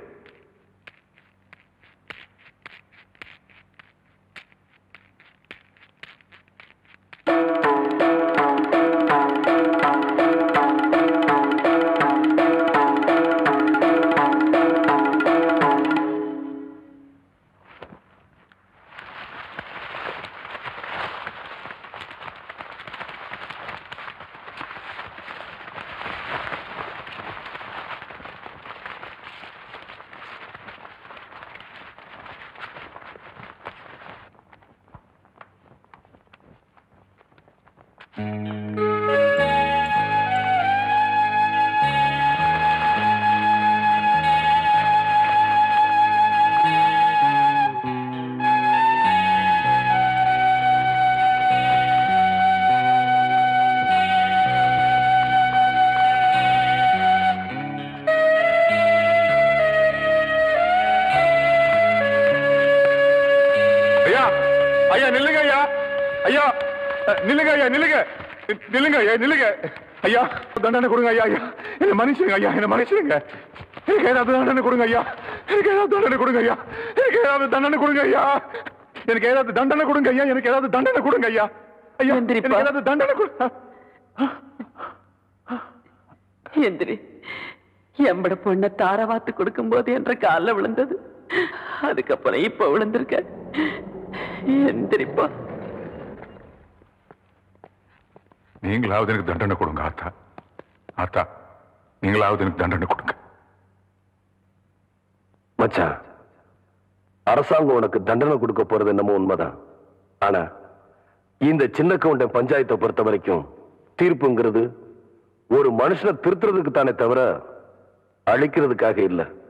ஐயா நில்லுங்க ஐயா, ஐயா நில்லுங்க ஐயா, நில்லுங்க நில்லுங்க ஐயா, நில்லுங்க ஐயா, தண்டனை கொடுங்க ஐயா, ஐயா என்ன மன்னிச்சிருங்க ஐயா, என்ன மன்னிச்சிருங்க, எனக்கு ஏதாவது தண்டனை கொடுங்க ஐயா, எனக்கு ஏதாவது தண்டனை கொடுங்க ஐயா, எனக்கு ஏதாவது தண்டனை கொடுங்க ஐயா, எனக்கு ஏதாவது தண்டனை கொடுங்க ஐயா, எனக்கு ஏதாவது தண்டனை கொடுங்க ஐயா, ஐயா எனக்கு ஏதாவது தண்டனை கொடுங்க. எந்திரி, எம்பட பொண்ணை தாரவாத்து கொடுக்கும் போது என்ற கால விழுந்தது, அதுக்கப்புறம் இப்ப விழுந்திருக்க. எந்திரிப்பா. நீங்களாவது எனக்கு தண்டனை கொடுங்க ஆத்தா, ஆத்தா நீங்களாவது எனக்கு தண்டனை கொடுங்க. மச்சான், அரசாங்கம் உனக்கு தண்டனை கொடுக்க போறது என்னமோ உண்மைதான். ஆனா இந்த சின்ன கவுண்டன் பஞ்சாயத்தை பொறுத்த வரைக்கும் தீர்ப்புங்கிறது ஒரு மனுஷனை திருத்துறதுக்கு தானே தவிர அழிக்கிறதுக்காக இல்லை.